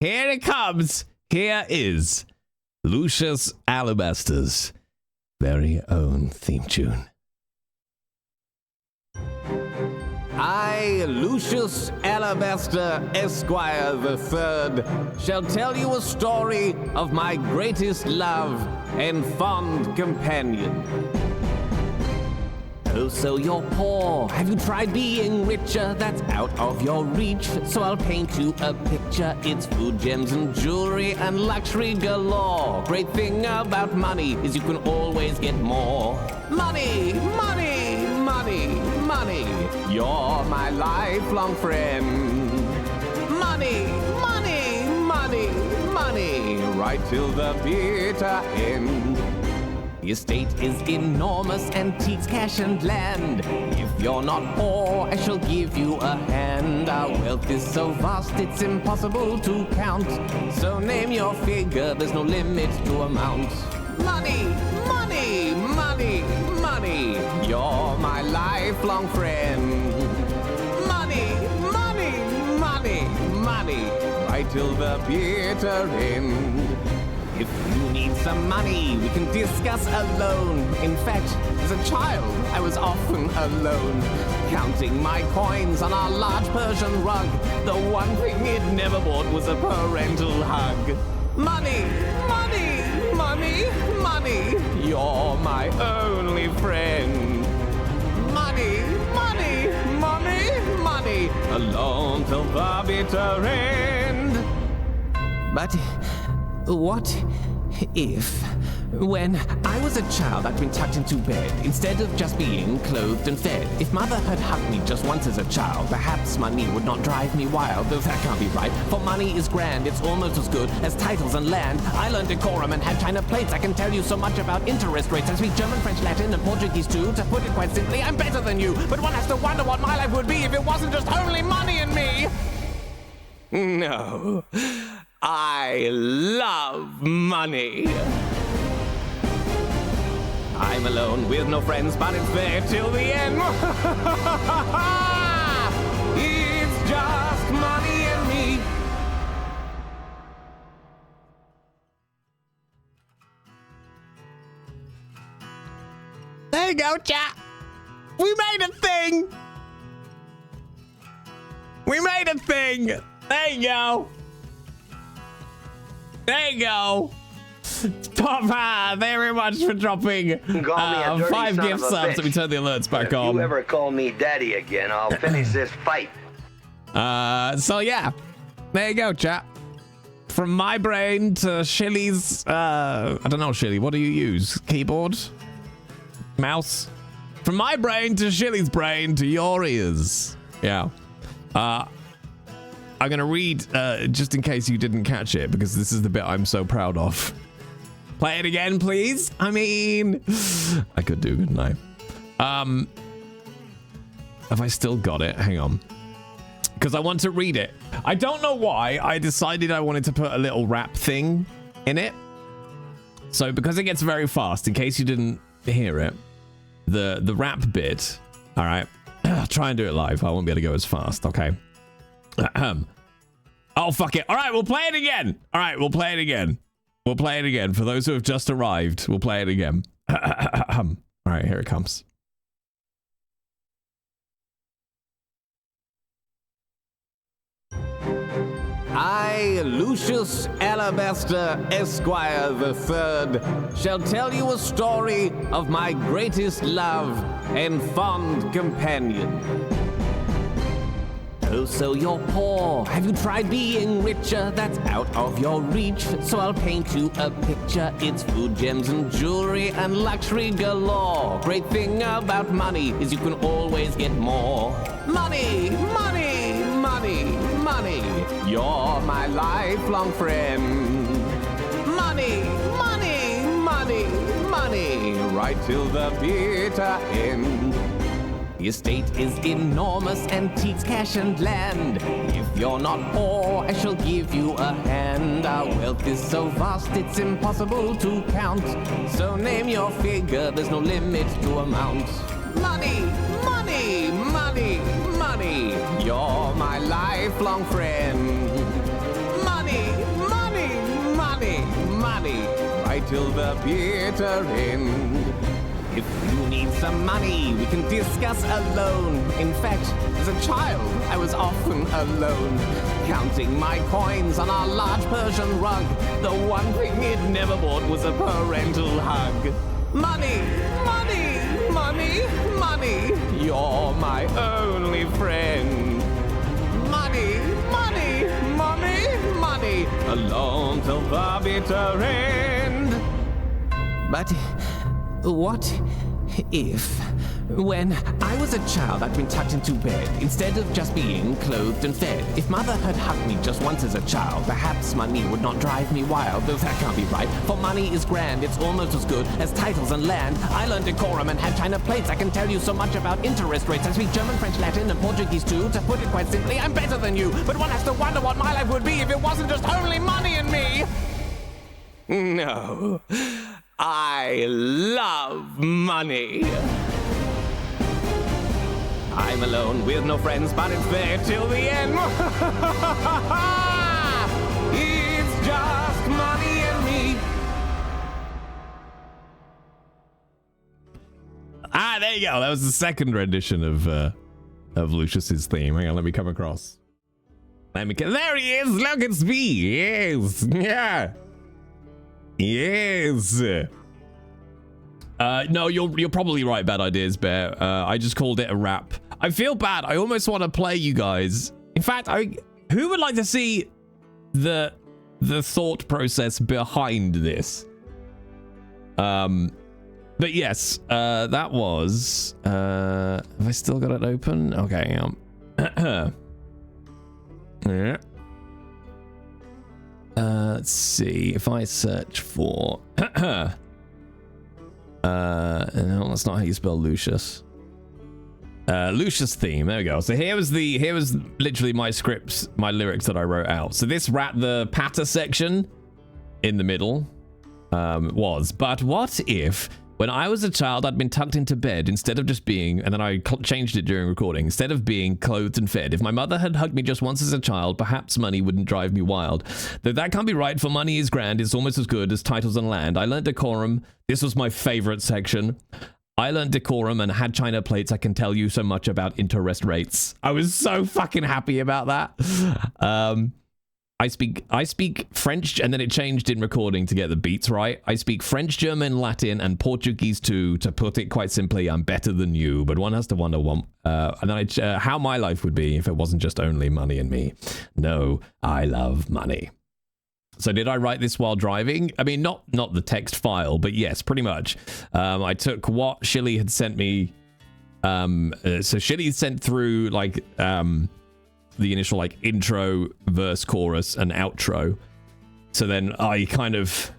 Here it comes. Here is Lucius Alabaster's very own theme tune. I, Lucius Alabaster, Esquire the Third, shall tell you a story of my greatest love and fond companion. Oh, so you're poor. Have you tried being richer? That's out of your reach. So I'll paint you a picture. It's food, gems, and jewelry, and luxury galore. Great thing about money is you can always get more. Money, money, money, money. You're my lifelong friend. Money, money, money, money. Right till the bitter end. The estate is enormous, antiques, cash, and land. If you're not poor, I shall give you a hand. Our wealth is so vast, it's impossible to count. So name your figure, there's no limit to amount. Money, money, money, money. You're my lifelong friend. Money, money, money, money. Right till the bitter end. If you need some money, we can discuss a loan. In fact, as a child, I was often alone, counting my coins on our large Persian rug. The one thing it never bought was a parental hug. Money, money, money, money. You're my only friend. Money, money, money, money. Alone till the bitter end. But what if, when I was a child, I'd been tucked into bed instead of just being clothed and fed? If mother had hugged me just once as a child, perhaps money would not drive me wild. Though that can't be right, for money is grand. It's almost as good as titles and land. I learned decorum and had china plates. I can tell you so much about interest rates. I speak German, French, Latin, and Portuguese too. To put it quite simply, I'm better than you. But one has to wonder what my life would be if it wasn't just only money and me. No. I love money. I'm alone with no friends, but it's there till the end. It's just money and me. There you go, chat. We made a thing. We made a thing. There you go. There you go. Papa, thank you very much for dropping 5 gift subs. Let me turn the alerts back on. If you ever call me daddy again, I'll finish this fight. So yeah, there you go, chat. From my brain to Shilly's, I don't know, Shilly, what do you use? Keyboard? Mouse? From my brain to Shilly's brain to your ears. Yeah. I'm going to read, just in case you didn't catch it, because this is the bit I'm so proud of. Play it again, please. I mean, I could do, couldn't I? Have I still got it? Hang on. Because I want to read it. I don't know why I decided I wanted to put a little rap thing in it. So because it gets very fast, in case you didn't hear it, the rap bit, all right, I'll try and do it live. I won't be able to go as fast, okay? Oh, fuck it. All right, we'll play it again. All right, we'll play it again. We'll play it again. For those who have just arrived, we'll play it again. All right, here it comes. I, Lucius Alabaster, Esquire the Third, shall tell you a story of my greatest love and fond companion. Oh, so you're poor. Have you tried being richer? That's out of your reach. So I'll paint you a picture. It's food, gems, and jewelry, and luxury galore. Great thing about money is you can always get more. Money, money, money, money. You're my lifelong friend. Money, money, money, money. Right till the bitter end. The estate is enormous, antiques, cash, and land. If you're not poor, I shall give you a hand. Our wealth is so vast, it's impossible to count. So name your figure, there's no limit to amount. Money, money, money, money. You're my lifelong friend. Money, money right till the bitter end. If you need some money, we can discuss a loan. In fact, as a child, I was often alone, counting my coins on our large Persian rug. The one thing it never bought was a parental hug. Money, money, money, money, you're my only friend. Money, money, money, money, alone till the bitter end. But what if, when I was a child, I'd been tucked into bed instead of just being clothed and fed? If mother had hugged me just once as a child, perhaps money would not drive me wild. Though that can't be right, for money is grand. It's almost as good as titles and land. I learned decorum and had china plates. I can tell you so much about interest rates. I speak German, French, Latin, and Portuguese too. To put it quite simply, I'm better than you. But one has to wonder what my life would be if it wasn't just only money and me. No. I love money. I'm alone with no friends, but it's there till the end. It's just money and me. Ah, there you go. That was the second rendition of Lucius's theme. Hang on, let me come across. There he is. Look, it's me. Yes. Yeah. Yes. No, you're probably right. Bad ideas, Bear. I just called it a rap. I feel bad. I almost want to play you guys. In fact, who would like to see the thought process behind this? But yes, that was. Have I still got it open? Okay. Yeah. Let's see if I search for no, that's not how you spell Lucius. Lucius theme. There we go. So here was literally my scripts, my lyrics that I wrote out. So this the patter section in the middle was, but what if when I was a child I'd been tucked into bed instead of just being, and then I changed it during recording, instead of being clothed and fed. If my mother had hugged me just once as a child, perhaps money wouldn't drive me wild. Though that can't be right, for money is grand. It's almost as good as titles and land. I learned decorum. This was my favorite section. I learned decorum and had china plates. I can tell you so much about interest rates. I was so fucking happy about that. I speak French, and then it changed in recording to get the beats right. I speak French, German, Latin, and Portuguese too. To put it quite simply, I'm better than you. But one has to wonder and then how my life would be if it wasn't just only money and me. No, I love money. So did I write this while driving? I mean, not the text file, but yes, pretty much. I took what Shilly had sent me. So Shilly sent through like the initial like intro, verse, chorus, and outro. So then I kind of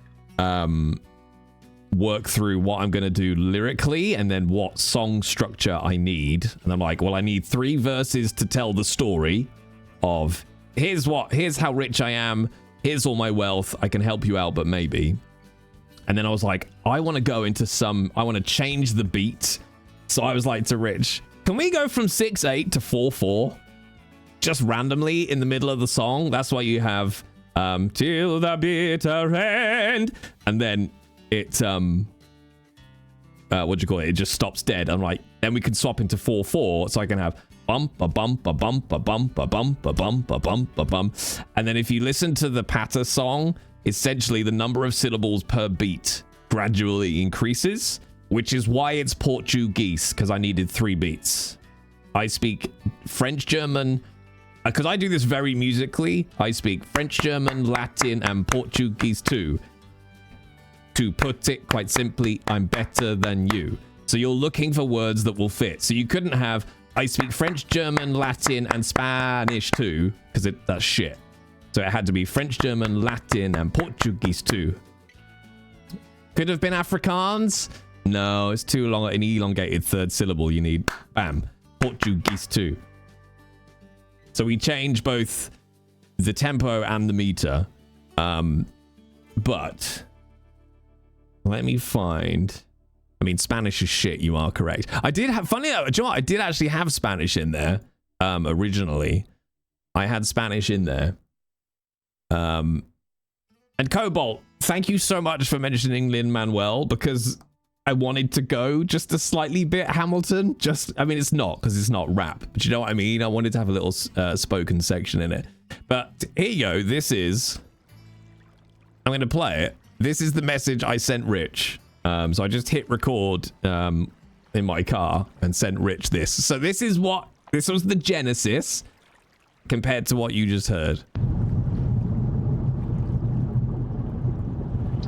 work through what I'm going to do lyrically and then what song structure I need. And I'm like, well, I need 3 verses to tell the story of here's how rich I am. Here's all my wealth. I can help you out, but maybe. And then I was like, I want to go into I want to change the beat. So I was like to Rich, can we go from 6/8 to 4/4? Just randomly in the middle of the song. That's why you have till the bitter end, and then it what do you call it? It just stops dead. I'm like, then we can swap into 4/4, so I can have bump a bump a bump a bump a bump a bump a bump a bump. And then if you listen to the patter song, essentially the number of syllables per beat gradually increases, which is why it's Portuguese, because I needed 3 beats. I speak French, German. Because I do this very musically, I speak French, German, Latin, and Portuguese too. To put it quite simply, I'm better than you. So you're looking for words that will fit. So you couldn't have, I speak French, German, Latin, and Spanish too, because that's shit. So it had to be French, German, Latin, and Portuguese too. Could have been Afrikaans. No, it's too long. An elongated third syllable you need. Bam. Portuguese too. So we change both the tempo and the meter. But let me find. I mean, Spanish is shit. You are correct. I did have, funny enough, do you know what? I did actually have Spanish in there originally. I had Spanish in there. And Cobalt, thank you so much for mentioning Lin-Manuel, because I wanted to go just a slightly bit Hamilton. I mean, it's not, because it's not rap, but you know what I mean? I wanted to have a little spoken section in it. But here you go. I'm going to play it. This is the message I sent Rich. So I just hit record in my car and sent Rich this. So this was the genesis compared to what you just heard.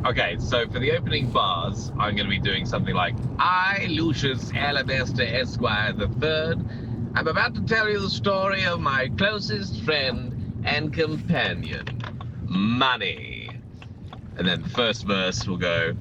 Okay, so for the opening bars, I'm going to be doing something like, I, Lucius Alabaster Esquire III, I'm about to tell you the story of my closest friend and companion, Money. And then the first verse will go,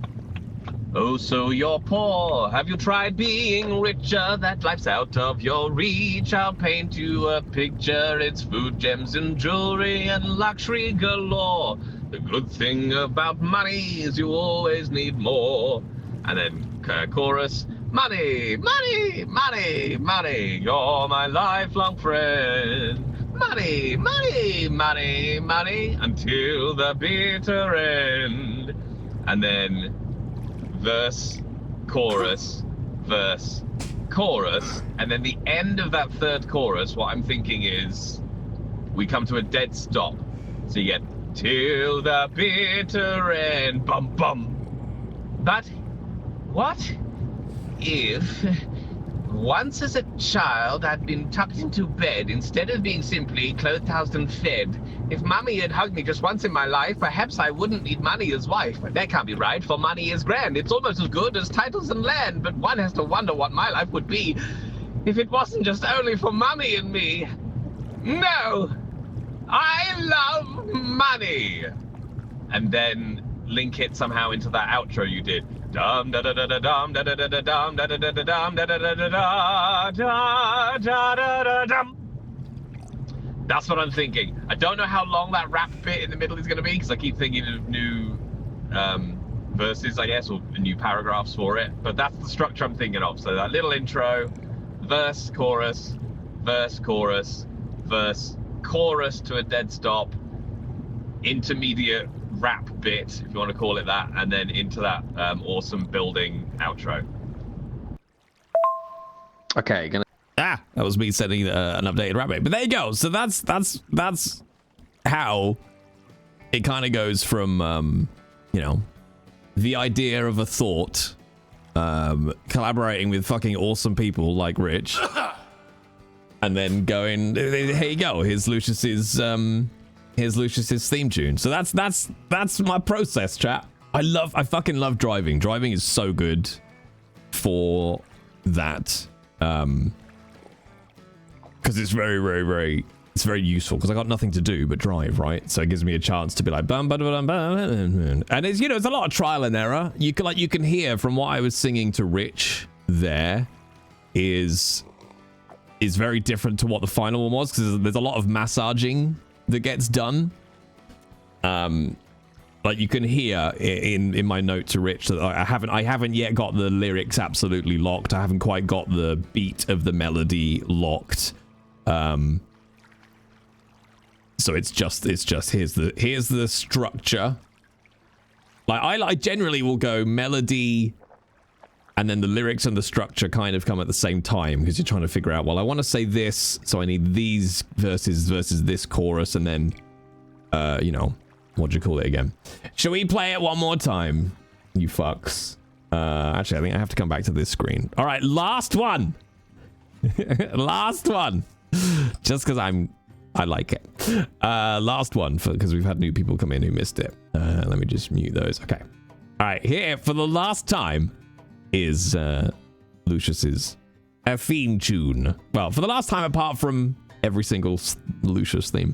oh, so you're poor. Have you tried being richer? That life's out of your reach. I'll paint you a picture. It's food, gems, and jewelry, and luxury galore. The good thing about money is you always need more. And then chorus, money, money, money, money, you're my lifelong friend. Money, money, money, money, until the bitter end. And then verse, chorus, verse, chorus. And then the end of that third chorus, what I'm thinking is we come to a dead stop. So you get till the bitter end, bum bum. But what if once as a child I'd been tucked into bed instead of being simply clothed, housed, and fed? If Mummy had hugged me just once in my life, perhaps I wouldn't need money as wife. But that can't be right, for money is grand. It's almost as good as titles and land. But one has to wonder what my life would be if it wasn't just only for Mummy and me. No! I love money! And then link it somehow into that outro you did. Dum da da da da dum da da da da dum da da da da dum da da da da da da da da da dum. That's what I'm thinking. I don't know how long that rap bit in the middle is going to be, because I keep thinking of new verses, I guess, or new paragraphs for it. But that's the structure I'm thinking of. So that little intro, verse, chorus, verse, chorus, verse, chorus to a dead stop, intermediate rap bit, if you want to call it that, and then into that awesome building outro. Okay, that was me sending an updated rap bit. But there you go. So that's how it kind of goes from you know, the idea of a thought, collaborating with fucking awesome people like Rich, and then going, here you go, here's Lucius's theme tune. So that's my process, chat. I fucking love driving. Driving is so good for that. Because it's very useful, because I got nothing to do but drive, right? So it gives me a chance to be like bum, bum, bum, bum, and it's, you know, it's a lot of trial and error. You can hear from what I was singing to Rich there is very different to what the final one was, because there's a lot of massaging that gets done. Like you can hear in my note to Rich that I haven't yet got the lyrics absolutely locked. I haven't quite got the beat of the melody locked. So it's just here's the structure. Like I generally will go melody, and then the lyrics and the structure kind of come at the same time, because you're trying to figure out, well, I want to say this, so I need these verses versus this chorus, and then you know, what do you call it again? Shall we play it one more time, you fucks? Actually, I think I have to come back to this screen. All right, last one. Last one. Just because I like it. Last one, because we've had new people come in who missed it. Let me just mute those. Okay. All right, here for the last time is Lucius's theme tune. Well, for the last time, apart from every single Lucius theme.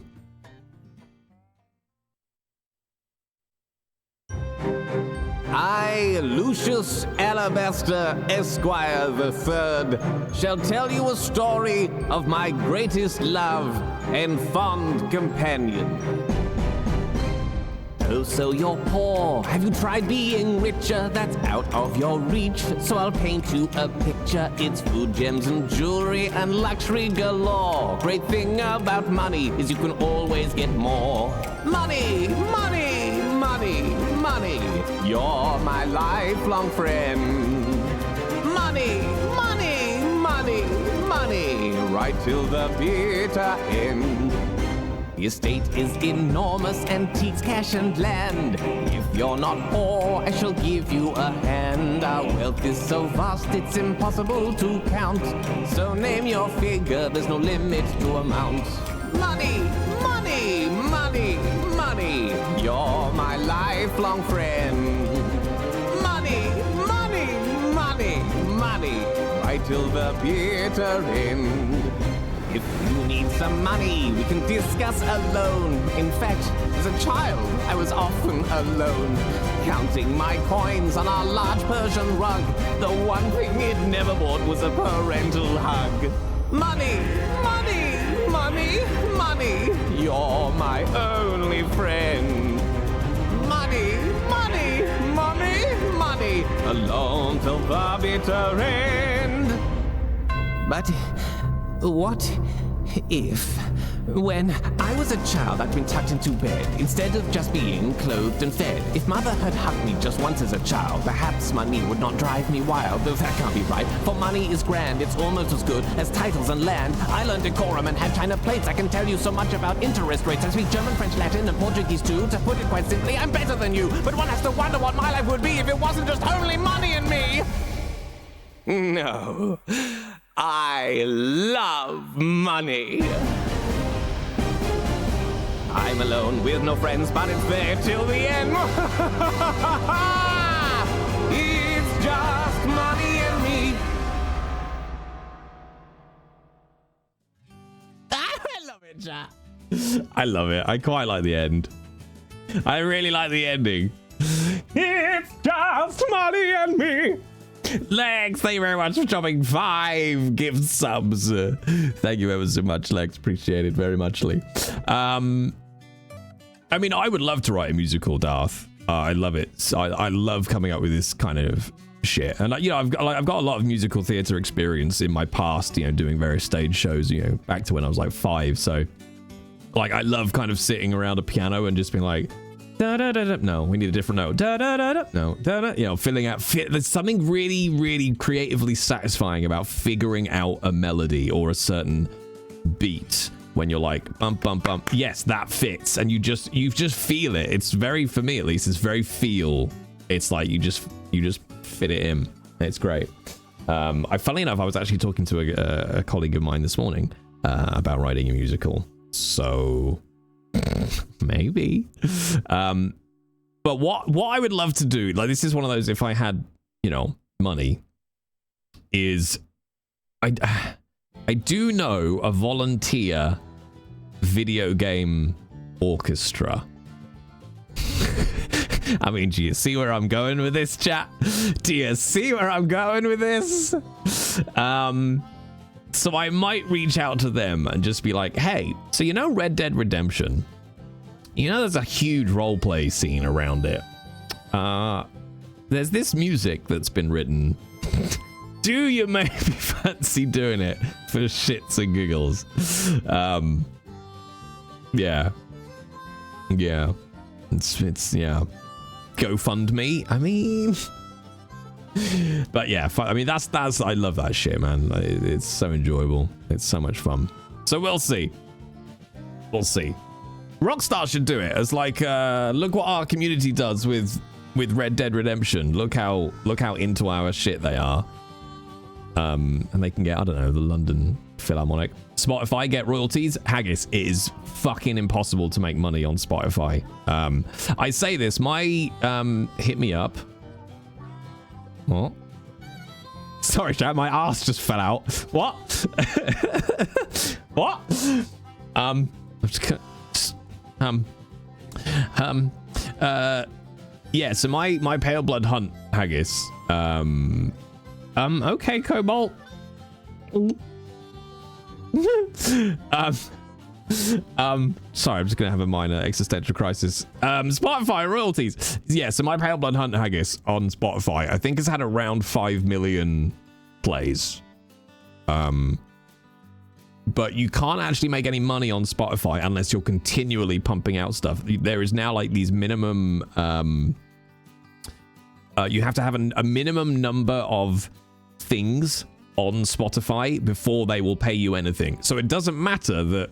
I, Lucius Alabaster Esquire III, shall tell you a story of my greatest love and fond companion. Oh, so you're poor. Have you tried being richer? That's out of your reach. So I'll paint you a picture. It's food, gems, and jewelry, and luxury galore. Great thing about money is you can always get more. Money, money, money, money. You're my lifelong friend. Money, money, money, money, right till the bitter end. The estate is enormous, antiques, cash and land. If you're not poor, I shall give you a hand. Our wealth is so vast, it's impossible to count. So name your figure, there's no limit to amount. Money, money, money, money, you're my lifelong friend. Money, money, money, money, right till the bitter end. If you need some money, we can discuss a loan. In fact, as a child, I was often alone, counting my coins on our large Persian rug. The one thing it never bought was a parental hug. Money, money, money, money, you're my only friend. Money, money, money, money, alone till the bitter end. But what if, when I was a child, I'd been tucked into bed, instead of just being clothed and fed? If mother had hugged me just once as a child, perhaps money would not drive me wild, though that can't be right, for money is grand, it's almost as good as titles and land. I learned decorum and had china plates, I can tell you so much about interest rates. I speak German, French, Latin, and Portuguese too. To put it quite simply, I'm better than you, but one has to wonder what my life would be if it wasn't just only money and me. No. I love money. I'm alone with no friends, but it's there till the end. It's just money and me. I love it, Jack. I love it. I quite like the end. I really like the ending. It's just money and me. Lex, thank you very much for dropping 5 gift subs. Thank you ever so much, Lex. Appreciate it very muchly. I mean, I would love to write a musical, Darth. I love it. So I love coming up with this kind of shit. And you know, I've got a lot of musical theater experience in my past. You know, doing various stage shows. You know, back to when I was like 5. So, like, I love kind of sitting around a piano and just being like, da da da da. No, we need a different note. Da da da da. No, da da. You know, filling out. There's something really, really creatively satisfying about figuring out a melody or a certain beat when you're like bump bump bump. Yes, that fits, and you just feel it. It's very, for me at least, it's very feel. It's like you just fit it in. It's great. Funnily enough, I was actually talking to a colleague of mine this morning about writing a musical. So. Maybe. But what I would love to do, like, this is one of those, if I had, you know, money, is I do know a volunteer video game orchestra. I mean, do you see where I'm going with this, chat? Do you see where I'm going with this? So I might reach out to them and just be like, hey, so you know Red Dead Redemption? You know there's a huge roleplay scene around it. There's this music that's been written. Do you maybe fancy doing it for shits and giggles? Yeah. Yeah. It's yeah. GoFundMe. I mean... But yeah, I mean, that's I love that shit, man. It's so enjoyable. It's so much fun. So we'll see. We'll see. Rockstar should do it as like, look what our community does with Red Dead Redemption. Look how into our shit they are. And they can get, I don't know, the London Philharmonic. Spotify get royalties. Haggis, it is fucking impossible to make money on Spotify. I say this, my hit me up. What? Sorry, chat, my ass just fell out. What? What? I'm just gonna, yeah, so my Pale Blood Hunt haggis. Okay, Cobalt. Sorry, I'm just gonna have a minor existential crisis. Spotify royalties. Yeah, so my Pale Blood Hunt haggis on Spotify, I think, has had around 5 million plays. But you can't actually make any money on Spotify unless you're continually pumping out stuff. There is now like these minimum you have to have a minimum number of things on Spotify before they will pay you anything. So it doesn't matter that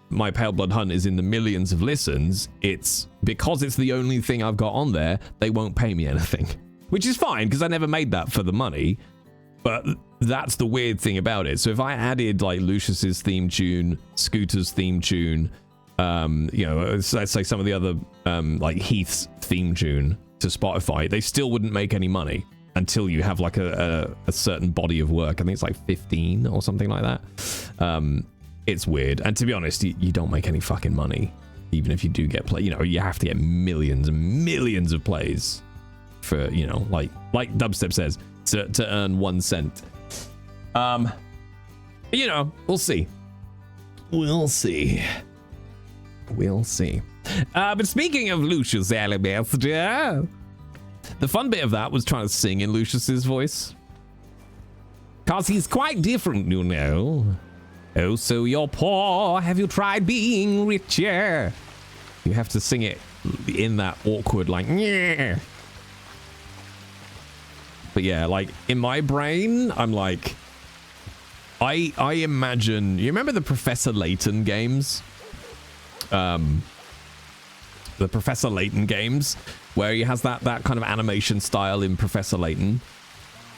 my Pale Blood Hunt is in the millions of listens. It's because it's the only thing I've got on there, they won't pay me anything, which is fine because I never made that for the money. But that's the weird thing about it. So if I added like Lucius's theme tune, Scooter's theme tune, you know, let's say some of the other like Heath's theme tune to Spotify, they still wouldn't make any money until you have like a certain body of work. I think it's like 15 or something like that. It's weird. And to be honest, you don't make any fucking money, even if you do get play. You know, you have to get millions and millions of plays for, you know, like Dubstep says, to earn 1 cent. You know, we'll see. We'll see. But speaking of Lucius Alabaster, the fun bit of that was trying to sing in Lucius's voice. Cause he's quite different, you know. Oh, so you're poor. Have you tried being richer? You have to sing it in that awkward, like, yeah. But yeah, like in my brain, I'm like, I imagine. You remember the Professor Layton games? The Professor Layton games, where he has that kind of animation style in Professor Layton,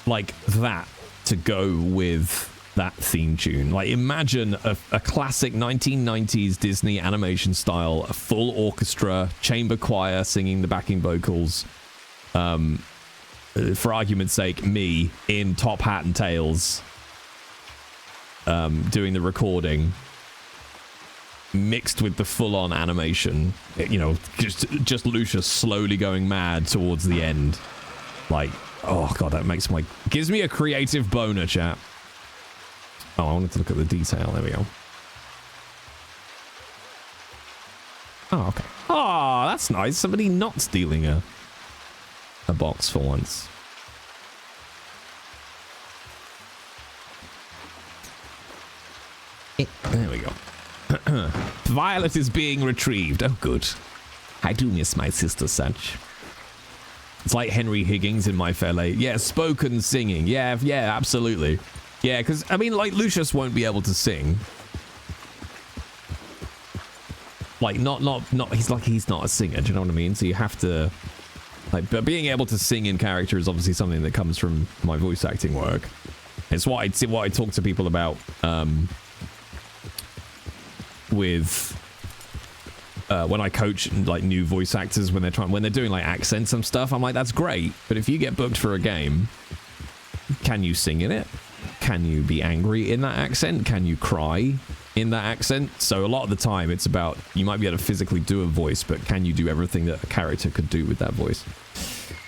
like that to go with that theme tune. Like imagine a classic 1990s Disney animation style, a full orchestra, chamber choir singing the backing vocals. For argument's sake, me in top hat and tails, doing the recording, mixed with the full-on animation. You know, just Lucius slowly going mad towards the end. Like, oh god, that gives me a creative boner, chat. Oh, I wanted to look at the detail. There we go. Oh, okay. Oh, that's nice. Somebody not stealing a box for once. There we go. Violet is being retrieved. Oh, good. I do miss my sister such. It's like Henry Higgins in My Fair Lady. Yeah, spoken singing. Yeah, absolutely. Yeah, because, I mean, like, Lucius won't be able to sing. Like, not, he's not a singer, do you know what I mean? So you have to, like, but being able to sing in character is obviously something that comes from my voice acting work. It's what I talk to people about, when I coach like new voice actors when they're doing like accents and stuff. I'm like, that's great, but if you get booked for a game, can you sing in it? Can you be angry in that accent? Can you cry in that accent? So a lot of the time it's about, you might be able to physically do a voice, but can you do everything that a character could do with that voice?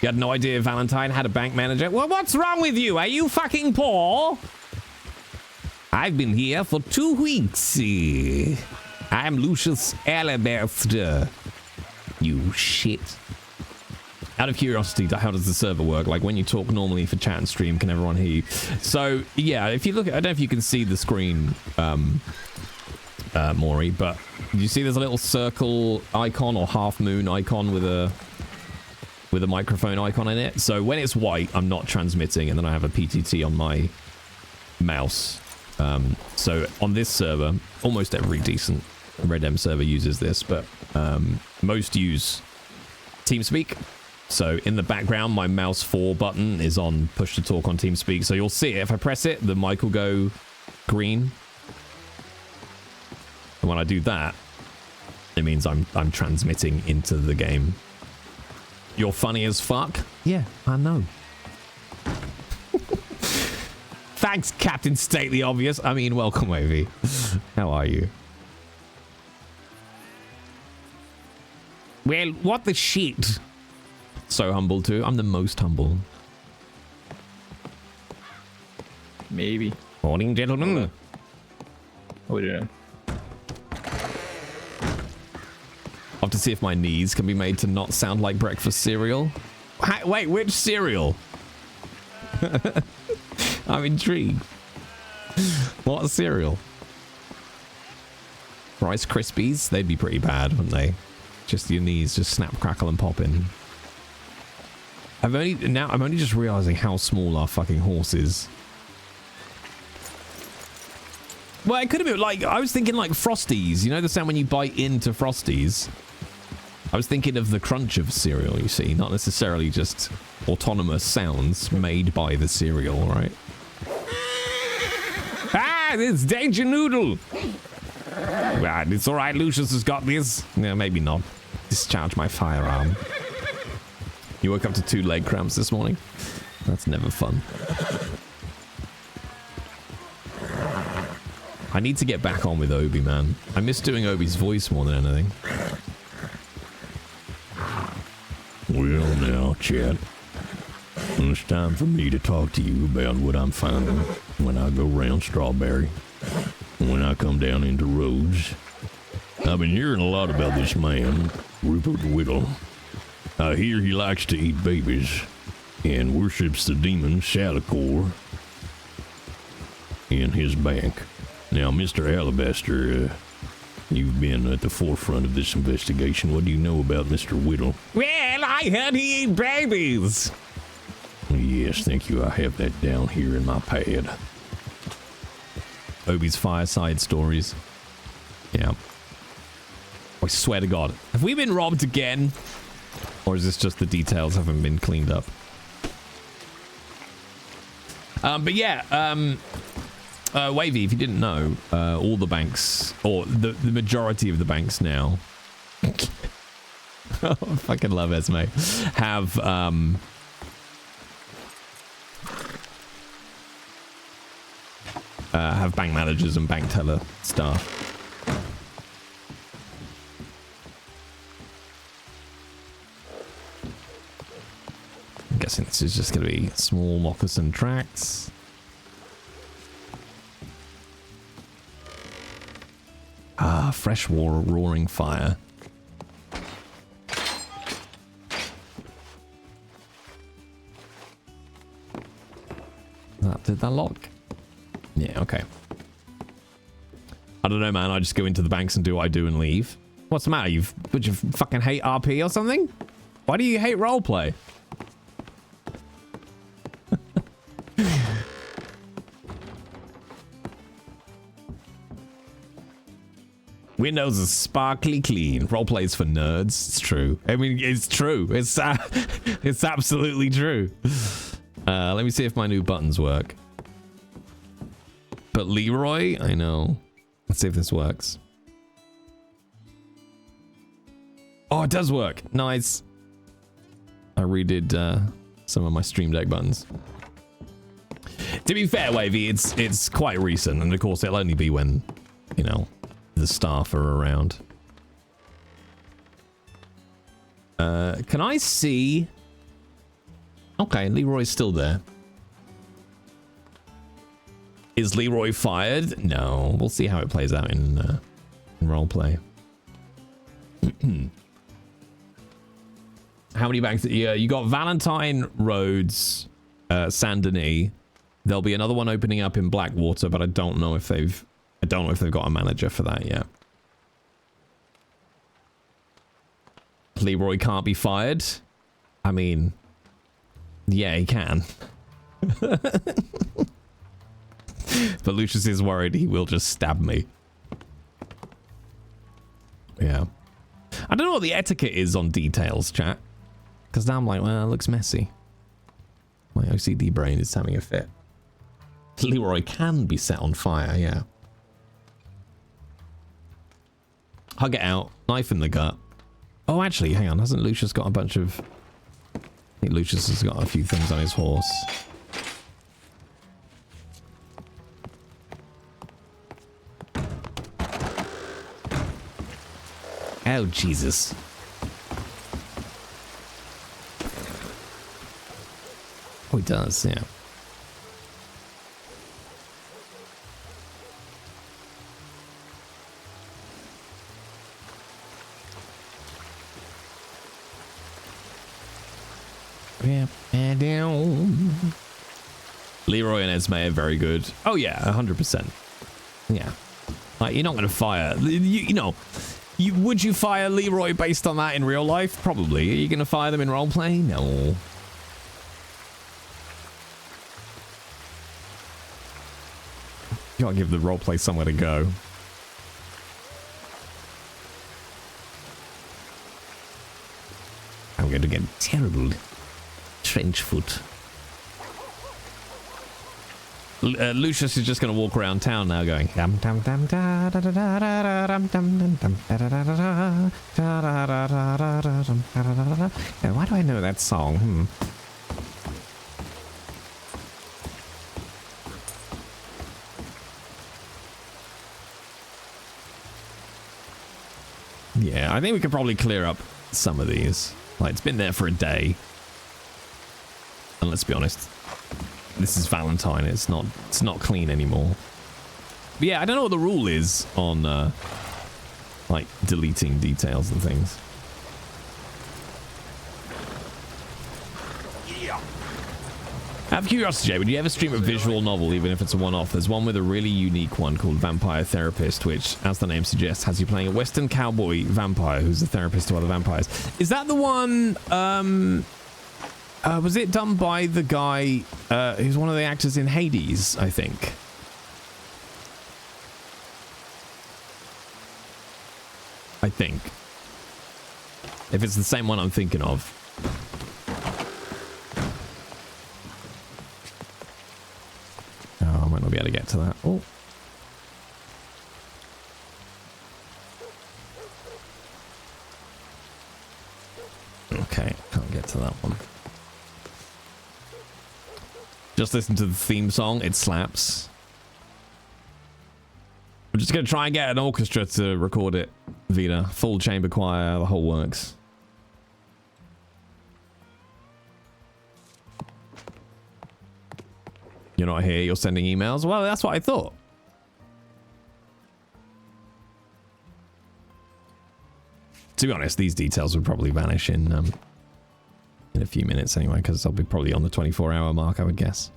You had no idea Valentine had a bank manager? Well, what's wrong with you? Are you fucking poor? I've been here for 2 weeks. I'm Lucius Alabaster. You shit. Out of curiosity, how does the server work? Like when you talk normally for chat and stream, can everyone hear you? So yeah, if you look at, I don't know if you can see the screen, Maury, but do you see there's a little circle icon or half moon icon with a microphone icon in it? So when it's white, I'm not transmitting, and then I have a PTT on my mouse. So on this server, almost every decent Red server uses this, but most use TeamSpeak. So in the background, my mouse 4 button is on push to talk on TeamSpeak. So you'll see it. If I press it, the mic will go green. And when I do that, it means I'm transmitting into the game. You're funny as fuck? Yeah, I know. Thanks, Captain State the Obvious. I mean, welcome, Wavy. How are you? Well, what the shit? So humble too. I'm the most humble. Maybe. Morning, gentlemen. What are we doing? I'll have to see if my knees can be made to not sound like breakfast cereal. Wait, which cereal? I'm intrigued. What cereal? Rice Krispies? They'd be pretty bad, wouldn't they? Just your knees just snap, crackle, and pop in. I'm only just realizing how small our fucking horse is. Well, it could have been like, I was thinking like Frosties. You know the sound when you bite into Frosties? I was thinking of the crunch of cereal, you see, not necessarily just autonomous sounds made by the cereal, right? Ah, it's Danger Noodle! Well, it's alright, Lucius has got this. No, maybe not. Discharge my firearm. You woke up to 2 leg cramps this morning? That's never fun. I need to get back on with Obi, man. I miss doing Obi's voice more than anything. Well now, Chad. It's time for me to talk to you about what I'm finding when I go round Strawberry. When I come down into Rhodes. I've been hearing a lot about this man, Rupert Whittle. I hear he likes to eat babies and worships the demon Salicor in his bank. Now, Mr. Alabaster, you've been at the forefront of this investigation. What do you know about Mr. Whittle? Well, I heard he ate babies. Yes, thank you. I have that down here in my pad. Obi's fireside stories. Yeah. I swear to God. Have we been robbed again? Or is this just the details haven't been cleaned up? But yeah, Wavy, if you didn't know, all the banks, or the majority of the banks now, I fucking love Esme, have bank managers and bank teller staff. I'm guessing this is just going to be small moccasin tracks. Ah, fresh roaring fire. Did that lock? Yeah, okay. I don't know, man. I just go into the banks and do what I do and leave. What's the matter? Would you fucking hate RP or something? Why do you hate roleplay? Windows is sparkly clean. Roleplay's for nerds. It's true. I mean, it's true. It's it's absolutely true. Let me see if my new buttons work. But Leroy, I know. Let's see if this works. Oh, it does work. Nice. I redid some of my Stream Deck buttons. To be fair, Wavy, it's quite recent, and of course it'll only be when, you know, the staff are around. Can I see? Okay, Leroy's still there. Is Leroy fired? No. We'll see how it plays out in roleplay. How many banks? Yeah, you got Valentine, Rhodes, Saint Denis. There'll be another one opening up in Blackwater, but I don't know if they've got a manager for that yet. Leroy can't be fired. I mean, yeah, he can. But Lucius is worried he will just stab me. Yeah. I don't know what the etiquette is on details, chat. Because now I'm like, well, it looks messy. My OCD brain is having a fit. Leroy can be set on fire, yeah. Hug it out. Knife in the gut. Oh, actually, hang on. Hasn't Lucius got a bunch of... I think Lucius has got a few things on his horse. Oh, Jesus. Oh, he does, yeah. Leroy and Esme are very good. Oh, yeah, 100%. Yeah. Like, you're not going to fire... You know... would you fire Leroy based on that in real life? Probably. Are you going to fire them in roleplay? No. Gotta give the roleplay somewhere to go. I'm going to get terrible trench foot. Lucius is just going to walk around town now going dum dum dum da da da da da dum dum dum dum da da da da da da da da da. Why do I know that song? Yeah, I think we could probably clear up some of these. Like, it's been there for a day. And let's be honest, this is Valentine. It's not clean anymore. But yeah, I don't know what the rule is on like deleting details and things. Yeah. Out of curiosity, Jay, would you ever stream a visual novel, even if it's a one-off? There's one with a really unique one called Vampire Therapist, which, as the name suggests, has you playing a Western cowboy vampire who's a therapist to other vampires. Is that the one? Was it done by the guy who's one of the actors in Hades, I think? If it's the same one I'm thinking of. Oh, I might not be able to get to that. Oh. Okay, can't get to that one. Just listen to the theme song. It slaps. I'm just going to try and get an orchestra to record it, Vita. Full chamber choir, the whole works. You're not here, you're sending emails? Well, that's what I thought. To be honest, these details would probably vanish in a few minutes anyway, because I'll be probably on the 24-hour mark, I would guess.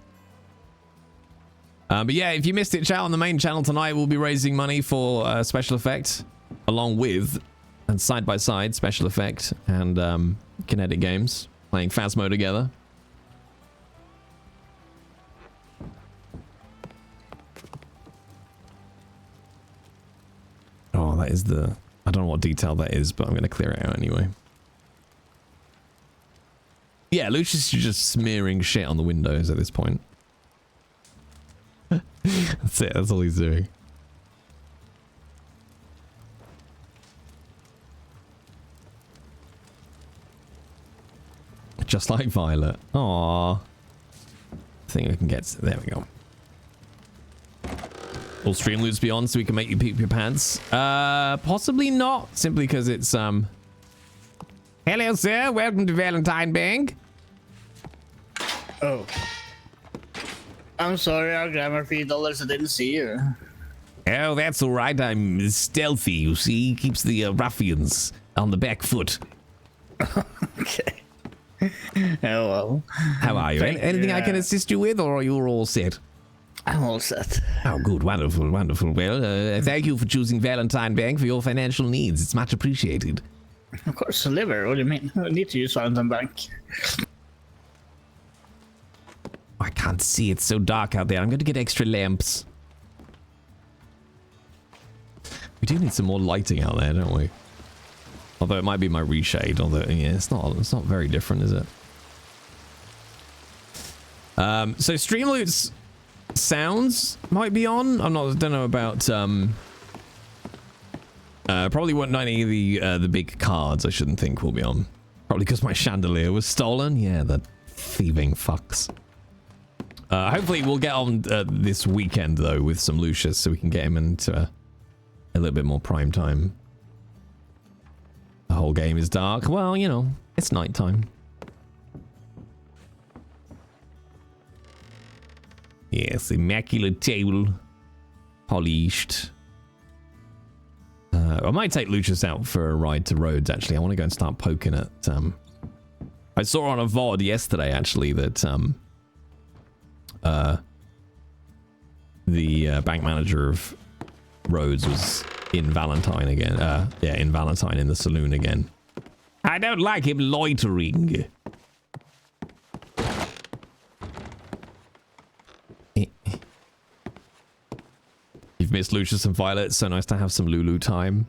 But yeah, if you missed it, chat, on the main channel tonight, we'll be raising money for special effect, along with, and side by side, special effect and kinetic games, playing Phasmo together. Oh, that is the... I don't know what detail that is, but I'm going to clear it out anyway. Yeah, Lucius is just smearing shit on the windows at this point. That's it. That's all he's doing. Just like Violet. Aww. I think we can get... There we go. Will stream loots be on so we can make you poop your pants? Possibly not. Simply because it's, Hello, sir. Welcome to Valentine Bank. Oh. I'm sorry, our grammar $3. I didn't see you. Oh, that's all right. I'm stealthy, you see. Keeps the ruffians on the back foot. Okay. Oh, well. How are you? Anything I can assist you with, or are you all set? I'm all set. Oh, good. Wonderful, wonderful. Well, thank you for choosing Valentine Bank for your financial needs. It's much appreciated. Of course, liver. What do you mean? I need to use Valentine Bank. I can't see. It's so dark out there. I'm going to get extra lamps. We do need some more lighting out there, don't we? Although it might be my reshade. Although, yeah, it's not very different, is it? So Streamloots sounds might be on. I don't know about probably won't any of the big cards. I shouldn't think will be on. Probably because my chandelier was stolen. Yeah, the thieving fucks. Hopefully we'll get on this weekend though with some Lucius, so we can get him into a little bit more prime time. The whole game is dark. Well, you know, it's nighttime. Yes, immaculate table. Polished. I might take Lucius out for a ride to Rhodes, actually. I want to go and start poking at... I saw on a VOD yesterday, actually, that the bank manager of Rhodes was in Valentine again. Yeah, in Valentine in the saloon again. I don't like him loitering. miss Lucius and Violet. It's so nice to have some Lulu time.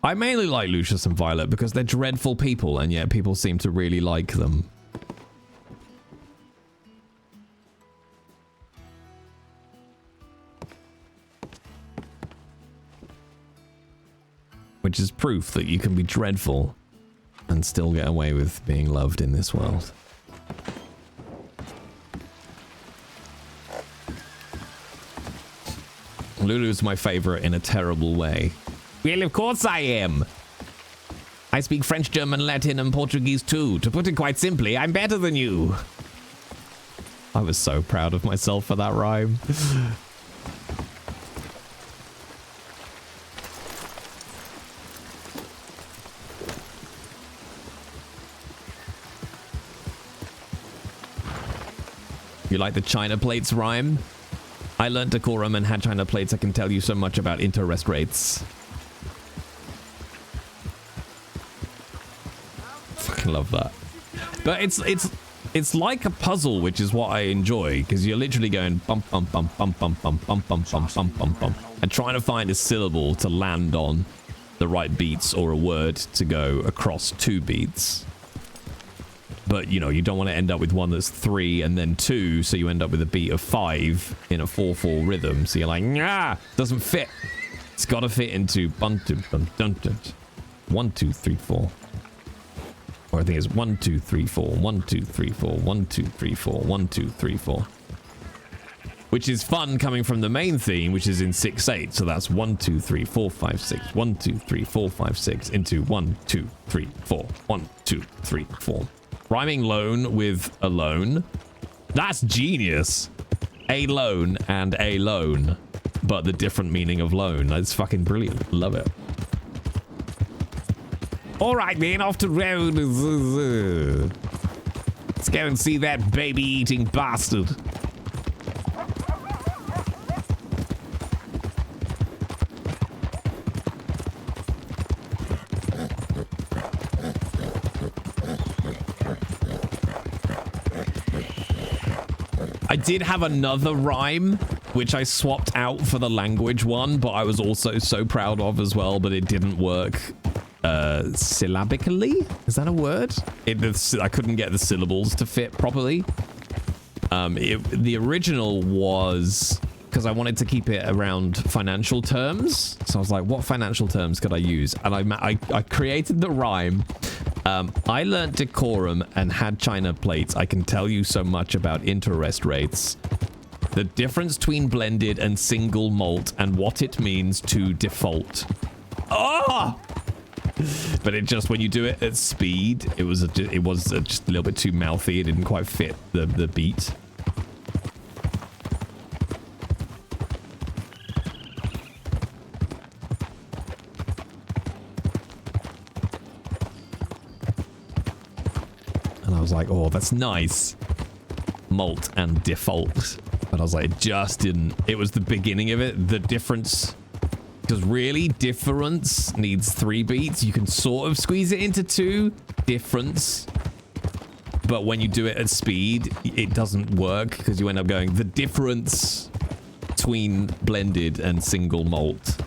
I mainly like Lucius and Violet because they're dreadful people, and yet people seem to really like them. Which is proof that you can be dreadful and still get away with being loved in this world. Lulu's my favorite in a terrible way. Well, of course I am. I speak French, German, Latin, and Portuguese too. To put it quite simply, I'm better than you. I was so proud of myself for that rhyme. You like the China plates rhyme? I learned decorum and had China plates. I can tell you so much about interest rates. Fucking love that. But it's like a puzzle, which is what I enjoy, because you're literally going bump bump bump bump bump bump bump bump bump bump bump bump and trying to find a syllable to land on the right beats or a word to go across 2 beats. But, you know, you don't want to end up with one that's 3 and then 2, so you end up with a beat of 5 in a 4/4 rhythm. So you're like, nah, doesn't fit. It's got to fit into 1 2 3 4. Or I think it's 1 2 3 4 1 2 3 4 1 2 3 4 1 2 3 4. Which is fun coming from the main theme, which is in 6/8. So that's 1 2 3 4 5 6 1 2 3 4 5 6 into 1 2 3 4 1 2 3 4. Rhyming loan with alone. That's genius. A loan and a loan. But the different meaning of loan. That's fucking brilliant. Love it. Alright then, off to road. Let's go and see that baby-eating bastard. I did have another rhyme, which I swapped out for the language one, but I was also so proud of as well, but it didn't work syllabically? Is that a word? I couldn't get the syllables to fit properly. The original was, because I wanted to keep it around financial terms, so I was like, what financial terms could I use? And I created the rhyme. I learnt decorum and had China plates. I can tell you so much about interest rates. The difference between blended and single malt and what it means to default. Oh! But it just, when you do it at speed, it was just a little bit too mouthy. It didn't quite fit the beat. And I was like, oh, that's nice. Malt and default. But I was like, it just didn't. It was the beginning of it. The difference. Because really, difference needs 3 beats. You can sort of squeeze it into 2. Difference. But when you do it at speed, it doesn't work. Because you end up going, the difference between blended and single malt.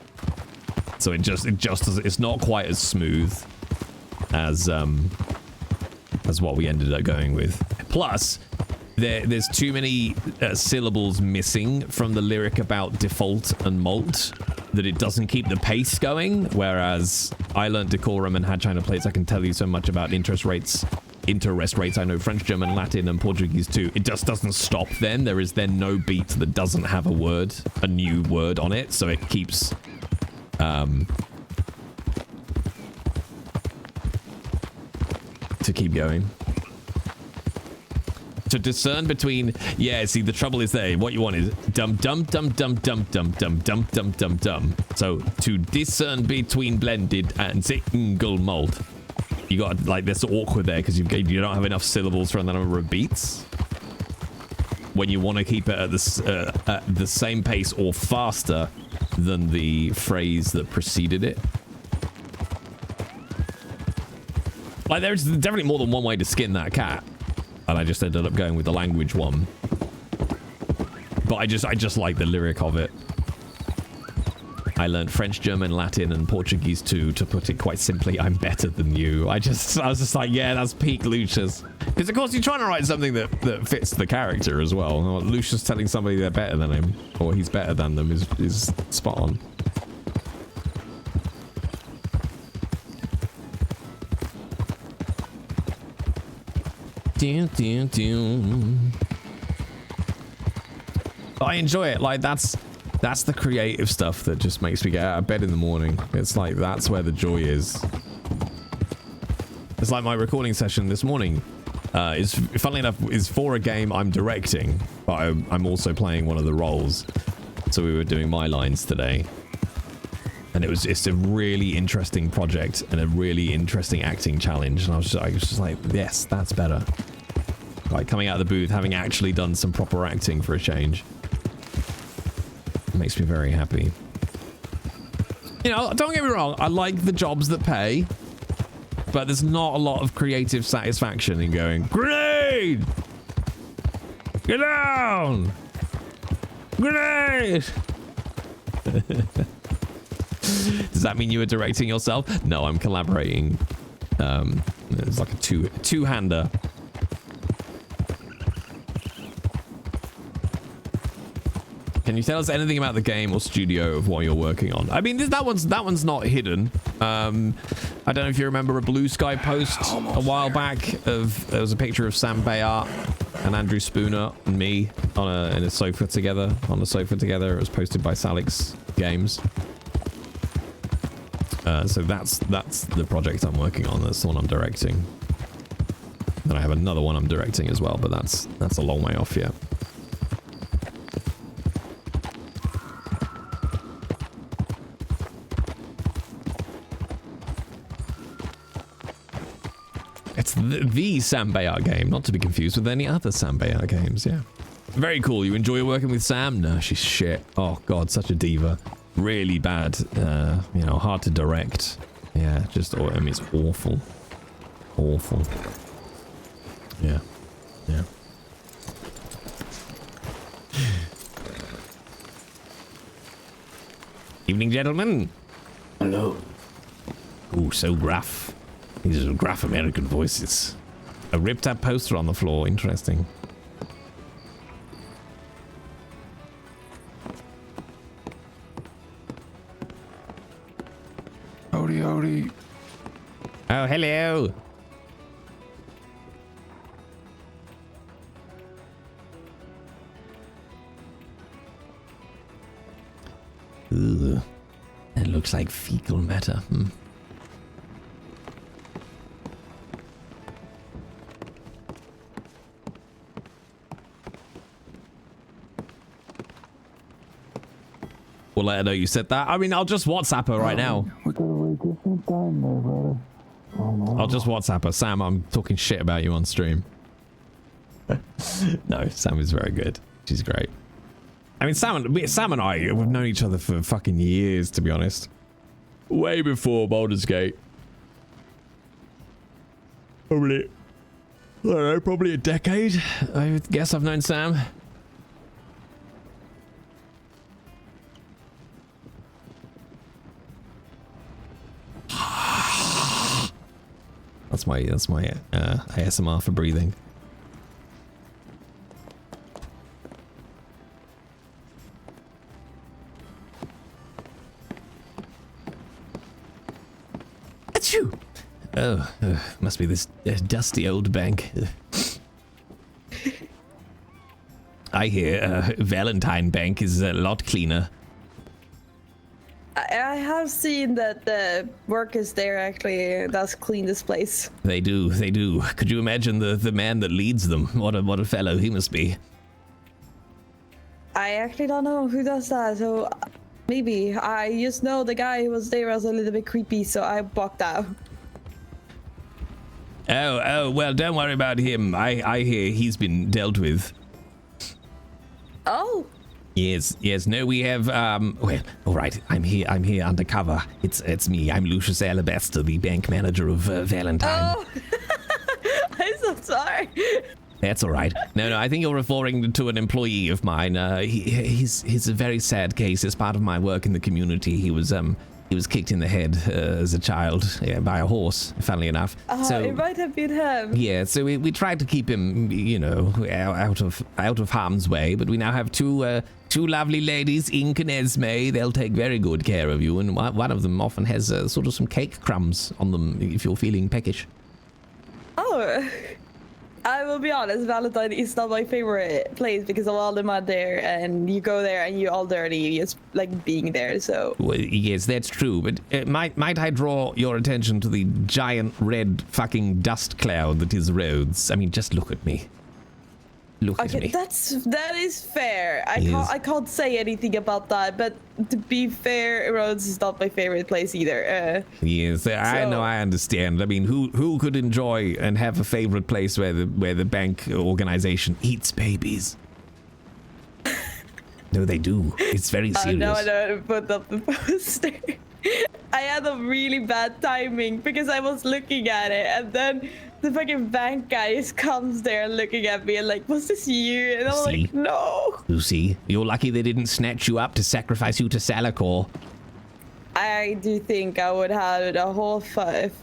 So it just doesn't, it's not quite as smooth as what we ended up going with. Plus, there's too many syllables missing from the lyric about default and malt that it doesn't keep the pace going, whereas I learned decorum and had China plates. I can tell you so much about interest rates. I know French, German, Latin, and Portuguese too. It just doesn't stop then. There is then no beat that doesn't have a new word on it, so it keeps to keep going. To discern between, yeah, see, the trouble is there. What you want is dum dum dum dum dum dum dum dum dum dum dum. So to discern between blended and single malt, you got like this awkward there because you don't have enough syllables for the number of beats. When you want to keep it at the same pace or faster than the phrase that preceded it. Like, there's definitely more than one way to skin that cat. And I just ended up going with the language one. But I just like the lyric of it. I learned French, German, Latin, and Portuguese too. To put it quite simply, I'm better than you. I was just like, yeah, that's peak Lucius. Because of course you're trying to write something that fits the character as well. Lucius telling somebody they're better than him, or he's better than them, is spot on. I enjoy it. Like that's the creative stuff that just makes me get out of bed in the morning. It's like that's where the joy is. It's like my recording session this morning is, funnily enough, is for a game I'm directing, but I'm also playing one of the roles. So we were doing my lines today, and it's a really interesting project and a really interesting acting challenge. And I was just like, yes, that's better. Like coming out of the booth, having actually done some proper acting for a change. Makes me very happy. You know, don't get me wrong, I like the jobs that pay, but there's not a lot of creative satisfaction in going, grenade! Get down! Grenade! Does that mean you were directing yourself? No, I'm collaborating. It's like a two-hander. Can you tell us anything about the game or studio of what you're working on? I mean, that one's not hidden. I don't know if you remember a Blue Sky post a while back there was a picture of Sam Bayard and Andrew Spooner and me on a sofa together. It was posted by Salix Games. So that's the project I'm working on. That's the one I'm directing. Then I have another one I'm directing as well, but that's a long way off yet. It's the Sam Bayard game, not to be confused with any other Sam Bayard games, yeah. Very cool. You enjoy working with Sam? No, she's shit. Oh, God, such a diva. Really bad. You know, hard to direct. Yeah, I mean, it's awful. Awful. Yeah. Yeah. Evening, gentlemen. Hello. Ooh, so gruff. These are gruff American voices. A ripped up poster on the floor. Interesting. Howdy, howdy. Oh, hello. Ugh. It looks like fecal matter. We'll let her know you said that. I mean, I'll just WhatsApp her right now. We gotta wait different time there, brother. Oh, no. I'll just WhatsApp her. Sam, I'm talking shit about you on stream. No, Sam is very good. She's great. I mean, Sam and I, we've known each other for fucking years, to be honest. Way before Baldur's Gate. Probably, I don't know, probably a decade. I guess I've known Sam. That's my ASMR for breathing. Achoo! Oh, must be this dusty old bank. I hear Valentine Bank is a lot cleaner. I have seen that the workers there actually does clean this place. They do. Could you imagine the man that leads them? What a fellow he must be. I actually don't know who does that, so maybe. I just know the guy who was there was a little bit creepy, so I walked out. Oh, well, don't worry about him. I hear he's been dealt with. Oh. Yes. No, we have, well, all right, I'm here undercover. It's me, I'm Lucius Alabaster, the bank manager of Valentine. Oh, I'm so sorry. That's all right. No, I think you're referring to an employee of mine. He's a very sad case. As part of my work in the community, he was kicked in the head as a child by a horse, funnily enough. So it might have been him. Yeah, so we tried to keep him, out of harm's way, but we now have two lovely ladies, Ink and Esme. They'll take very good care of you, and one of them often has sort of some cake crumbs on them if you're feeling peckish. Oh, I will be honest, Valentine is not my favorite place because of all the mud there, and you go there and you're all dirty. It's like being there, so. Well, yes, that's true, but might I draw your attention to the giant red fucking dust cloud that is Rhodes? I mean, just look at me. Look at me. That is fair. I can't say anything about that, but to be fair, Rhodes is not my favorite place either. Yes, I know, I understand. I mean, who could enjoy and have a favorite place where the bank organization eats babies? No, they do. It's very serious. No, I don't put up the poster. I had a really bad timing because I was looking at it, and then the fucking bank guy comes there looking at me and like, was this you? And I'm like, no. You see, you're lucky they didn't snatch you up to sacrifice you to Salakor. I do think I would have a whole friends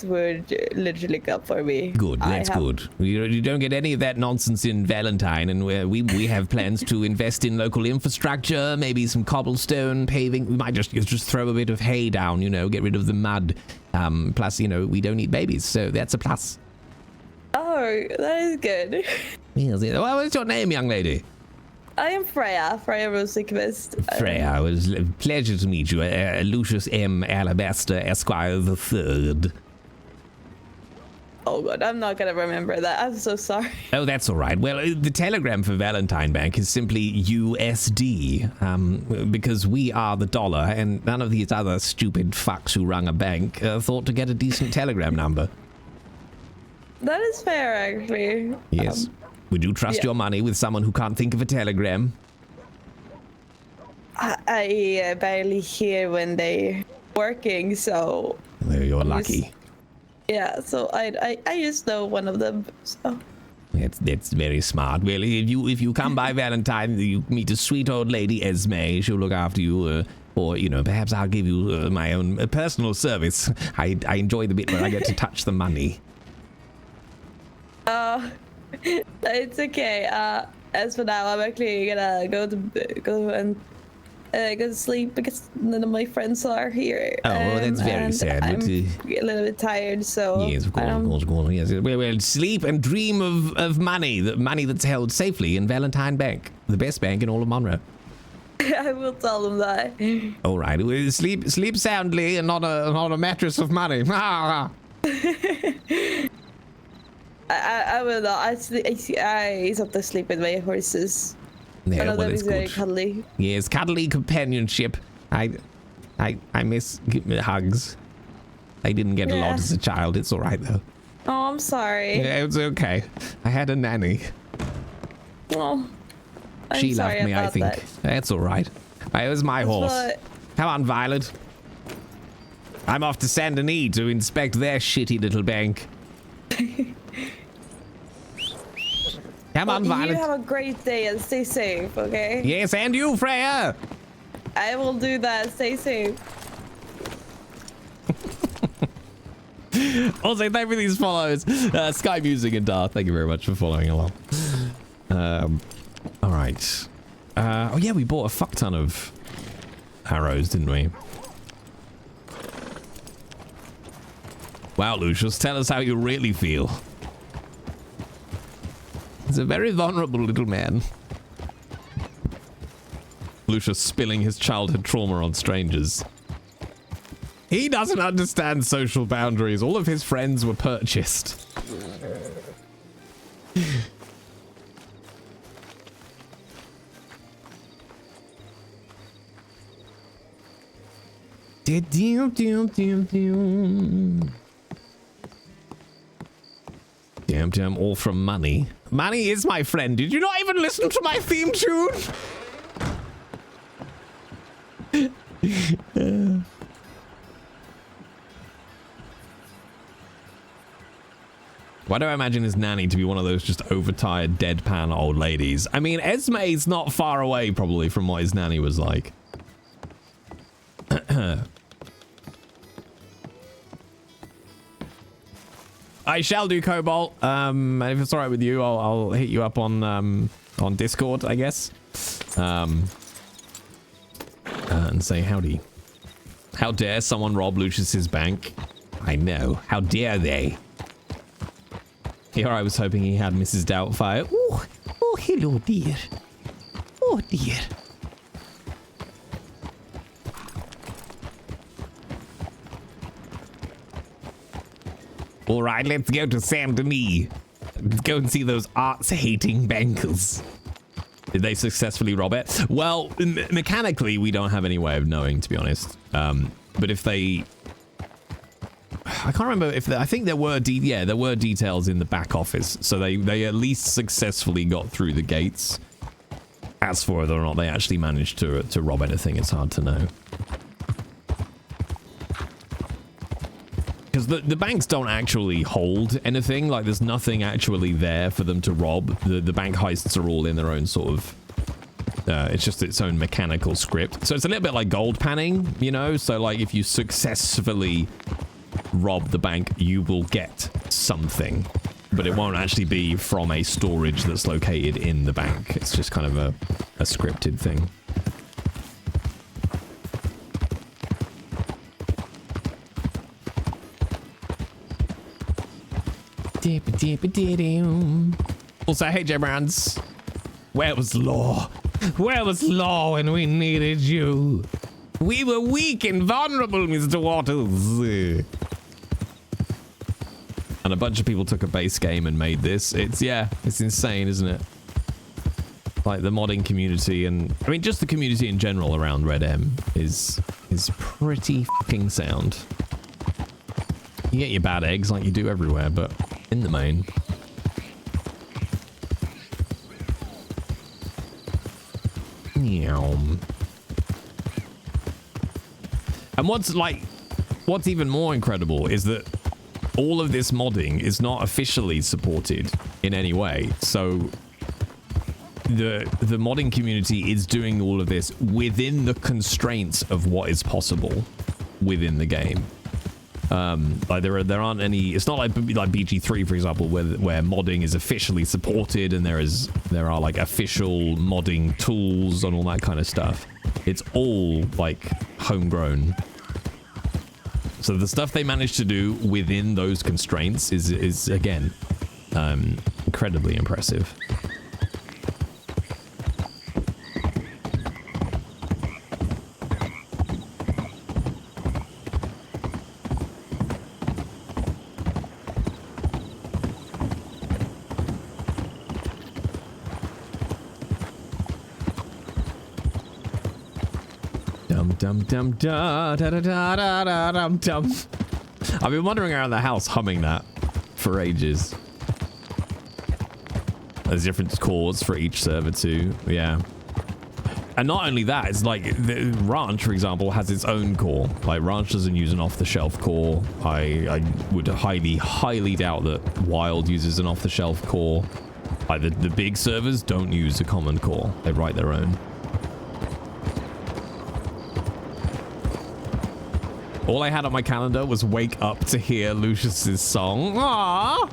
would literally come for me. Good, that's good. You don't get any of that nonsense in Valentine, and we have plans to invest in local infrastructure, maybe some cobblestone paving. We might just throw a bit of hay down, get rid of the mud. Plus, we don't eat babies, so that's a plus. Oh, that is good. Yes. Well, what's your name, young lady? I am Freya Rosenquist. Freya, it was a pleasure to meet you. Lucius M. Alabaster, Esquire the Third. Oh god, I'm not gonna remember that. I'm so sorry. Oh, that's all right. Well, the telegram for Valentine Bank is simply USD, because we are the dollar, and none of these other stupid fucks who run a bank thought to get a decent telegram number. That is fair, actually. Yes. Would you trust your money with someone who can't think of a telegram? I barely hear when they're working, so... You're lucky. Yeah, so I just know one of them, so... That's very smart. Well, if you come by Valentine, you meet a sweet old lady, Esme. She'll look after you, or, perhaps I'll give you my own personal service. I enjoy the bit where I get to touch the money. It's okay. As for now, I'm actually gonna go to sleep because none of my friends are here. Oh, well, that's very sad. I'm a little bit tired, so... Yes, of course. Yes. Well, sleep and dream of money, the money that's held safely in Valentine Bank, the best bank in all of Monroe. I will tell them that. All right. Well, sleep soundly and not a mattress of money. I will not. I have to sleep with my horses. Yeah, One of them is good. very cuddly. Yes, cuddly companionship. I miss hugs. I didn't get a lot as a child. It's all right though. Oh, I'm sorry. Yeah, it's okay. I had a nanny. Oh, She loved me, I think. That's all right. It was my horse. Come on, Violet. I'm off to Saint Denis to inspect their shitty little bank. Come on, Violet. You have a great day and stay safe, okay? Yes, and you, Freya. I will do that. Stay safe. Also, thank you for these follows. Sky Music and Darth, thank you very much for following along. All right. Oh, yeah, we bought a fuck ton of arrows, didn't we? Wow, Lucius, tell us how you really feel. He's a very vulnerable little man. Lucius spilling his childhood trauma on strangers. He doesn't understand social boundaries. All of his friends were purchased. Damn, all from money. Money is my friend. Did you not even listen to my theme tune? Why do I imagine his nanny to be one of those just overtired, deadpan old ladies? I mean, Esme's not far away, probably, from what his nanny was like. I shall do, Cobalt. And if it's all right with you, I'll hit you up on Discord, I guess. And say howdy. How dare someone rob Lucius's bank? I know. How dare they? Here I was hoping he had Mrs. Doubtfire. Oh, hello, dear. Oh, dear. All right, let's go to Saint Denis. Let's go and see those arts-hating bankers. Did they successfully rob it? Well, mechanically, we don't have any way of knowing, to be honest. But if they... I can't remember if I think there were there were details in the back office, so they at least successfully got through the gates. As for whether or not they actually managed to rob anything, it's hard to know. Because the banks don't actually hold anything, like there's nothing actually there for them to rob. The bank heists are all in their own sort of it's just its own mechanical script. So it's a little bit like gold panning, you know? So like if you successfully rob the bank, you will get something, but it won't actually be from a storage that's located in the bank. It's just kind of a scripted thing. Also, hey J-Brands, where was law? Where was law when we needed you? We were weak and vulnerable, Mr. Waters. And a bunch of people took a base game and made this. It's insane, isn't it? Like the modding community, and I mean just the community in general around Red M is pretty fucking sound. You get your bad eggs like you do everywhere, but in the main. And what's even more incredible is that all of this modding is not officially supported in any way. So the modding community is doing all of this within the constraints of what is possible within the game. Like there aren't any. It's not like BG3, for example, where modding is officially supported and there are like official modding tools and all that kind of stuff. It's all like homegrown. So the stuff they managed to do within those constraints is again incredibly impressive. Dum dum da da da da da da dum dum. I've been wandering around the house humming that for ages. There's different chords for each server too. Yeah. And not only that, it's like the Ranch, for example, has its own core. Like Ranch doesn't use an off-the-shelf core. I would highly doubt that Wild uses an off-the-shelf core. Like the big servers don't use a common core. They write their own. All I had on my calendar was wake up to hear Lucius's song. Aww.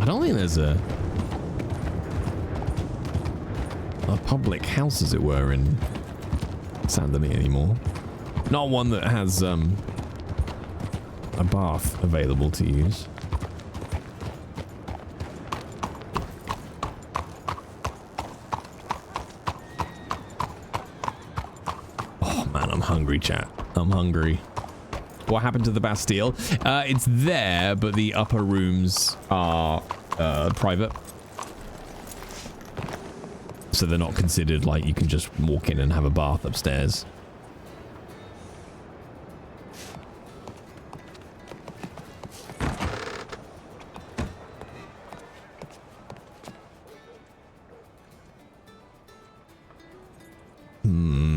I don't think there's a public house, as it were, in Saint Denis anymore. Not one that has a bath available to use. I'm hungry, chat. I'm hungry. What happened to the Bastille? It's there, but the upper rooms are private. So they're not considered like you can just walk in and have a bath upstairs.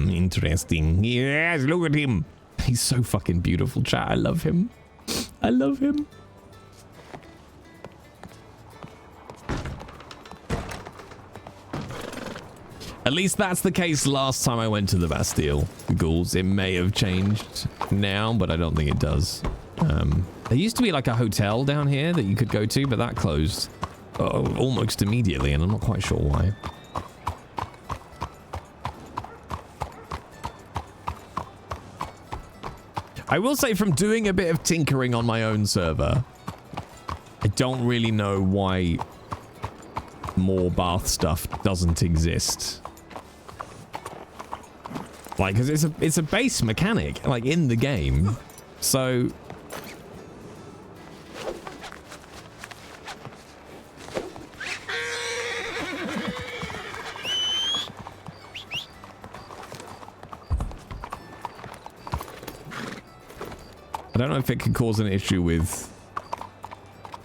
Interesting. Yes, look at him. He's so fucking beautiful, chat. I love him. I love him. At least that's the case last time I went to the Bastille. Ghouls. It may have changed now, but I don't think it does. There used to be like a hotel down here that you could go to, but that closed almost immediately, and I'm not quite sure why. I will say, from doing a bit of tinkering on my own server, I don't really know why more bath stuff doesn't exist. Like, because it's a base mechanic, like, in the game. So... I don't know if it could cause an issue with...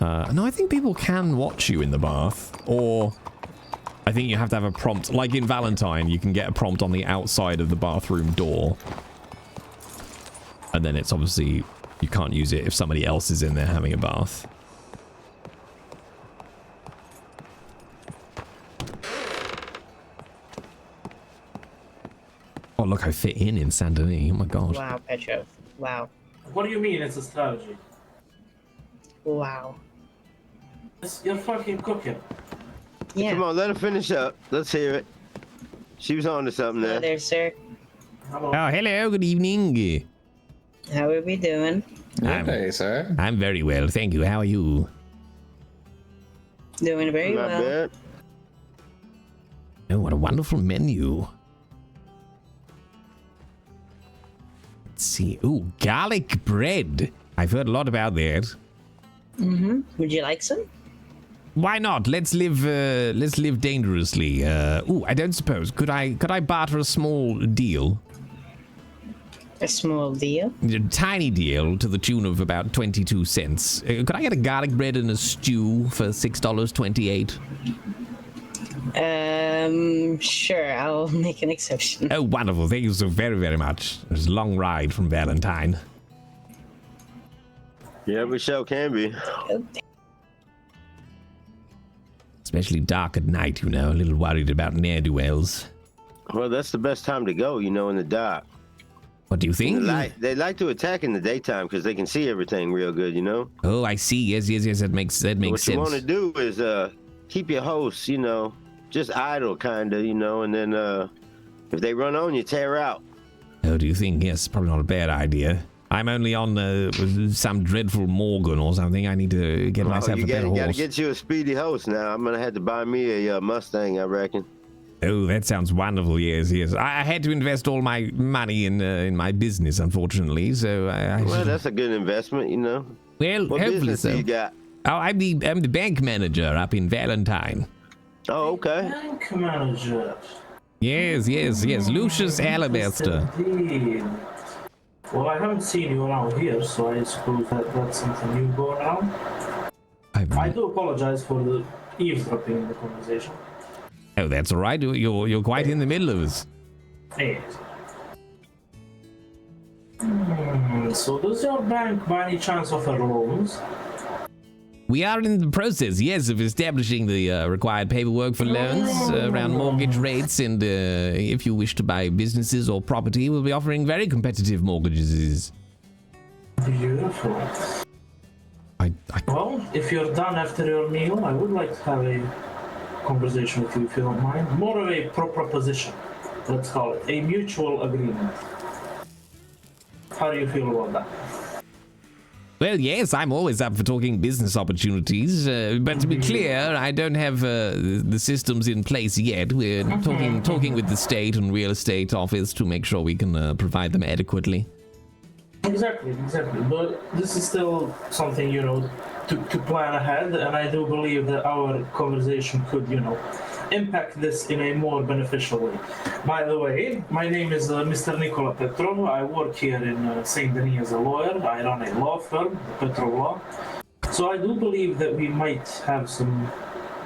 no, I think people can watch you in the bath, or... I think you have to have a prompt, like in Valentine, you can get a prompt on the outside of the bathroom door. And then it's obviously, you can't use it if somebody else is in there having a bath. Oh, look, I fit in Saint Denis. Oh my god. Wow, Petro. Wow. What do you mean it's a strategy? Wow. You're fucking cooking. Yeah. Come on, let her finish up. Let's hear it. She was on to something there. Hello there, sir. Oh, hello, good evening. How are we doing? Okay, sir. I'm very well, thank you. How are you? Doing very Not well. bad. Oh, what a wonderful menu. Let's see. Ooh, garlic bread. I've heard a lot about that. Mm-hmm. Would you like some? Why not? Let's live dangerously. Ooh, I don't suppose. Could I barter a small deal? A small deal? A tiny deal to the tune of about 22 cents. Could I get a garlic bread and a stew for $6.28? Sure, I'll make an exception. Oh, wonderful. Thank you so very, very much. It was a long ride from Valentine. Yeah, we sure can be. Okay. Especially dark at night, you know. A little worried about ne'er-do-wells. Well, that's the best time to go, you know, in the dark. What do you think? They like to attack in the daytime because they can see everything real good, you know? Oh, I see. Yes. That makes sense. What you want to do is keep your hosts, you know, just idle, kind of, you know, and then if they run on you, tear out. Oh, do you think? Yes, probably not a bad idea. I'm only on some dreadful Morgan or something. I need to get myself a better horse. You gotta get you a speedy host now. I'm gonna have to buy me a Mustang, I reckon. Oh, that sounds wonderful. Yes. I had to invest all my money in my business, unfortunately. So well, that's a good investment, you know. Well, what hopefully business so. do you got? Oh, I'm the bank manager up in Valentine. Oh, okay. Bank manager. Yes. Lucius Alabaster. Indeed. Well, I haven't seen you around here, so I suppose that's something new going on. I do apologize for the eavesdropping in the conversation. Oh, that's all right. You're quite in the middle of us. Yes. So does your bank by any chance offer loans? We are in the process, yes, of establishing the required paperwork for loans around mortgage rates, and if you wish to buy businesses or property, we'll be offering very competitive mortgages. Beautiful. Well, if you're done after your meal, I would like to have a conversation with you, if you don't mind. More of a proposition, let's call it. A mutual agreement. How do you feel about that? Well, yes, I'm always up for talking business opportunities, but to be clear, I don't have the systems in place yet. We're talking with the state and real estate office to make sure we can provide them adequately. Exactly. But this is still something, you know, to plan ahead, and I do believe that our conversation could, you know, impact this in a more beneficial way. By the way, my name is Mr. Nicola Petro. I work here in Saint Denis as a lawyer. I run a law firm, Petro Law. So I do believe that we might have some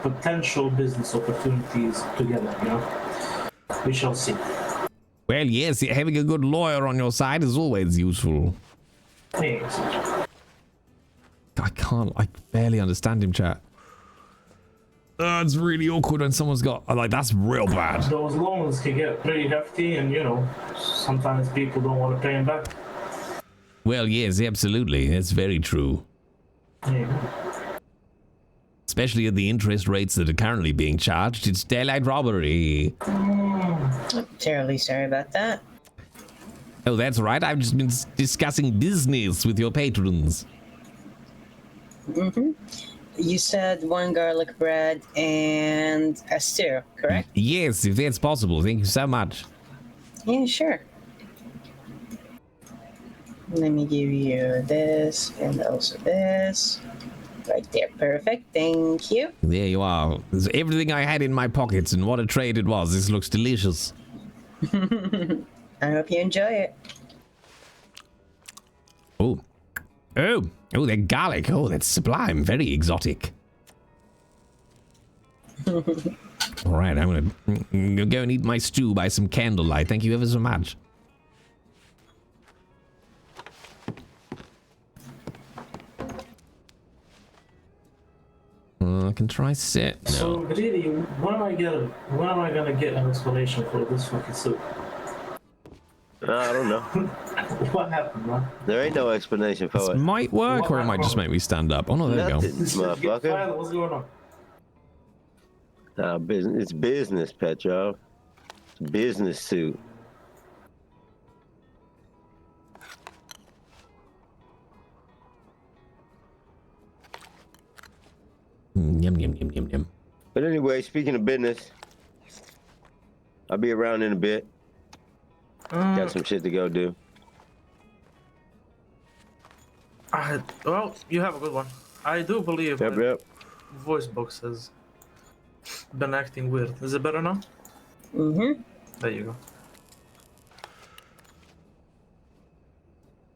potential business opportunities together, you know. We shall see. Well, yes, having a good lawyer on your side is always useful. Yes. I barely understand him, chat. It's really awkward when someone's got, like, that's real bad. Those loans can get pretty hefty, and sometimes people don't want to pay them back. Well, yes, absolutely. That's very true. Yeah. Especially at the interest rates that are currently being charged. It's daylight robbery. I'm terribly sorry about that. Oh, that's right. I've just been discussing business with your patrons. Mm-hmm. You said 1 garlic bread and a stew, correct? Yes, if that's possible. Thank you so much. Yeah, sure. Let me give you this and also this. Right there, perfect. Thank you. There you are. There's everything I had in my pockets, and what a trade it was. This looks delicious. I hope you enjoy it. Oh, that garlic. Oh, that's sublime. Very exotic. All right, I'm gonna go and eat my stew by some candlelight. Thank you ever so much. I can try sit. No. So, Greedy, when am I gonna get an explanation for this fucking soup? I don't know. What happened, man? There ain't no explanation for This it. might work, or it might just make me stand up. Oh no, there we go. Nothing, motherfucker. What's going on? Business. It's business, Petro. It's a business suit. Yum, yum, yum, yum, yum. But anyway, speaking of business, I'll be around in a bit. Got some shit to go do. Well, you have a good one. I do believe Yep. voice box has been acting weird. Is it better now? Mm-hmm. There you go.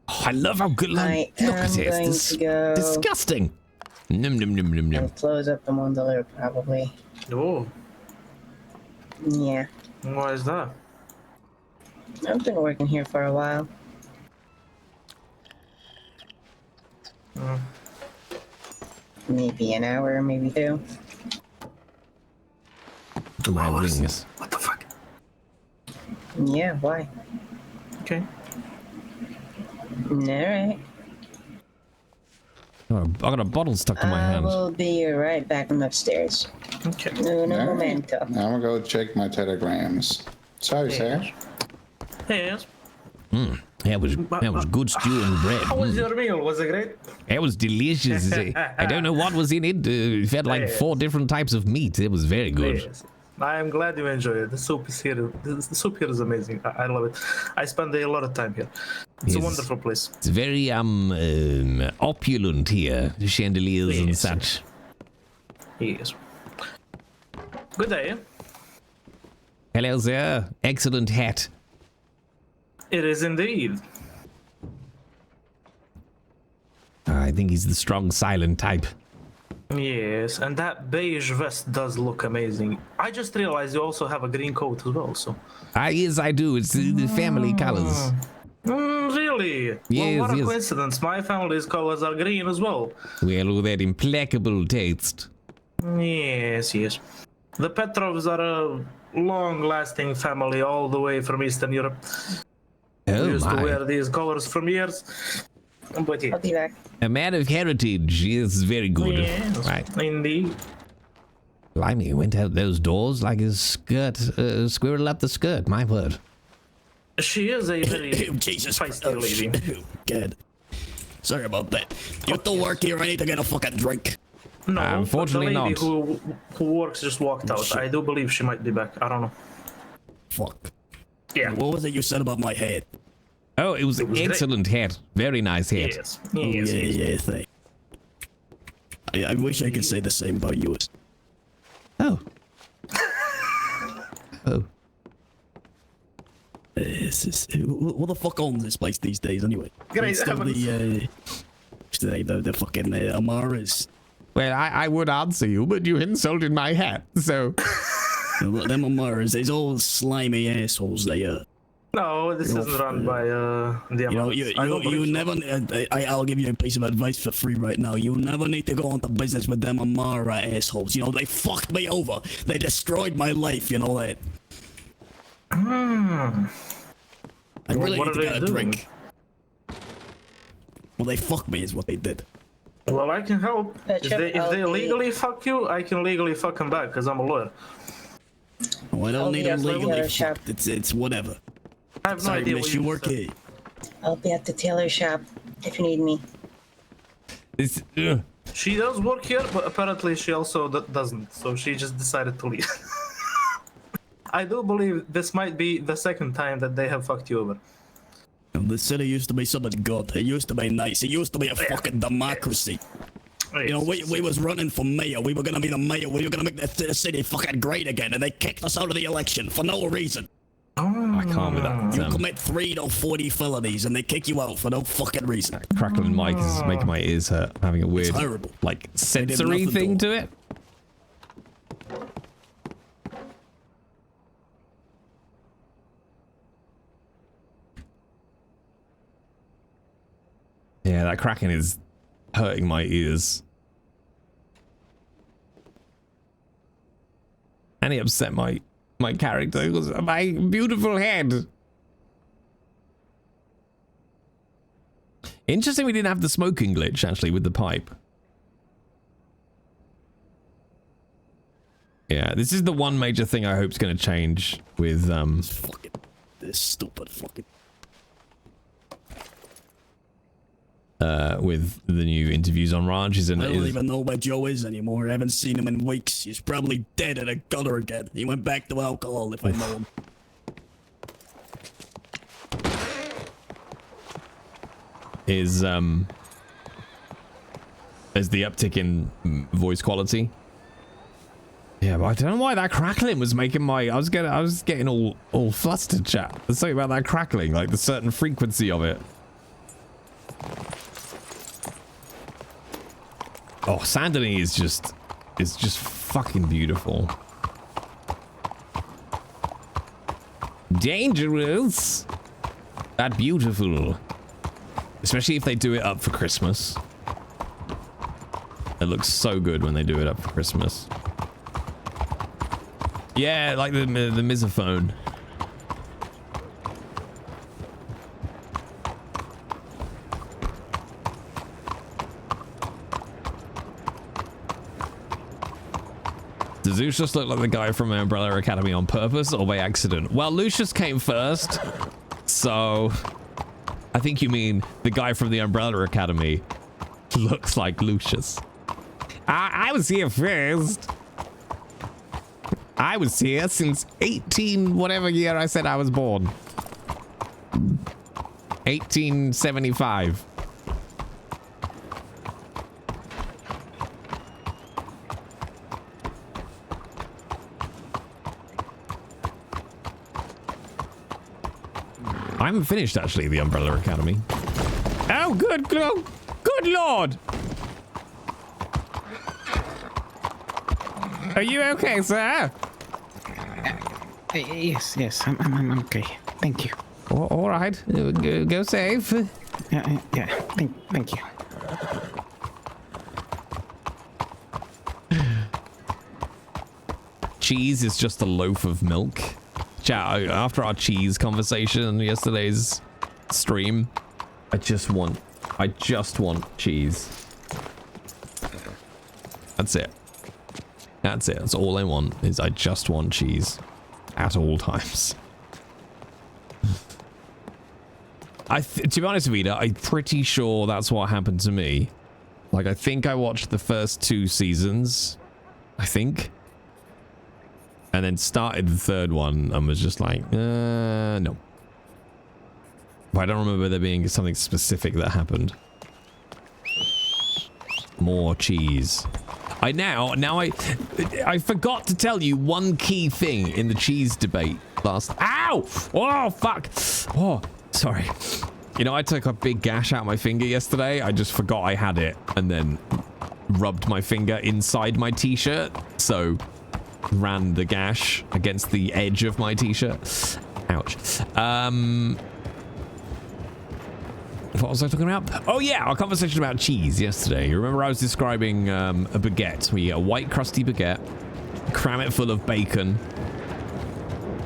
Oh, I love how good. Look at it. It's disgusting. Num num num num num. I'll close up the mandala probably. Oh. Yeah. Why is that? I've been working here for a while. Maybe an hour, maybe 2. My wings. What the fuck? Yeah, why? Okay. Alright. Oh, I got a bottle stuck to my hand. I will be right back. I'm upstairs. Okay. No Alright. momento. I'm gonna go check my telegrams. Sorry, sir. Yes. That was good stew and bread. How was your meal? Was it great? It was delicious. I don't know what was in it. It had like 4 different types of meat. It was very good. Yes. I am glad you enjoy it. The soup is here. The soup here is amazing. I love it. I spend a lot of time here. It's a wonderful place. It's very opulent here. Chandeliers and such. Yes. Good day. Hello there. Excellent hat. It is indeed. I think he's the strong, silent type. Yes, and that beige vest does look amazing. I just realized you also have a green coat as well, so... Yes, I do. It's the family colors. Really? Yes, well, what a yes. coincidence. My family's colors are green as well. Well, with that impeccable taste. Yes, yes. The Petrovs are a long-lasting family all the way from Eastern Europe. Oh, We used my. to wear these colors for years. But yeah. I'll be back. A man of heritage is very good. Yes, Right. indeed. Blimey, went out those doors like a skirt, squirrel up the skirt, my word. She is a very Jesus feisty lady. Good. Sorry about that. You still work here? I need to get a fucking drink. No, Unfortunately the lady not. who works just walked out. I do believe she might be back. I don't know. Fuck. Yeah. What was it you said about my head? Oh, it was an great. excellent hat. Very nice hat. Yes. Oh, Yes. yeah, thank. I wish I could say the same about yours. Oh. Oh. What the fuck owns this place these days, anyway? Great It's still the fucking Amaras. Well, I would answer you, but you insulted my hat, so... Them Amaras, they's all slimy assholes, they are. No, this isn't run by the You know, MLS. you never. I'll give you a piece of advice for free right now. You never need to go into business with them Amara assholes. You know, they fucked me over. They destroyed my life. You know that. I really What need to are get they a doing? drink. Well, they fucked me, is what they did. Well, I can help. If they legally fuck you, I can legally fuck them back because I'm a lawyer. Oh, I don't I'll need be a at the legally tailor shop. fucked. It's whatever. I have no Sorry, idea miss, what you you work said. here. I'll be at the tailor shop if you need me. It's, She does work here, but apparently she also doesn't. So she just decided to leave. I do believe this might be the second time that they have fucked you over. The city used to be something good. It used to be nice. It used to be a fucking democracy. You know, we was running for mayor. We were gonna be the mayor. We were gonna make the city fucking great again, and they kicked us out of the election for no reason. I can't with that. You commit 3 to 40 felonies, and they kick you out for no fucking reason. Crackling mic is making my ears hurt. Having a weird, horrible. like, sensory thing to it. Yeah, that cracking is hurting my ears. And he upset my character because of my beautiful head. Interesting we didn't have the smoking glitch, actually, with the pipe. Yeah, this is the one major thing I hope is going to change with, This stupid fucking... with the new interviews on ranches and I don't even know where Joe is anymore. I haven't seen him in weeks. He's probably dead in a gutter again. He went back to alcohol, if I know him. is the uptick in voice quality. Yeah, but I don't know why that crackling was making my... I was getting all flustered, chat. There's something about that crackling, like the certain frequency of it. Oh, Sandony is just fucking beautiful. Dangerous. That beautiful. Especially if they do it up for Christmas. It looks so good when they do it up for Christmas. Yeah, like the misophone. Does Lucius look like the guy from Umbrella Academy on purpose or by accident? Well, Lucius came first, so I think you mean the guy from the Umbrella Academy looks like Lucius. I was here first. I was here since 18 whatever year I said I was born. 1875. I haven't finished actually the Umbrella Academy. Oh, good lord! Are you okay, sir? Yes, I'm okay. Thank you. All right, go safe. Yeah. Thank you. Cheese is just a loaf of milk. Chat, after our cheese conversation in yesterday's stream, I just want cheese. That's it. That's all I want, is I just want cheese. At all times. To be honest, Vita, I'm pretty sure that's what happened to me. Like, I think I watched the first 2 seasons. I think. And then started the 3rd one and was just like, no. But I don't remember there being something specific that happened. More cheese. I forgot to tell you one key thing in the cheese debate last... Ow! Oh, fuck! Oh, sorry. You know, I took a big gash out of my finger yesterday. I just forgot I had it and then rubbed my finger inside my t-shirt. So... ran the gash against the edge of my t-shirt. Ouch. What was I talking about? Oh yeah, our conversation about cheese yesterday. You remember I was describing a baguette where you get a white crusty baguette, cram it full of bacon,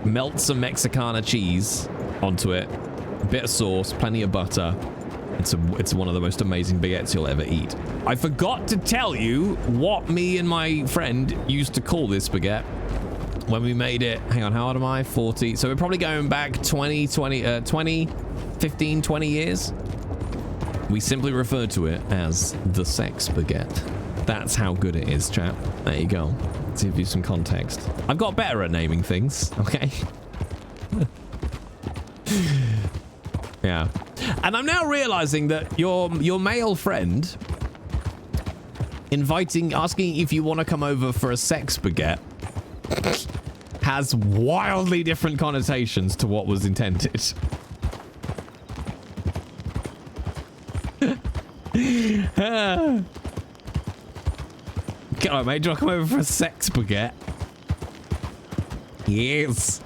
melt some Mexicana cheese onto it, a bit of sauce, plenty of butter. It's one of the most amazing baguettes you'll ever eat. I forgot to tell you what me and my friend used to call this baguette when we made it. Hang on, how old am I? 40. So we're probably going back 15, 20 years. We simply refer to it as the sex baguette. That's how good it is, chat. There you go. To give you some context. I've got better at naming things, okay? Yeah. And I'm now realizing that your male friend asking if you want to come over for a sex baguette has wildly different connotations to what was intended. God, mate, do you want to come over for a sex baguette? Yes.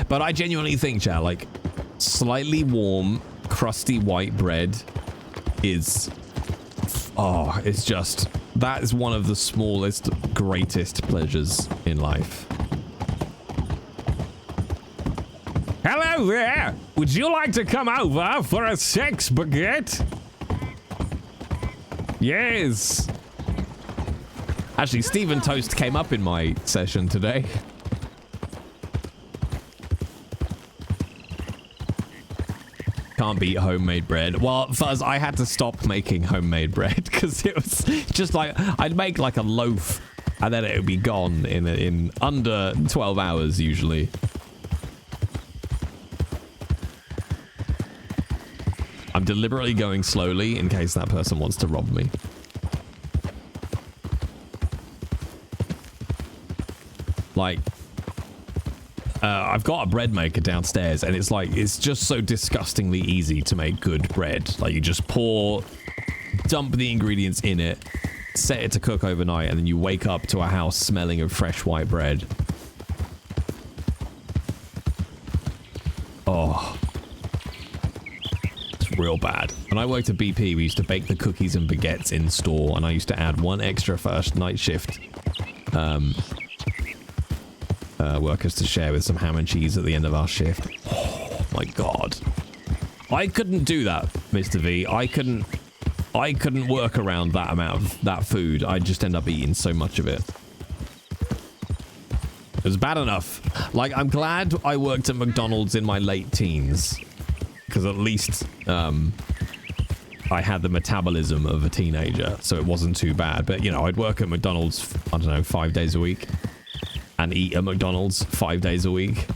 But I genuinely think, chat, like, slightly warm, crusty white bread is... Oh, it's just... That is one of the smallest, greatest pleasures in life. Hello there! Would you like to come over for a sex baguette? Yes! Actually, Stephen Toast came up in my session today. Can't beat homemade bread. Well, Fuzz, I had to stop making homemade bread because it was just like, I'd make like a loaf and then it would be gone in under 12 hours usually. I'm deliberately going slowly in case that person wants to rob me. Like, I've got a bread maker downstairs and it's like, it's just so disgustingly easy to make good bread. Like, you just dump the ingredients in it, set it to cook overnight, and then you wake up to a house smelling of fresh white bread. Oh. It's real bad. When I worked at BP, we used to bake the cookies and baguettes in store, and I used to add one extra first night shift workers to share with some ham and cheese at the end of our shift. Oh my god. I couldn't do that, Mr. V. I couldn't work around that amount of that food. I'd just end up eating so much of it. It was bad enough. Like, I'm glad I worked at McDonald's in my late teens, because at least I had the metabolism of a teenager, so it wasn't too bad. But, you know, I'd work at McDonald's, I don't know, 5 days a week, and eat at McDonald's 5 days a week.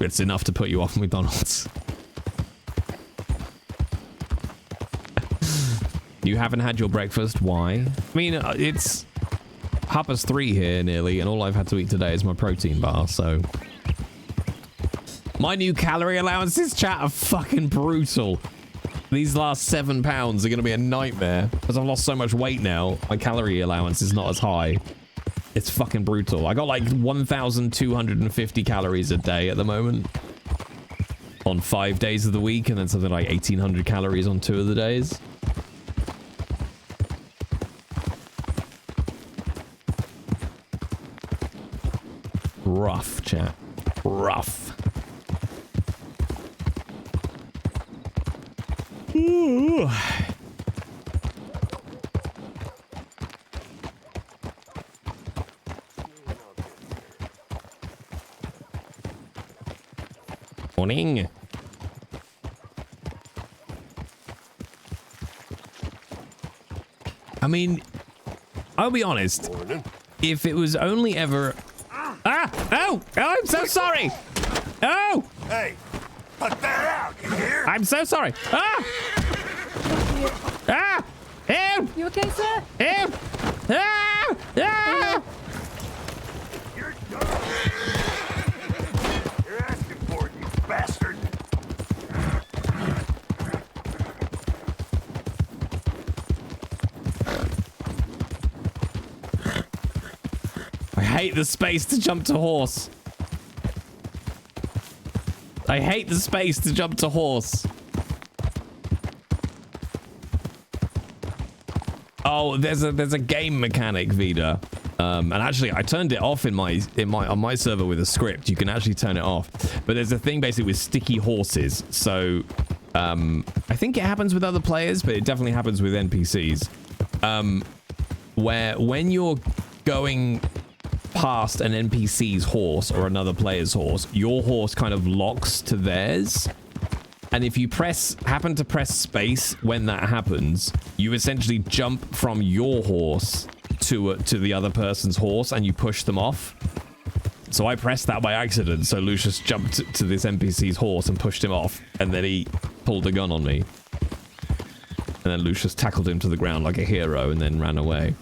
It's enough to put you off McDonald's. You haven't had your breakfast? Why? I mean, it's 3:30 here nearly, and all I've had to eat today is my protein bar, so... My new calorie allowances, chat, are fucking brutal. These last 7 pounds are going to be a nightmare. Because I've lost so much weight now, my calorie allowance is not as high. It's fucking brutal. I got like 1,250 calories a day at the moment. On 5 days of the week, and then something like 1,800 calories on 2 of the days. Rough, chat. Rough. Ooh. Morning. I mean, I'll be honest. If it was only ever... Ah! Oh! Oh, I'm so sorry! Oh! Hey! Put that out, you hear? I'm so sorry! Ah! Ah! Help! You okay, sir? Help! Ah! Ah! You're done. You're asking for it, you bastard. I hate the space to jump to horse. I hate the space to jump to horse. Oh, there's a game mechanic, Vida. And actually, I turned it off on my server with a script. You can actually turn it off. But there's a thing basically with sticky horses. So, I think it happens with other players, but it definitely happens with NPCs. Where when you're going past an NPC's horse or another player's horse, your horse kind of locks to theirs. And if you happen to press space when that happens, you essentially jump from your horse to the other person's horse and you push them off. So I pressed that by accident. So Lucius jumped to this NPC's horse and pushed him off, and then he pulled a gun on me. And then Lucius tackled him to the ground like a hero and then ran away.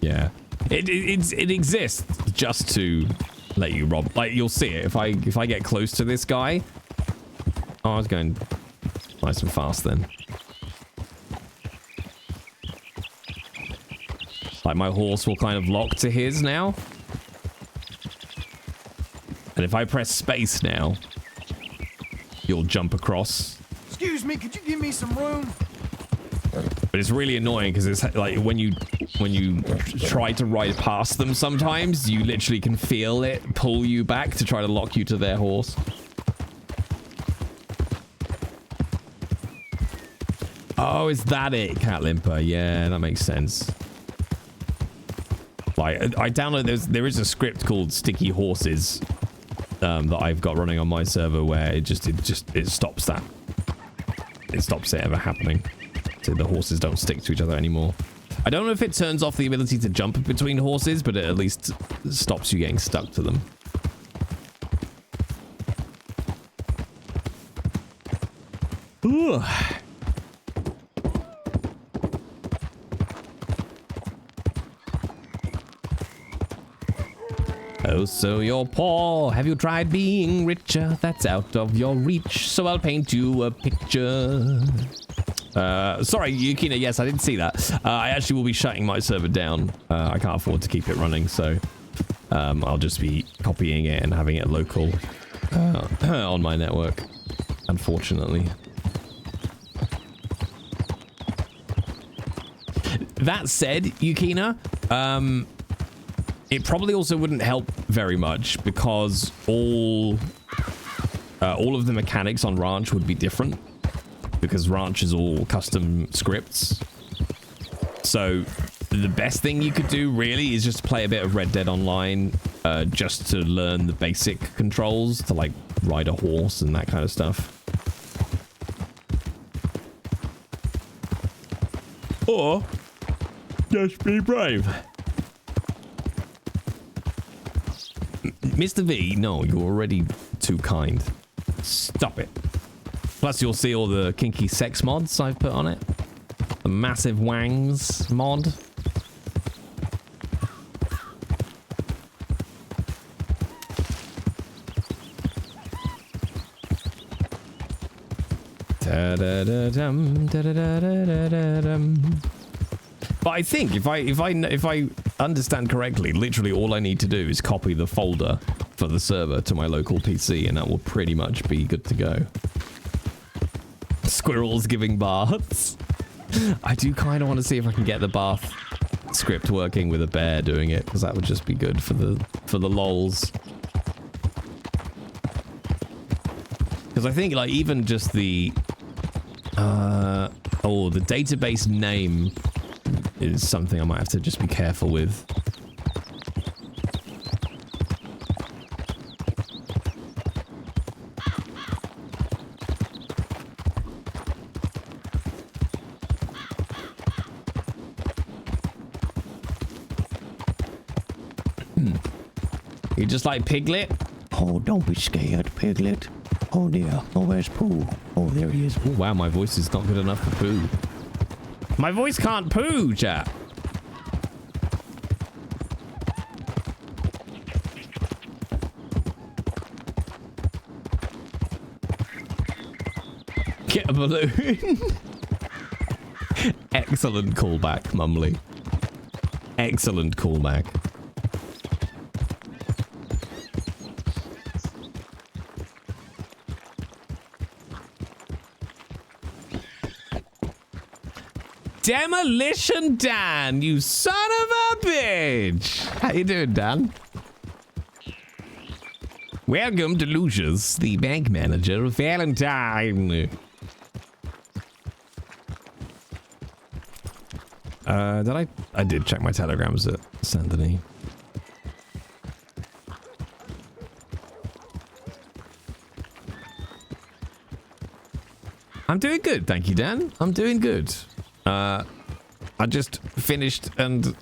Yeah. It exists just to let you rob. Like, you'll see it. If I get close to this guy... Oh, I was going nice and fast then. Like, my horse will kind of lock to his now. And if I press space now, you'll jump across. Excuse me, could you give me some room? But it's really annoying because it's like when you try to ride past them sometimes, you literally can feel it pull you back to try to lock you to their horse. Oh, is that it, Cat Limper? Yeah, that makes sense. Like, I downloaded, there is a script called Sticky Horses that I've got running on my server where it stops that. It stops it ever happening. So the horses don't stick to each other anymore. I don't know if it turns off the ability to jump between horses, but it at least stops you getting stuck to them. Ooh. Oh, so you're poor. Have you tried being richer? That's out of your reach. So I'll paint you a picture. Sorry, Yukina. Yes, I didn't see that. I actually will be shutting my server down. I can't afford to keep it running, so I'll just be copying it and having it local on my network, unfortunately. That said, Yukina, it probably also wouldn't help very much because all of the mechanics on Ranch would be different because Ranch is all custom scripts. So the best thing you could do really is just play a bit of Red Dead Online just to learn the basic controls to like ride a horse and that kind of stuff. Or just be brave. Mr. V, no, you're already too kind. Stop it. Plus, you'll see all the kinky sex mods I've put on it. The massive wangs mod. But I think if I understand correctly, literally all I need to do is copy the folder for the server to my local PC, and that will pretty much be good to go. Squirrels giving baths. I do kind of want to see if I can get the bath script working with a bear doing it, because that would just be good for the lols. Because I think like even just the the database name is something I might have to just be careful with. You just like Piglet? Oh, don't be scared, Piglet. Oh dear. Oh, where's Pooh? Oh, there he is. Oh, wow, my voice is not good enough for Pooh. My voice can't poo, chat. Get a balloon. Excellent callback, Mumley. Excellent callback. Demolition Dan, you son of a bitch. How you doing, Dan? Welcome to Lucius, the bank manager of Valentine. I did check my telegrams at Sandony. I'm doing good, thank you, Dan. I'm doing good. I just finished and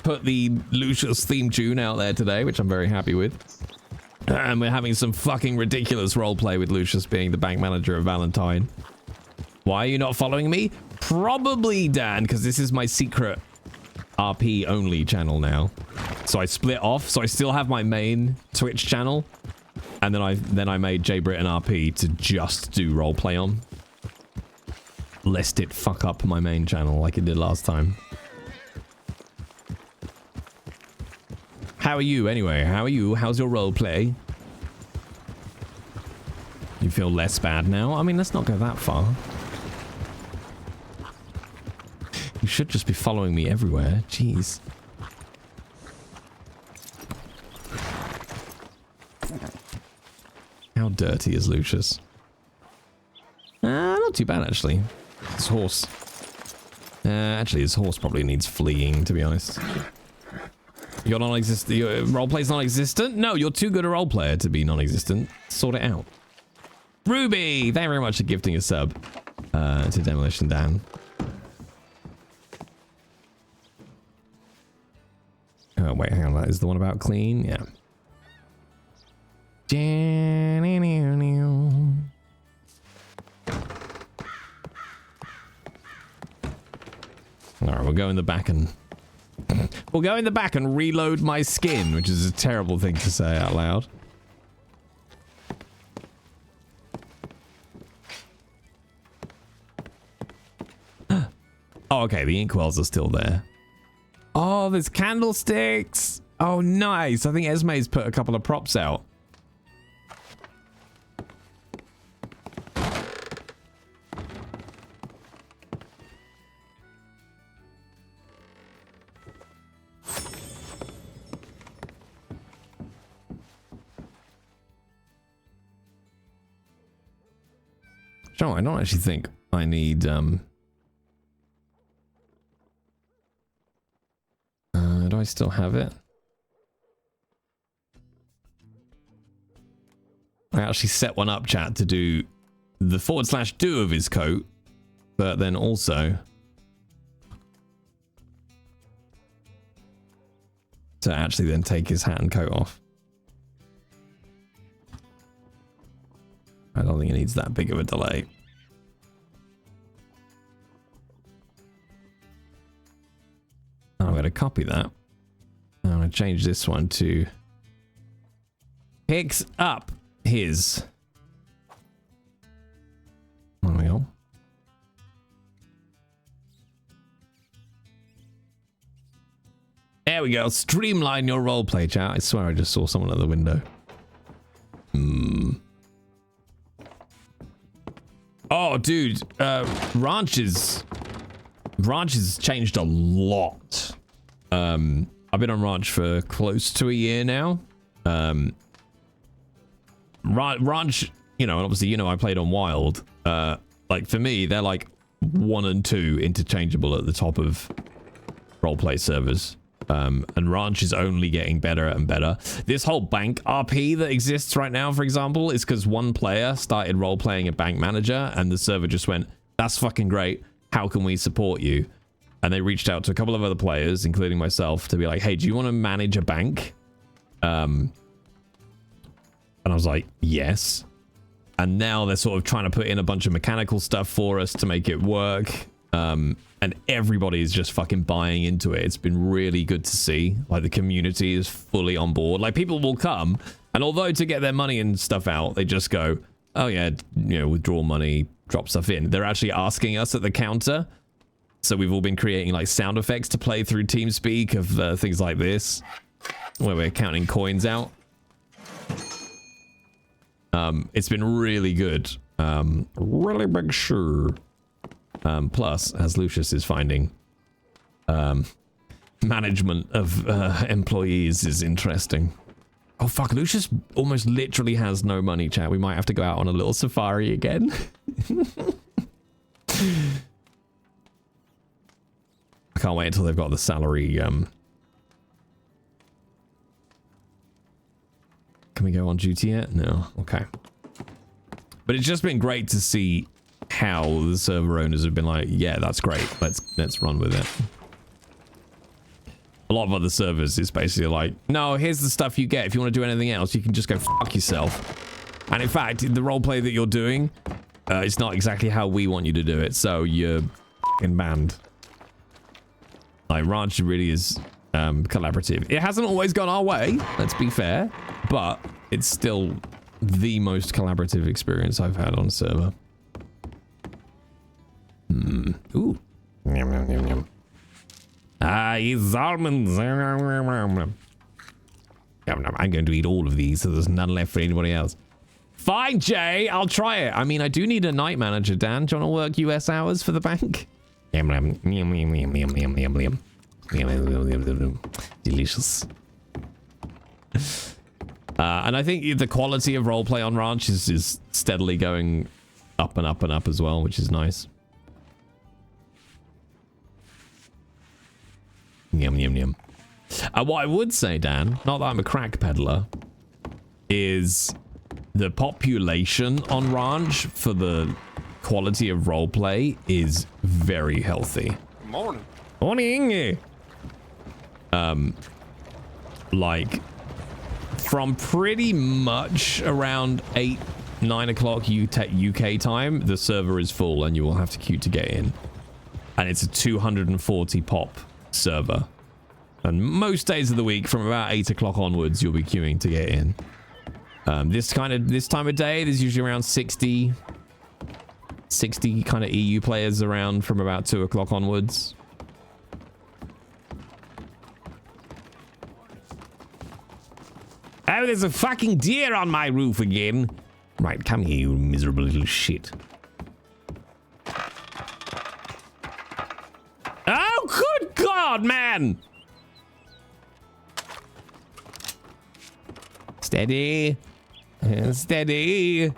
put the Lucius theme tune out there today, which I'm very happy with. And we're having some fucking ridiculous roleplay with Lucius being the bank manager of Valentine. Why are you not following me? Probably, Dan, because this is my secret RP only channel now. So I split off. So I still have my main Twitch channel. And then I made JBrit and RP to just do roleplay on. Lest it fuck up my main channel like it did last time. How are you anyway? How are you? How's your roleplay? You feel less bad now? I mean, let's not go that far. You should just be following me everywhere. Jeez. How dirty is Lucius? Not too bad, actually. His horse. Actually, his horse probably needs fleeing, to be honest. You're non-existent. Your roleplay's non-existent? No, you're too good a roleplayer to be non-existent. Sort it out. Ruby! Thank you very much for gifting a sub to Demolition Dan. Oh, wait, hang on. That is the one about clean? Yeah. Alright, we'll go in the back and... we'll go in the back and reload my skin, which is a terrible thing to say out loud. Oh, okay, the inkwells are still there. Oh, there's candlesticks. Oh, nice. I think Esme's put a couple of props out. Sure, I don't actually think I need, do I still have it? I actually set one up, chat, to do the /do of his coat, but then also to actually then take his hat and coat off. I don't think it needs that big of a delay. I'm going to copy that. I'm going to change this one to picks up his. There we go. There we go. Streamline your roleplay, chat. I swear I just saw someone at the window. Oh, dude. Ranch has changed a lot. I've been on Ranch for close to a year now. Ranch, you know, and obviously, you know, I played on Wild. Like, for me, they're like 1 and 2 interchangeable at the top of roleplay servers. And Ranch is only getting better and better. This whole bank RP that exists right now, for example, is because one player started role-playing a bank manager, and the server just went, that's fucking great. How can we support you? And they reached out to a couple of other players, including myself, to be like, hey, do you want to manage a bank? And I was like, yes. And now they're sort of trying to put in a bunch of mechanical stuff for us to make it work. And everybody is just fucking buying into it. It's been really good to see. Like, the community is fully on board. Like, people will come, and although to get their money and stuff out, they just go, oh yeah, you know, withdraw money, drop stuff in. They're actually asking us at the counter. So we've all been creating like sound effects to play through TeamSpeak of things like this, where we're counting coins out. It's been really good. Really big sure. Plus, as Lucius is finding, management of employees is interesting. Oh fuck, Lucius almost literally has no money, chat. We might have to go out on a little safari again. I can't wait until they've got the salary. Can we go on duty yet? No. Okay. But it's just been great to see how the server owners have been like, yeah, that's great. Let's run with it. A lot of other servers is basically like, no, here's the stuff you get. If you want to do anything else, you can just go fuck yourself. And in fact, the roleplay that you're doing, it's not exactly how we want you to do it. So you're fucking banned. Like, Ranch really is collaborative. It hasn't always gone our way, let's be fair, but it's still the most collaborative experience I've had on a server. Ooh. Yum, yum, yum, yum. It's almonds. I'm going to eat all of these, so there's none left for anybody else. Fine, Jay, I'll try it. I mean, I do need a night manager, Dan. Do you want to work US hours for the bank? Delicious. And I think the quality of roleplay on Ranch is steadily going up and up and up as well, which is nice. Yum, yum, yum. What I would say, Dan, not that I'm a crack peddler, is the population on Ranch for the quality of roleplay is very healthy. Morning. Morning. Like, from pretty much around 8-9 o'clock UK time, the server is full and you will have to queue to get in. And it's a 240 pop server. And most days of the week, from about 8 o'clock onwards, you'll be queuing to get in. This time of day, there's usually around 60 kind of EU players around from about 2 o'clock onwards. Oh, there's a fucking deer on my roof again. Right, come here, you miserable little shit. Oh, good God, man! Steady. Steady.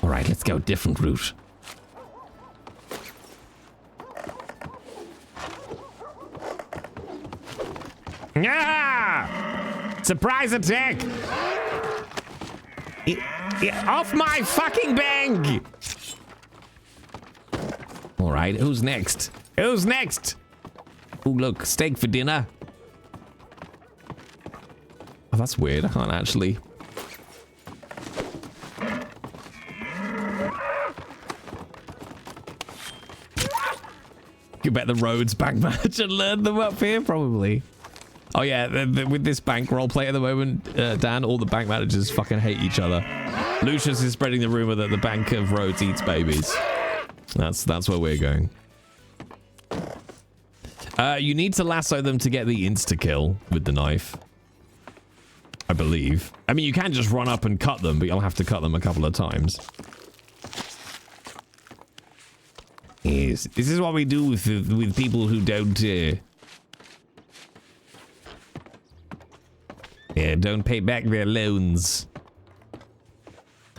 All right, let's go a different route. Ah! Surprise attack! Off my fucking bank! All right, who's next? Who's next? Oh, look, steak for dinner. Oh, that's weird. I can't actually. You bet the Rhodes bank manager learned them up here, probably. Oh yeah, with this bank roleplay at the moment, Dan, all the bank managers fucking hate each other. Lucius is spreading the rumor that the Bank of Rhodes eats babies. That's where we're going. You need to lasso them to get the insta-kill with the knife. I believe. I mean, you can just run up and cut them, but you'll have to cut them a couple of times. Yes, this is what we do with people who don't don't pay back their loans.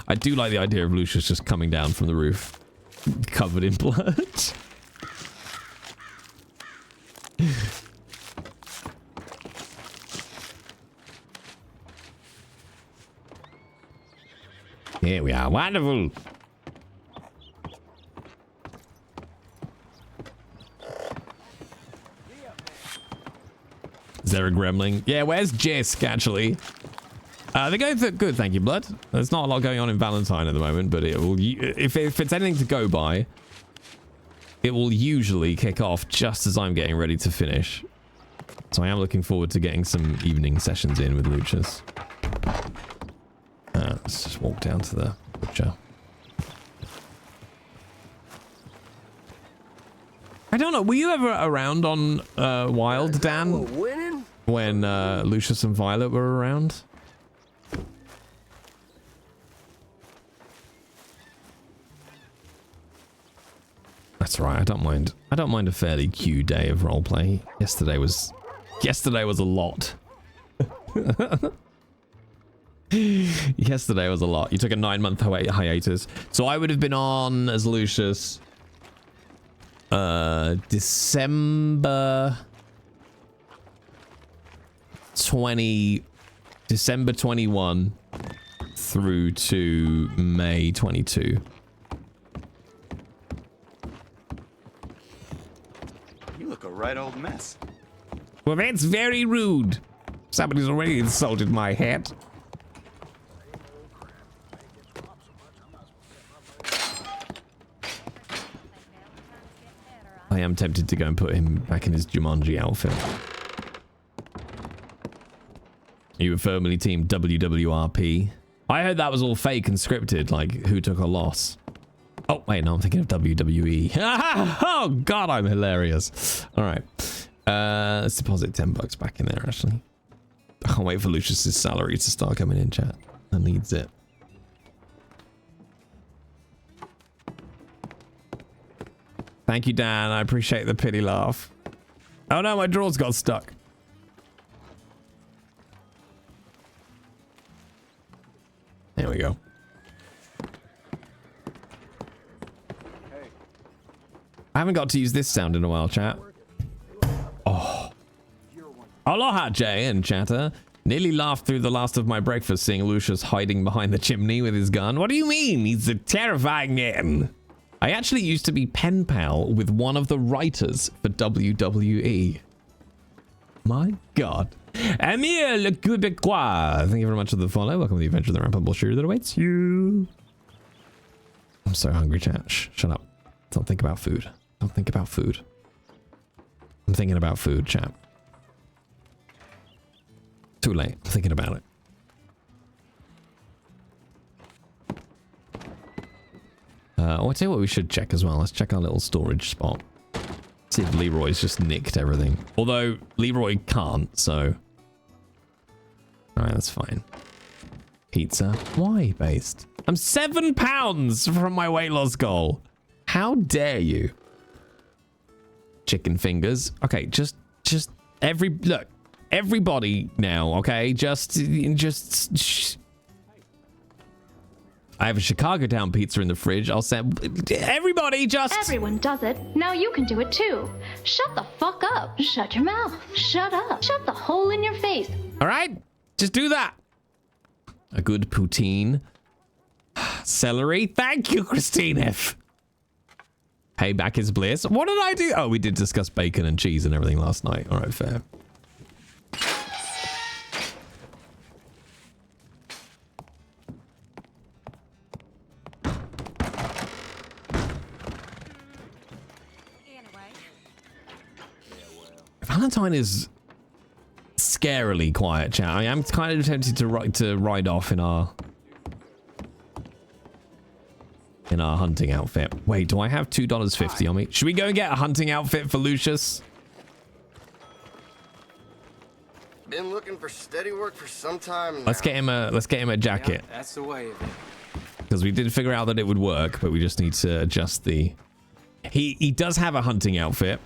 I do like the idea of Lucius just coming down from the roof, covered in blood. Here we are, wonderful. Is there a gremlin? Yeah, where's Jisk, actually? They're going good, thank you, Blood. There's not a lot going on in Valentine at the moment, but it will, if it's anything to go by, it will usually kick off just as I'm getting ready to finish. So I am looking forward to getting some evening sessions in with Lucius. Let's just walk down to the butcher. I don't know, were you ever around on Wild, Dan? when Lucius and Violet were around. That's right. I don't mind. I don't mind a fairly cute day of roleplay. Yesterday was a lot. Yesterday was a lot. You took a 9-month hiatus. So I would have been on as Lucius December 21 through to May 22. You look a right old mess. Well, that's very rude. Somebody's already insulted my hat. I am tempted to go and put him back in his Jumanji outfit. You were firmly team WWRP. I heard that was all fake and scripted, like who took a loss. Oh, wait, no, I'm thinking of WWE. Oh, God, I'm hilarious. All right. Let's deposit $10 back in there, actually. I can't wait for Lucius's salary to start coming in, chat. I needs it. Thank you, Dan. I appreciate the pity laugh. Oh, no, my drawers got stuck. There we go. I haven't got to use this sound in a while, chat. Oh. Aloha, Jay and chatter. Nearly laughed through the last of my breakfast seeing Lucius hiding behind the chimney with his gun. What do you mean? He's a terrifying man. I actually used to be pen pal with one of the writers for WWE. My God. Amir Le Quebecois. Thank you very much for the follow. Welcome to the adventure of the rampant bullshit that awaits you. I'm so hungry, chat. Shut up. Don't think about food. Don't think about food. I'm thinking about food, chat. Too late. I'm thinking about it. I'll tell you what we should check as well. Let's check our little storage spot. See if Leroy's just nicked everything. Although Leroy can't, so... Alright, that's fine. Pizza. Why based? I'm 7 pounds from my weight loss goal. How dare you? Chicken fingers. Okay, just look, everybody now, okay? I have a Chicago Town pizza in the fridge. I'll send everybody just... Everyone does it. Now you can do it too. Shut the fuck up. Shut your mouth. Shut up. Shut the hole in your face. All right, just do that. A good poutine. Celery. Thank you, Christine F. Payback is bliss. What did I do? Oh, we did discuss bacon and cheese and everything last night. All right, fair. Valentine is scarily quiet, chat. I am kind of tempted to ride off in our hunting outfit. Wait, do I have $2.50 on me? Should we go and get a hunting outfit for Lucius? Been looking for steady work for some time now. Let's get him a jacket. Yeah, that's the way of it. Because we did figure out that it would work, but we just need to adjust the... He does have a hunting outfit.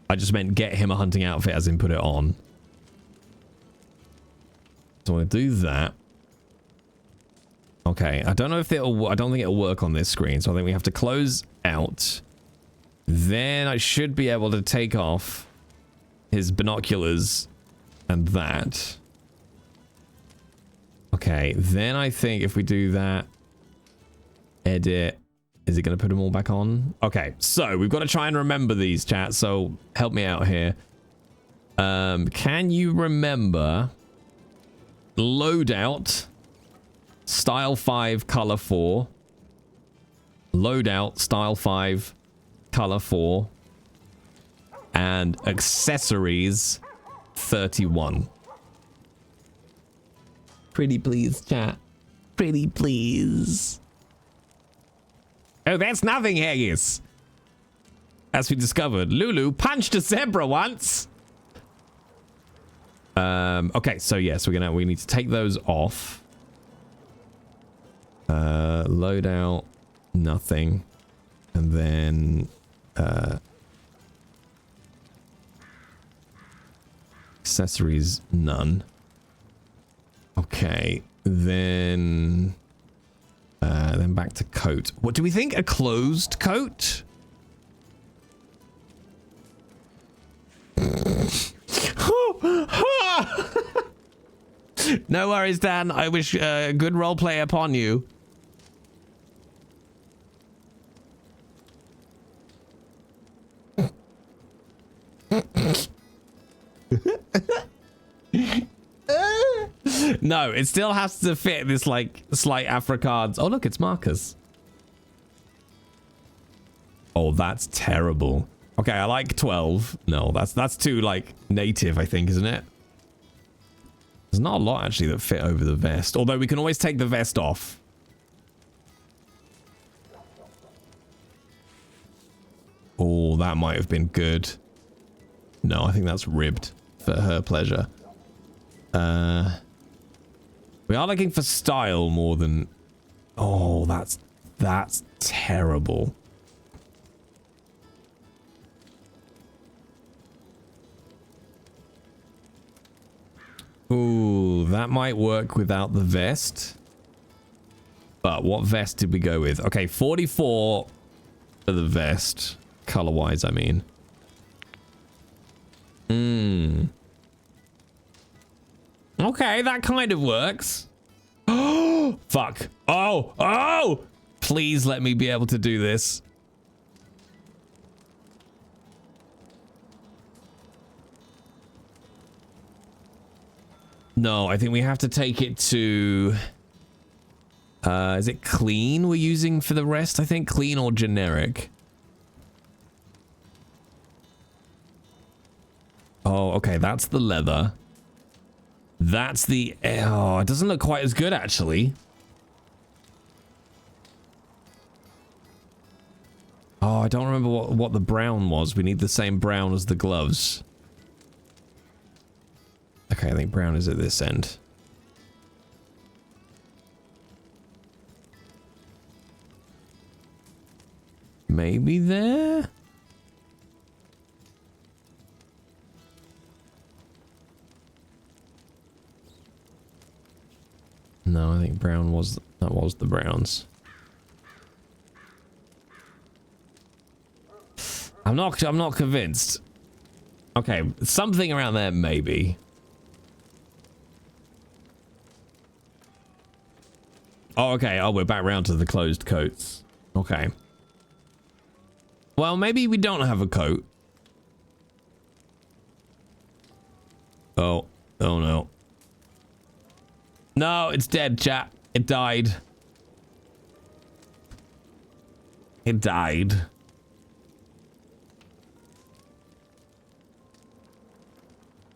I just meant get him a hunting outfit as in put it on. So I'm gonna do that. Okay, I don't know if I don't think it'll work on this screen, so I think we have to close out. Then I should be able to take off his binoculars and that. Okay, then I think if we do that, edit, is it going to put them all back on? Okay, so we've got to try and remember these, chat, so help me out here. Can you remember loadout, style 5, color 4, loadout, style 5, color 4, and accessories 31? Pretty please, chat. Pretty please. Oh, that's nothing, Haggis. As we discovered, Lulu punched a zebra once. Okay, so yes, we need to take those off. Load out, nothing. And then, accessories, none. Okay, then back to coat. What do we think? A closed coat? No worries, Dan. I wish good roleplay upon you. No, it still has to fit this like slight Afrikaans. Oh look, it's Marcus. Oh, that's terrible. Okay, I like 12. No, that's too like native, I think, isn't it? There's not a lot actually that fit over the vest. Although we can always take the vest off. Oh, that might have been good. No, I think that's ribbed for her pleasure. We are looking for style more than... Oh, that's terrible. Ooh, that might work without the vest. But what vest did we go with? Okay, 44 for the vest. Color-wise, I mean. Okay, that kind of works. Oh, fuck. Oh! Please let me be able to do this. No, I think we have to take it to... is it clean we're using for the rest? I think clean or generic. Oh, okay, that's the leather. That's the... Oh, it doesn't look quite as good, actually. Oh, I don't remember what the brown was. We need the same brown as the gloves. Okay, I think brown is at this end. Maybe there? No, I think brown was... That was the browns. I'm not convinced. Okay, something around there, maybe. Oh, okay. Oh, we're back round to the closed coats. Okay. Well, maybe we don't have a coat. Oh. Oh, no. No, it's dead, chat. It died. It died.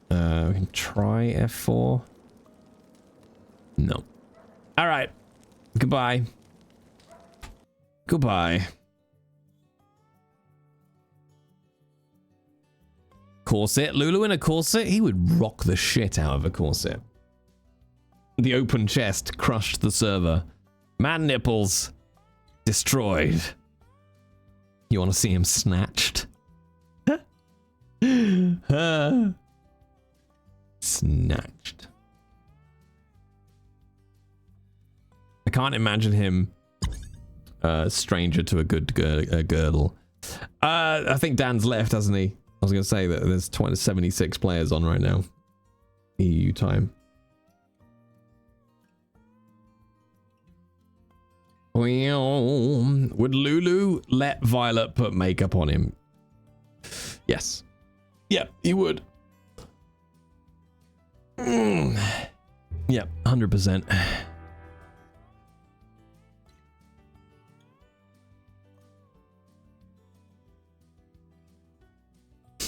We can try F4. No. All right. Goodbye. Goodbye. Corset. Lulu in a corset? He would rock the shit out of a corset. The open chest crushed the server. Man nipples. Destroyed. You want to see him snatched? Snatched. I can't imagine him stranger to a good girdle. I think Dan's left, hasn't he? I was going to say that there's 76 players on right now. EU time. Well, would Lulu let Violet put makeup on him? Yes. Yep, he would. Yep, 100%.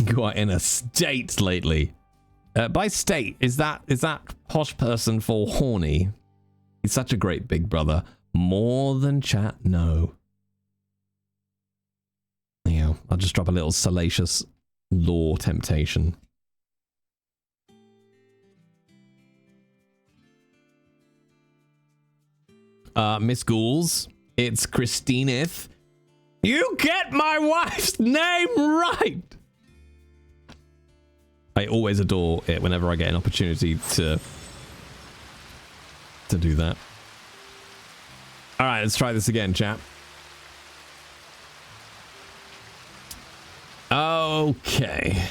You are in a state lately. By state, is that posh person for horny? He's such a great big brother. More than chat, no. Yeah, I'll just drop a little salacious law temptation. Miss Ghouls. It's Christineth. You get my wife's name right! I always adore it whenever I get an opportunity to do that. Alright, let's try this again, chap. Okay.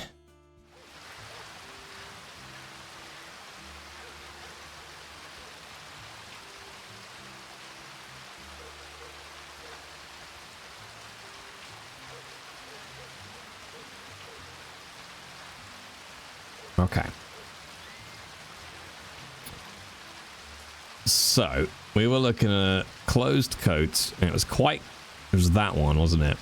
Okay. So, we were looking at closed coats. And it was that one, wasn't it?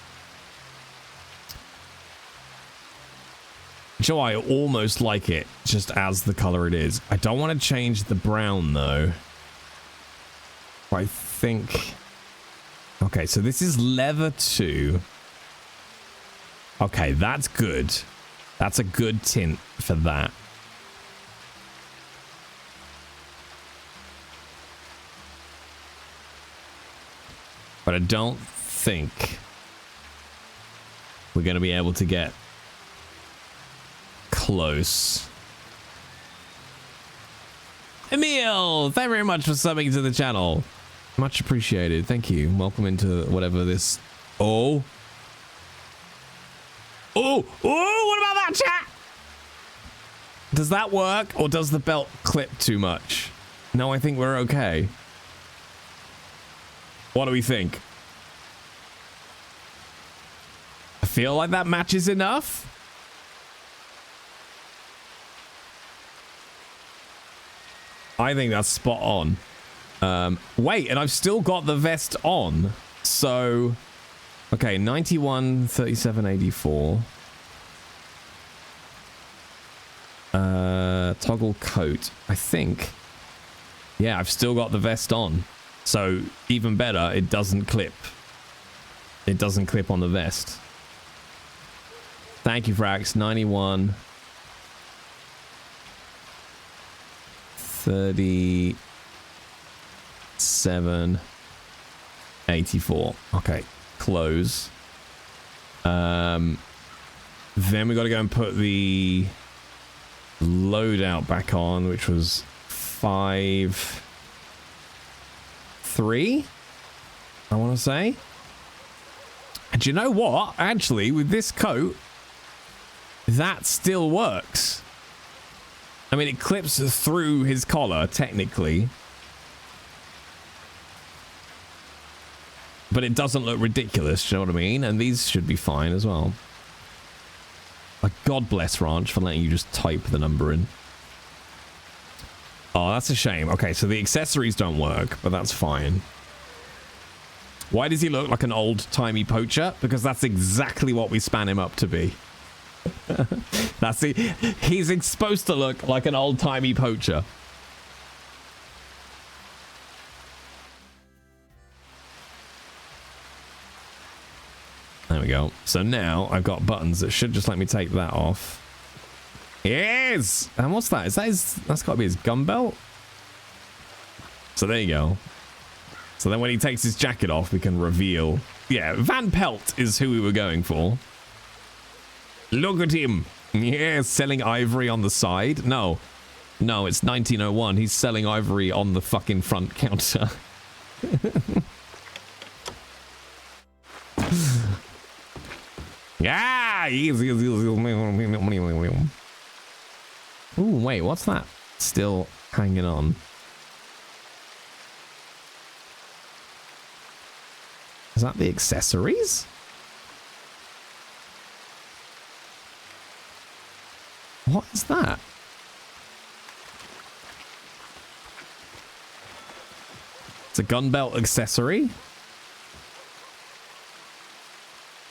Joe, I almost like it just as the color it is. I don't want to change the brown though. I think... Okay, so this is leather 2. Okay, that's good. That's a good tint for that. But I don't think we're going to be able to get close. Emil, thank you very much for subbing to the channel. Much appreciated. Thank you. Welcome into whatever this... Oh, what about that, chat? Does that work, or does the belt clip too much? No, I think we're okay. What do we think? I feel like that matches enough. I think that's spot on. Wait, and I've still got the vest on. So, okay, 91, 37, 84. Toggle coat. I think. Yeah, I've still got the vest on. So, even better, it doesn't clip. It doesn't clip on the vest. Thank you, Frax. 91. 37. 84. Okay, close. Then we got to go and put the loadout back on, which was 5.3, I want to say. And you know what? Actually, with this coat, that still works. I mean, it clips through his collar, technically. But it doesn't look ridiculous, do you know what I mean? And these should be fine as well. Like, God bless Ranch for letting you just type the number in. Oh, that's a shame. Okay, so the accessories don't work, but that's fine. Why does he look like an old-timey poacher? Because that's exactly what we span him up to be. That's it. He's supposed to look like an old-timey poacher. There we go. So now I've got buttons that should just let me take that off. Yes! And what's that? Is that his... That's got to be his gun belt? So there you go. So then when he takes his jacket off, we can reveal... Yeah, Van Pelt is who we were going for. Look at him. Yeah, selling ivory on the side. No, it's 1901. He's selling ivory on the fucking front counter. Yeah. Ooh, wait, what's that? Still hanging on. Is that the accessories? What is that? It's a gun belt accessory.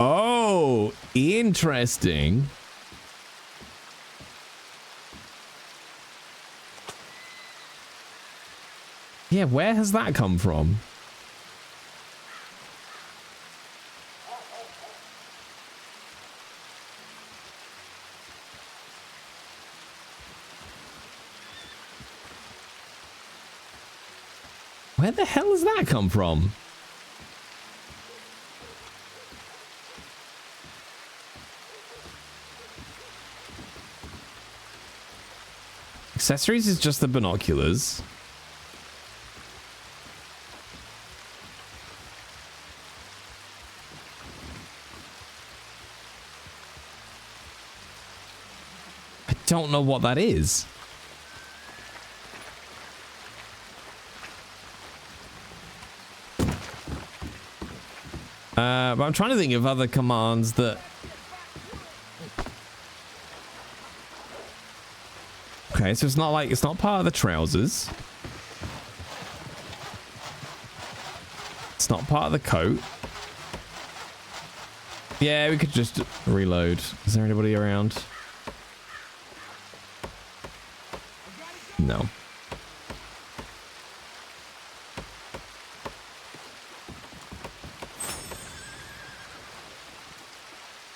Oh, interesting. Yeah, where has that come from? Where the hell has that come from? Accessories is just the binoculars. I don't know what that is. But I'm trying to think of other commands that... Okay, so it's not like, it's not part of the trousers. It's not part of the coat. Yeah, we could just reload. Is there anybody around? No.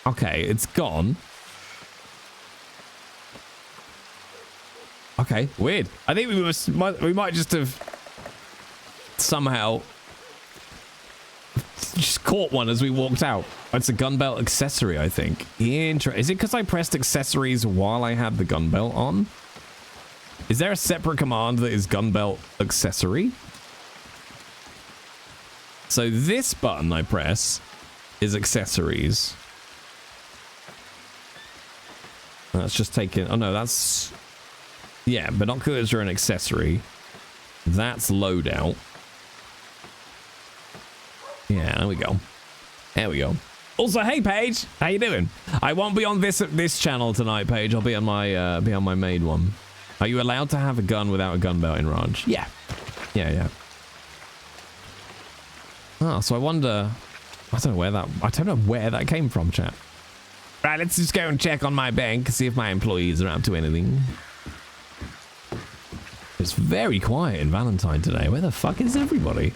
Okay, it's gone. Okay, weird. I think we might just have somehow just caught one as we walked out. It's a gun belt accessory, I think. Is it because I pressed accessories while I had the gun belt on? Is there a separate command that is gun belt accessory? So this button I press is accessories. That's just taken. Oh no, that's... Yeah, binoculars are an accessory. That's loadout. Yeah, there we go. There we go. Also, hey Paige, how you doing? I won't be on this channel tonight, Paige. I'll be on my main one. Are you allowed to have a gun without a gun belt in Raj? Yeah. Yeah. Oh, so I wonder. I don't know where that came from, chat. Right, let's just go and check on my bank, see if my employees are up to anything. It's very quiet in Valentine today. Where the fuck is everybody?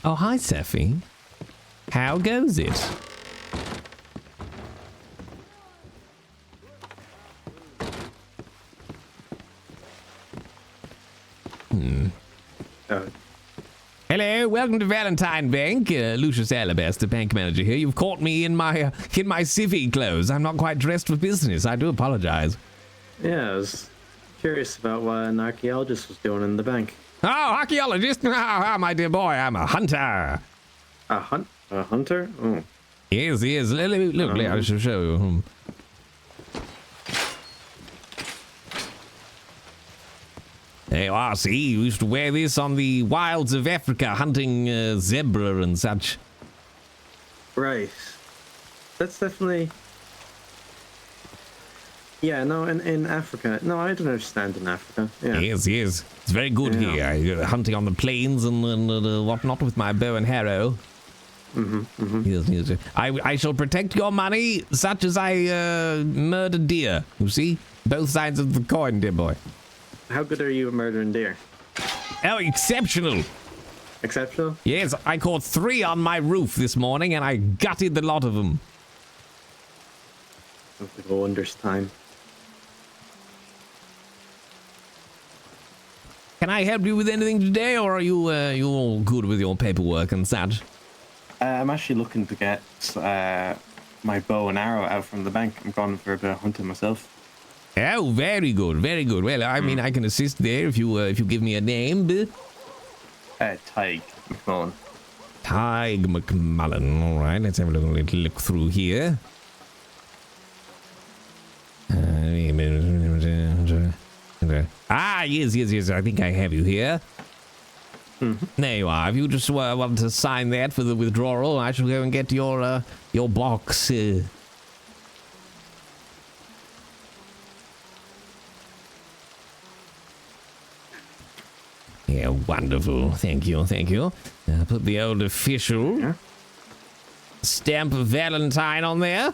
Oh, hi, Seffi. How goes it? Hello, welcome to Valentine Bank. Lucius Alabaster, bank manager here. You've caught me in my civvy clothes. I'm not quite dressed for business. I do apologize. Yeah, I was curious about what an archaeologist was doing in the bank. Oh, archaeologist? Oh, my dear boy, I'm a hunter. A hunter? Oh. Yes. Look, I shall show you. There you are, see, you used to wear this on the wilds of Africa, hunting zebra and such. Right. That's definitely... Yeah, no, in Africa. No, I don't understand in Africa. Yeah. Yes. It's very good here. You're hunting on the plains and whatnot with my bow and arrow. Yes. I shall protect your money such as I murder deer. You see? Both sides of the coin, dear boy. How good are you at murdering deer? Oh, exceptional. Exceptional? Yes, I caught 3 on my roof this morning and I gutted the lot of them. Sounds like a wondrous time. Can I help you with anything today, or are you all good with your paperwork and such? I'm actually looking to get my bow and arrow out from the bank. I'm going for a bit of hunting myself. Oh, very good. Well, I mean, I can assist there if you give me a name. Tig McMullen. Tig McMullen. All right, let's have a little look through here. Yes. I think I have you here. There you are. If you just want to sign that for the withdrawal, I shall go and get your box. Yeah, wonderful. Thank you. Put the old official stamp of Valentine on there.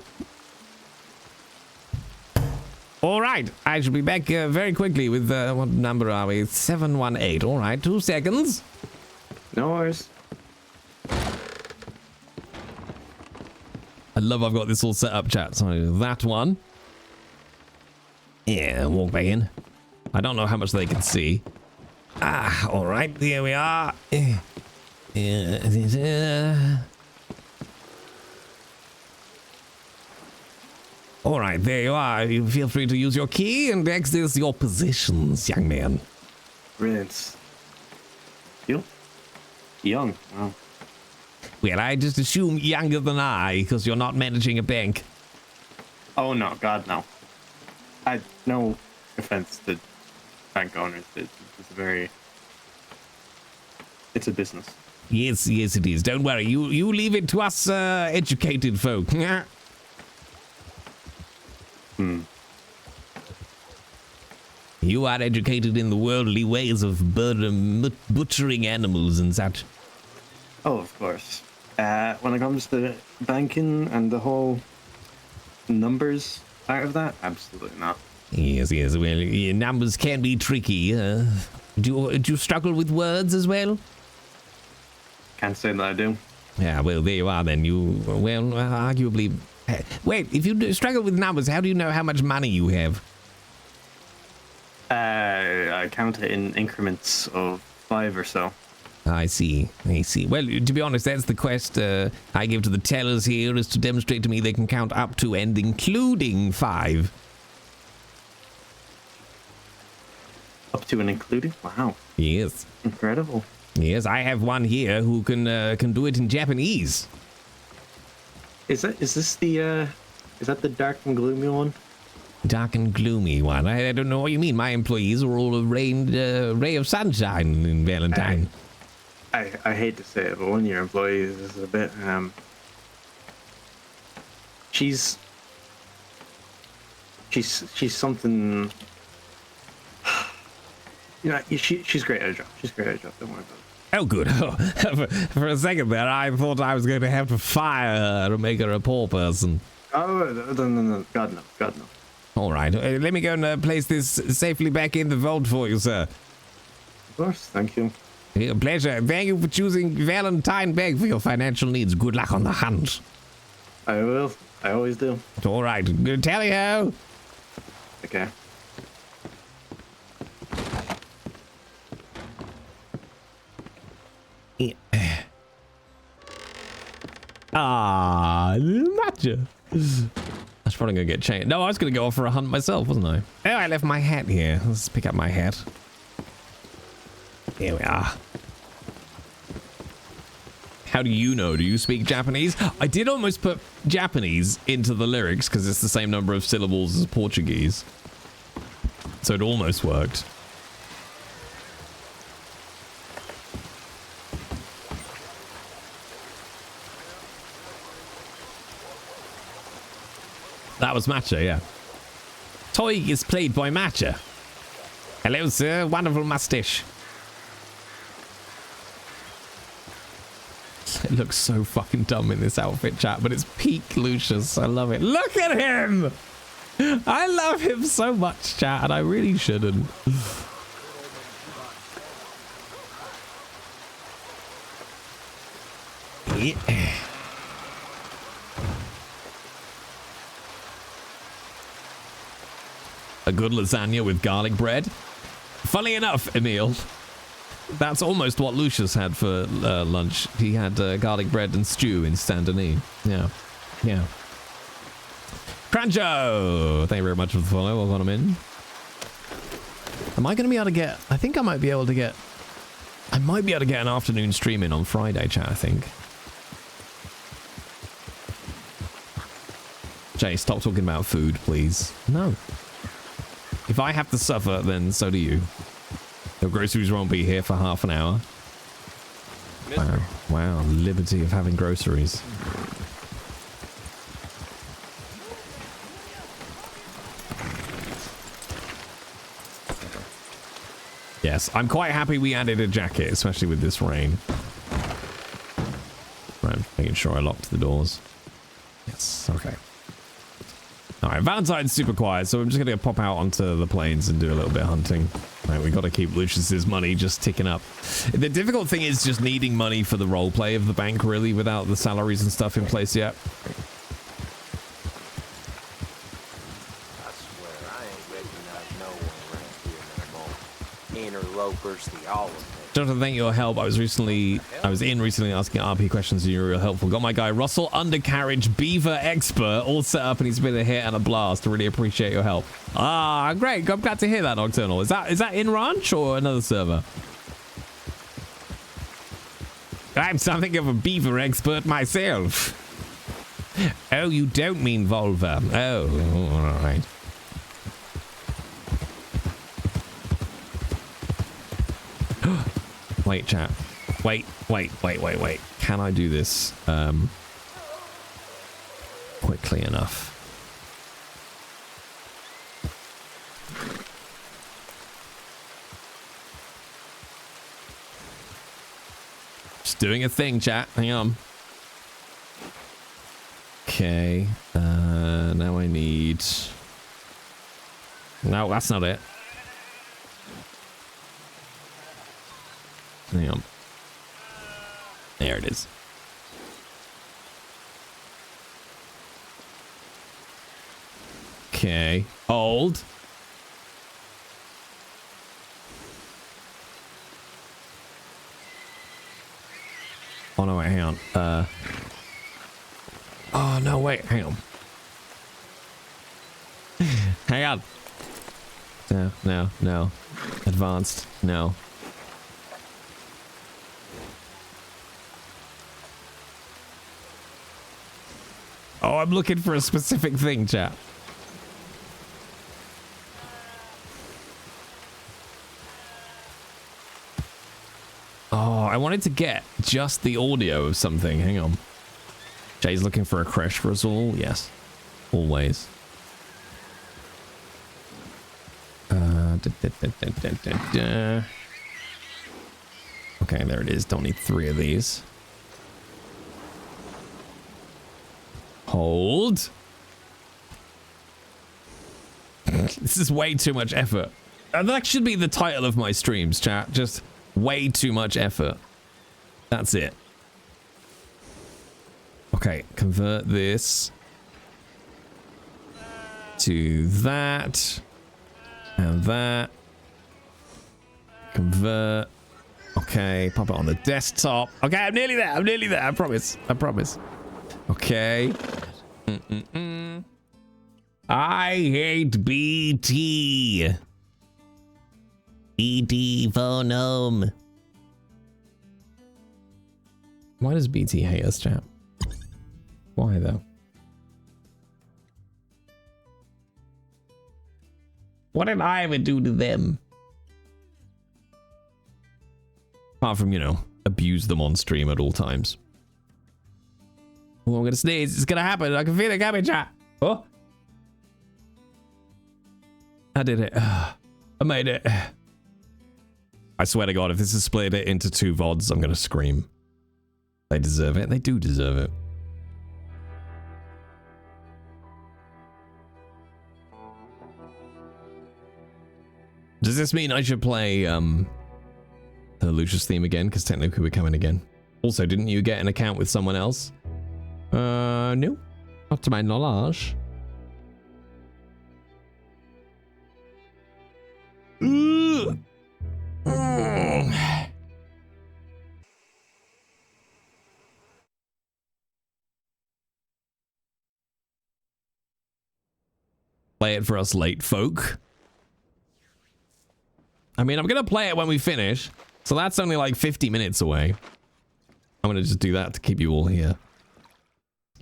All right, I shall be back very quickly with, what number are we? 718. All right, 2 seconds. No worries. I love I've got this all set up, chat. So that one. Yeah, walk back in. I don't know how much they can see. Ah, all right, there we are. All right, there you are. You feel free to use your key, and next is your positions, young man. Brilliant. You? Young. Wow. Well, I just assume younger than I, because you're not managing a bank. Oh no, God no. No offense to bank owners. It's a business. Yes, yes, it is. Don't worry. You leave it to us educated folk. You are educated in the worldly ways of butchering animals and such. Oh, of course. When it comes to banking and the whole numbers part of that, absolutely not. Yes, yes. Well, numbers can be tricky. Do you struggle with words as well? Can't say that I do. Yeah, well, there you are then. Arguably... Wait, if you struggle with numbers, how do you know how much money you have? I count it in increments of 5 or so. I see. Well, to be honest, that's the quest I give to the tellers here, is to demonstrate to me they can count up to and including 5. Up to and including? Wow. Yes. Incredible. Yes, I have one here who can do it in Japanese. Is that the dark and gloomy one? Dark and gloomy one. I don't know what you mean. My employees are all a ray of sunshine in Valentine. I hate to say it, but one of your employees is a bit she's something. You know, she's great at her job. Don't worry about it. Oh, good. For a second there, I thought I was going to have to fire her to make her a poor person. Oh, no. God, no. All right. Let me go and place this safely back in the vault for you, sir. Of course. Thank you. A pleasure. Thank you for choosing Valentine Bank for your financial needs. Good luck on the hunt. I will. I always do. All right. Good tally-ho. Okay. Matcha. I was probably going to get changed. No, I was going to go off for a hunt myself, wasn't I? Oh, I left my hat here. Let's pick up my hat. Here we are. How do you know? Do you speak Japanese? I did almost put Japanese into the lyrics because it's the same number of syllables as Portuguese. So it almost worked. That was Matcha, yeah. Toy is played by Matcha. Hello, sir. Wonderful mustache. It looks so fucking dumb in this outfit, chat, but it's peak Lucius. I love it. Look at him! I love him so much, chat, and I really shouldn't. Yeah. A good lasagna with garlic bread. Funny enough, Emil, that's almost what Lucius had for lunch. He had garlic bread and stew in Saint-Denis. Yeah. Crancho! Thank you very much for the follow. I'll let him in. Am I going to be able to get... I think I might be able to get... I might be able to get an afternoon stream in on Friday, chat, I think. Jay, stop talking about food, please. No. If I have to suffer, then so do you. The groceries won't be here for half an hour. Wow, liberty of having groceries. Yes, I'm quite happy we added a jacket, especially with this rain. Right, making sure I locked the doors. Yes, okay. Alright, Valentine's super quiet, so I'm just gonna pop out onto the plains and do a little bit of hunting. Right, we gotta keep Lucius's money just ticking up. The difficult thing is just needing money for the roleplay of the bank, really, without the salaries and stuff in place yet. Interlopers, the all of them. Jonathan, thank you for your help. I was recently asking RP questions and you were real helpful. Got my guy Russell Undercarriage Beaver Expert all set up and he's been a hit and a blast. Really appreciate your help. Ah, great. I'm glad to hear that, Nocturnal. Is that in Ranch or another server? I'm something of a beaver expert myself. Oh, you don't mean Volva. Oh, all right. Wait, chat. Wait. Can I do this quickly enough? Just doing a thing, chat. Hang on. Okay. Now I need... No, that's not it. Hang on. There it is. Okay. Hold. Oh no, wait, hang on. Oh no, wait, hang on. Hang on. No. Advanced, no. Oh, I'm looking for a specific thing, chat. Oh, I wanted to get just the audio of something. Hang on. Jay's looking for a crash for us all. Yes. Always. Okay, there it is. Don't need 3 of these. Hold. This is way too much effort. That should be the title of my streams, chat. Just way too much effort. That's it. Okay, convert this to that and that. Convert. Okay, pop it on the desktop. Okay, I'm nearly there. I promise. Okay. I hate BT. BT phone home. Why does BT hate us, chat? Why though? What did I ever do to them? Apart from, you know, abuse them on stream at all times. Oh, I'm gonna sneeze. It's gonna happen. I can feel it coming, chat. Oh. I did it. I made it. I swear to God, if this is split it into 2 VODs, I'm gonna scream. They deserve it. They do deserve it. Does this mean I should play the Lucius theme again? Because technically we're coming again. Also, didn't you get an account with someone else? No. Not to my knowledge. Play it for us late folk. I mean, I'm gonna play it when we finish, so that's only like 50 minutes away. I'm gonna just do that to keep you all here.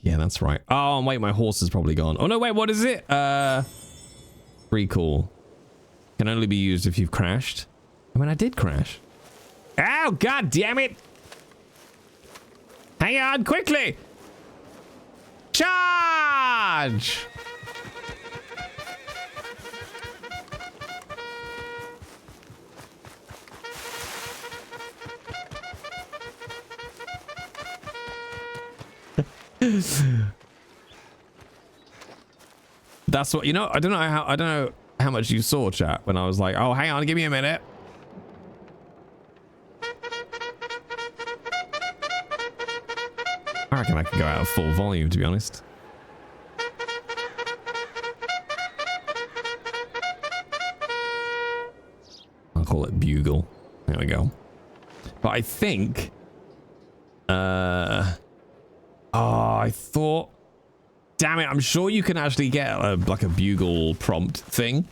Yeah, that's right. Oh, wait, my horse is probably gone. Oh no, wait, what is it? Recall. Can only be used if you've crashed. I mean, I did crash. Oh, god damn it! Hang on, quickly! Charge! That's what, you know, I don't know how much you saw, chat, when I was like, oh, hang on, give me a minute. I reckon I could go out of full volume, to be honest. I'll call it Bugle. There we go. But I think... I thought... Damn it, I'm sure you can actually get like a Bugle prompt thing.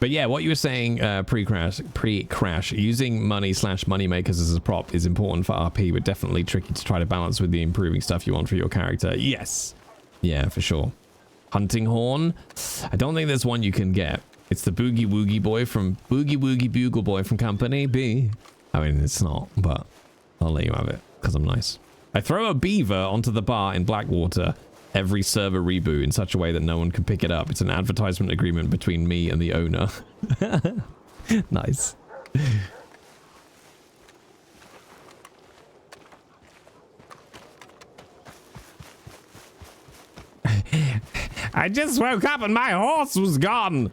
But yeah, what you were saying pre-crash, using money / moneymakers as a prop is important for RP, but definitely tricky to try to balance with the improving stuff you want for your character. Yes. Yeah, for sure. Hunting horn. I don't think there's one you can get. It's the Boogie Woogie Boy from Boogie Woogie Bugle Boy from Company B. I mean, it's not, but I'll let you have it because I'm nice. I throw a beaver onto the bar in Blackwater every server reboot in such a way that no one can pick it up. It's an advertisement agreement between me and the owner. Nice. I just woke up and my horse was gone.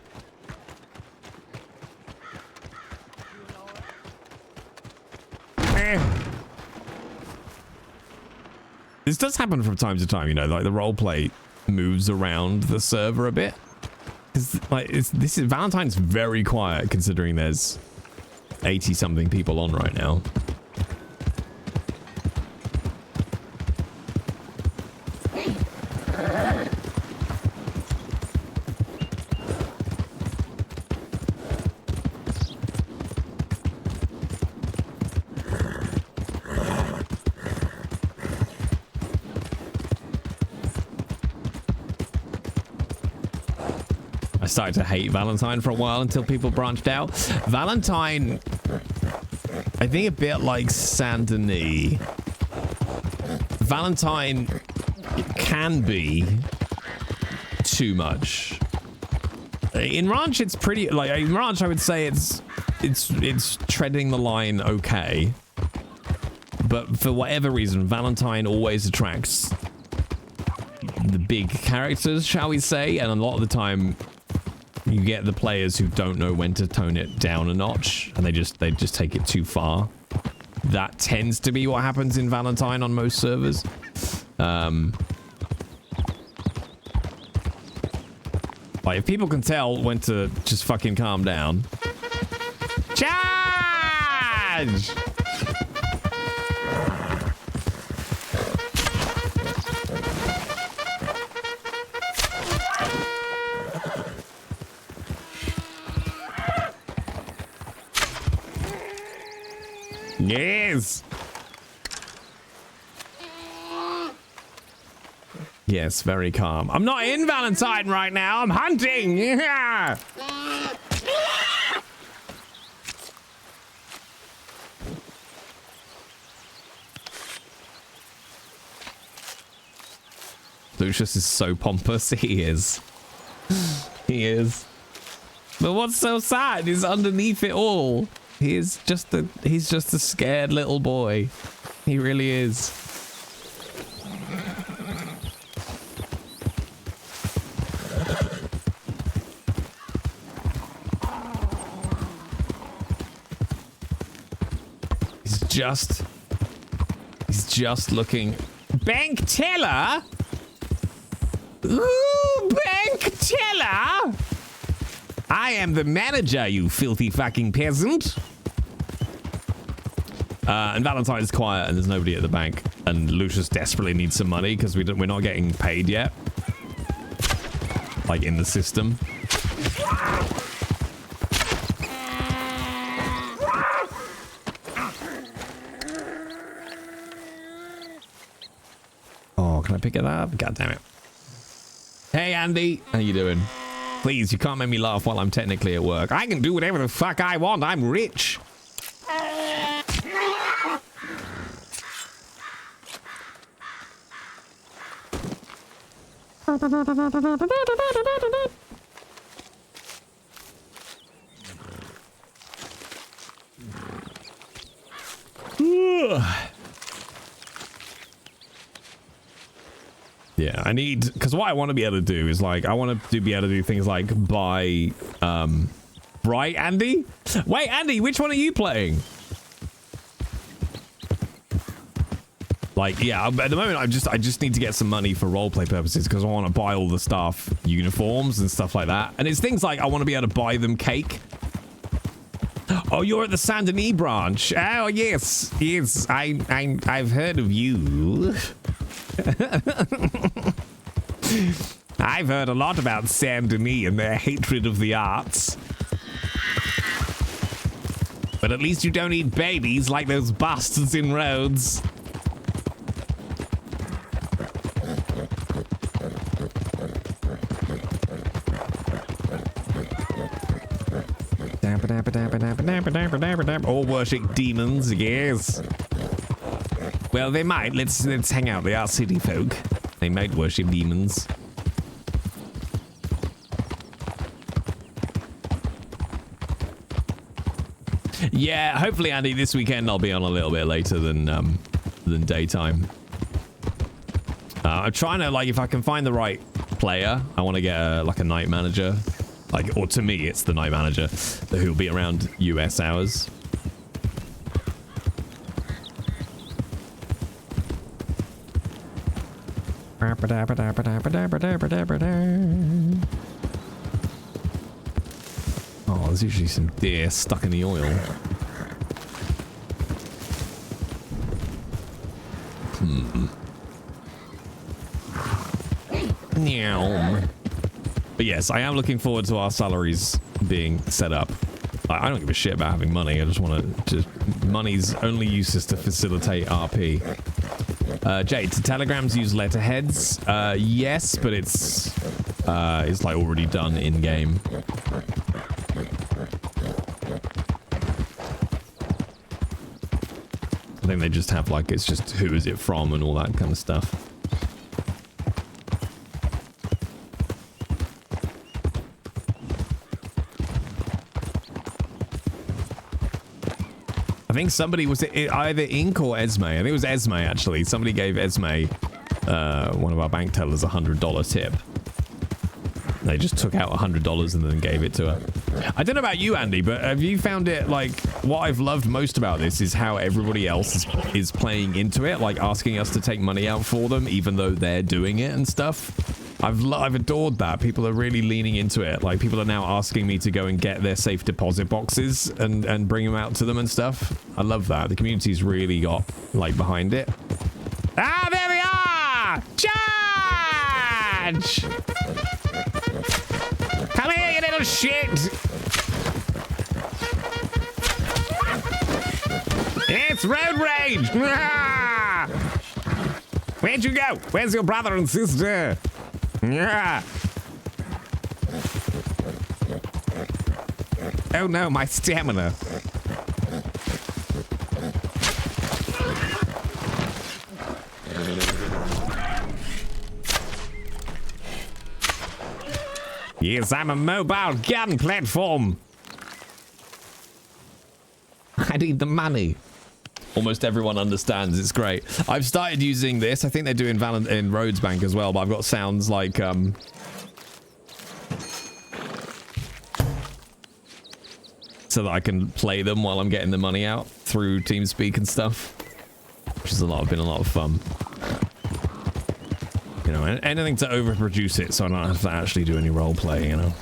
This does happen from time to time, you know, like the roleplay moves around the server a bit. Valentine's very quiet considering there's 80 something people on right now. Started to hate Valentine for a while until people branched out. Valentine, I think a bit like Saint Denis. Valentine can be too much. In Ranch, it's pretty like in Ranch. I would say it's treading the line okay, but for whatever reason, Valentine always attracts the big characters, shall we say, and a lot of the time. You get the players who don't know when to tone it down a notch, and they just take it too far. That tends to be what happens in Valentine on most servers. Like if people can tell when to just fucking calm down. Charge! Yes. Yes, very calm. I'm not in Valentine right now. I'm hunting. Yeah. Lucius is so pompous. He is. He is. But what's so sad is underneath it all. He's just a scared little boy. He really is. He's just looking. Bank teller? Ooh, bank teller? I am the manager, you filthy fucking peasant. And Valentine's quiet and there's nobody at the bank. And Lucius desperately needs some money because we're not getting paid yet. Like in the system. Oh, can I pick it up? God damn it. Hey, Andy. How you doing? Please, you can't make me laugh while I'm technically at work. I can do whatever the fuck I want. I'm rich. Yeah, I need, because what I want to be able to do is like, I want to be able to do things like buy, right, Andy? Wait, Andy, which one are you playing? Like, yeah, at the moment, I just need to get some money for roleplay purposes because I want to buy all the staff uniforms and stuff like that. And it's things like I want to be able to buy them cake. Oh, you're at the Saint Denis branch. Oh, yes. Yes, I've heard of you. I've heard a lot about Saint Denis and their hatred of the arts. But at least you don't eat babies like those bastards in Rhodes. Or worship demons, yes. Well, they might. Let's hang out. They are city folk. They might worship demons. Yeah, hopefully, Andy, this weekend I'll be on a little bit later than daytime. I'm trying to, like, if I can find the right player, I want to get like a night manager. Like, or to me, it's the night manager who'll be around US hours. Oh, there's usually some deer stuck in the oil. But yes, I am looking forward to our salaries being set up. I don't give a shit about having money. I just want to... money's only use is to facilitate RP. Jade, do telegrams use letterheads? Yes, but it's like already done in game. I think they just have like, it's just who is it from and all that kind of stuff. I think somebody, was it either Ink or Esme? I think it was Esme, actually. Somebody gave Esme, one of our bank tellers, $100 tip. They just took out $100 and then gave it to her. I don't know about you, Andy, but have you found it, like, what I've loved most about this is how everybody else is playing into it, like asking us to take money out for them, even though they're doing it and stuff. I've adored that. People are really leaning into it. Like, people are now asking me to go and get their safe deposit boxes and bring them out to them and stuff. I love that. The community's really got, like, behind it. Ah, there we are! Charge! Come here, you little shit! It's road rage! Ah! Where'd you go? Where's your brother and sister? Yeah. Oh no, my stamina. Yes, I'm a mobile gun platform. I need the money. Almost everyone understands. It's great. I've started using this. I think they're doing in Rhodes Bank as well, but I've got sounds like so that I can play them while I'm getting the money out through TeamSpeak and stuff, which is been a lot of fun. You know, anything to overproduce it so I don't have to actually do any role play, you know.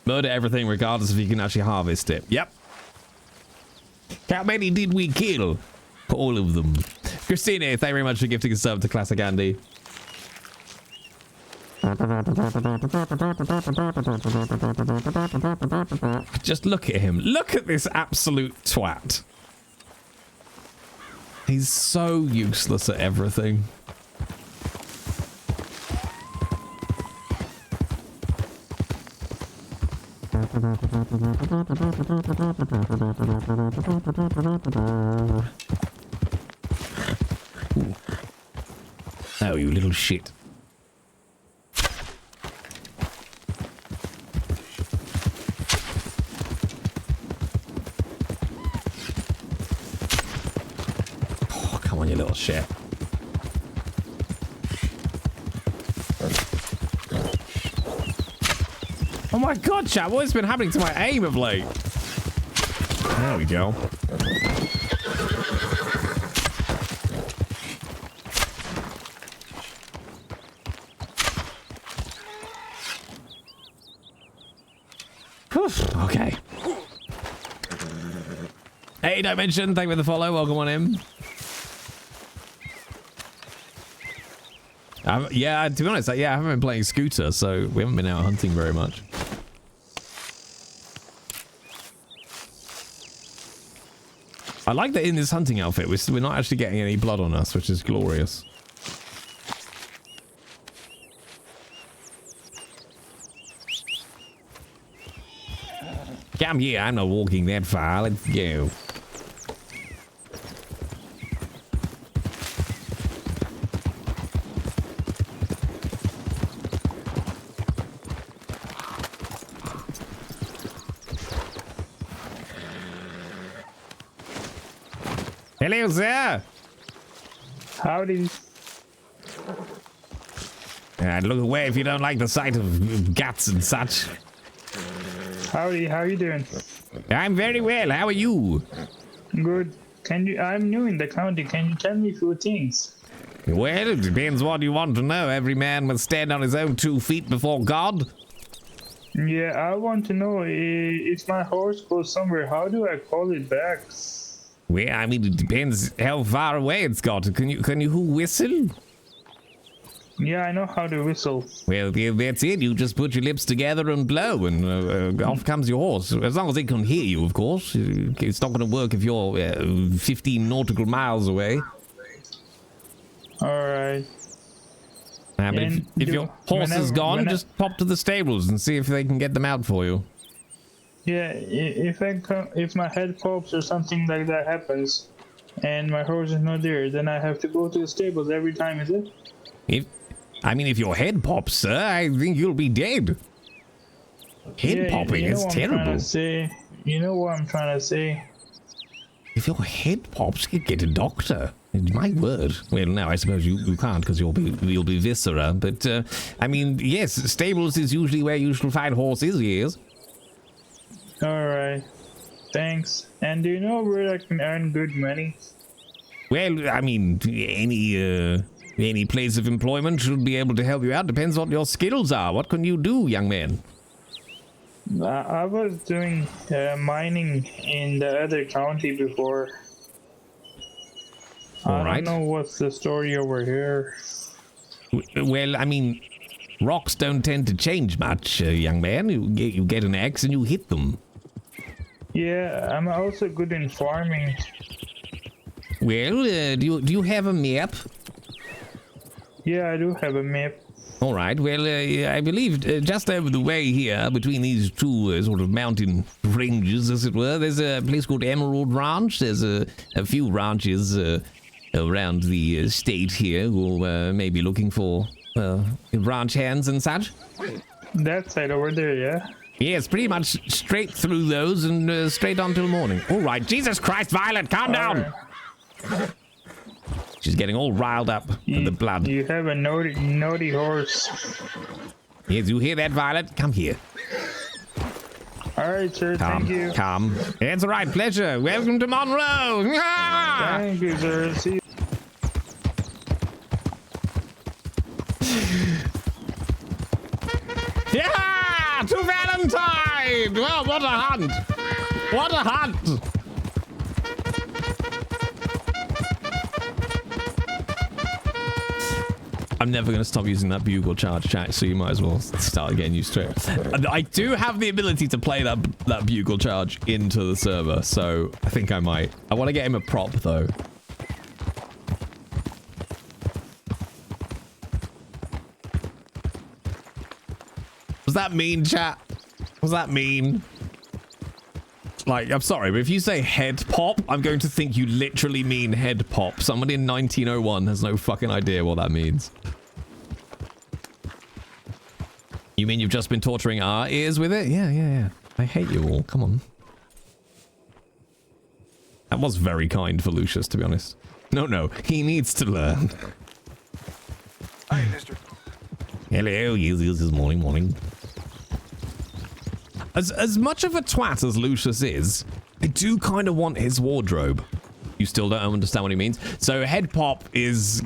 Murder everything regardless if you can actually harvest it. Yep. How many did we kill? All of them. Christina, thank you very much for gifting a sub to Classic Andy. Just look at him. Look at this absolute twat. He's so useless at everything. Ooh. Oh, you little shit. Oh, come on, you little shit. Oh my god, chat, what has been happening to my aim of late? There we go. Okay. Hey, Dimension, thank you for the follow. Welcome on in. Yeah, to be honest, I haven't been playing Scooter, so we haven't been out hunting very much. I like that in this hunting outfit, we're not actually getting any blood on us, which is glorious. Come here, I'm not walking that far. Let's go. Hello, sir. Howdy. Look away if you don't like the sight of guts and such. Howdy, how you doing? I'm very well. How are you? Good. I'm new in the county. Can you tell me a few things? Well, it depends what you want to know. Every man must stand on his own 2 feet before God. Yeah, I want to know if my horse goes somewhere, how do I call it back? Well, I mean, it depends how far away it's got. Can you whistle? Yeah, I know how to whistle. Well, that's it. You just put your lips together and blow, and off comes your horse. As long as it can hear you, of course. It's not going to work if you're 15 nautical miles away. All right. But if your horse is gone, just pop to the stables and see if they can get them out for you. Yeah, if my head pops or something like that happens, and my horse is not there, then I have to go to the stables every time, is it? If your head pops, sir, I think you'll be dead. Head popping is terrible. You know what I'm trying to say? If your head pops, you get a doctor. My word. Well, no, I suppose you can't because you'll be viscera. But yes, stables is usually where you shall find horses. Yes. All right. Thanks. And do you know where I can earn good money? Well, I mean, any place of employment should be able to help you out. Depends what your skills are. What can you do, young man? I was doing mining in the other county before. I don't know what's the story over here. Well, I mean, rocks don't tend to change much, young man. You get an axe and you hit them. Yeah, I'm also good in farming. Well, do you have a map? Yeah, I do have a map. All right. Well, I believe just over the way here, between these two sort of mountain ranges, as it were, there's a place called Emerald Ranch. There's a few ranches around the state here who may be looking for ranch hands and such. That side over there, yeah? Yes, pretty much straight through those and straight on till morning. All right. Jesus Christ, Violet, calm down. Right. She's getting all riled up with the blood. You have a naughty horse. Yes, you hear that, Violet? Come here. All right, sir. Thank you. Come. It's all right. Pleasure. Welcome to Monroe. Thank you, sir. See you. Yeah! To Valentine! Well, what a hunt! What a hunt! I'm never going to stop using that bugle charge, chat, so you might as well start getting used to it. I do have the ability to play that bugle charge into the server, so I think I might. I want to get him a prop, though. Was that mean, chat? Was that mean? Like, I'm sorry, but if you say head pop, I'm going to think you literally mean head pop. Someone in 1901 has no fucking idea what that means. You mean you've just been torturing our ears with it? Yeah. I hate you all. Come on. That was very kind for Lucius, to be honest. No. He needs to learn. Hi, mister. Hello. Yes, morning. As much of a twat as Lucius is, I do kind of want his wardrobe. You still don't understand what he means? So head pop is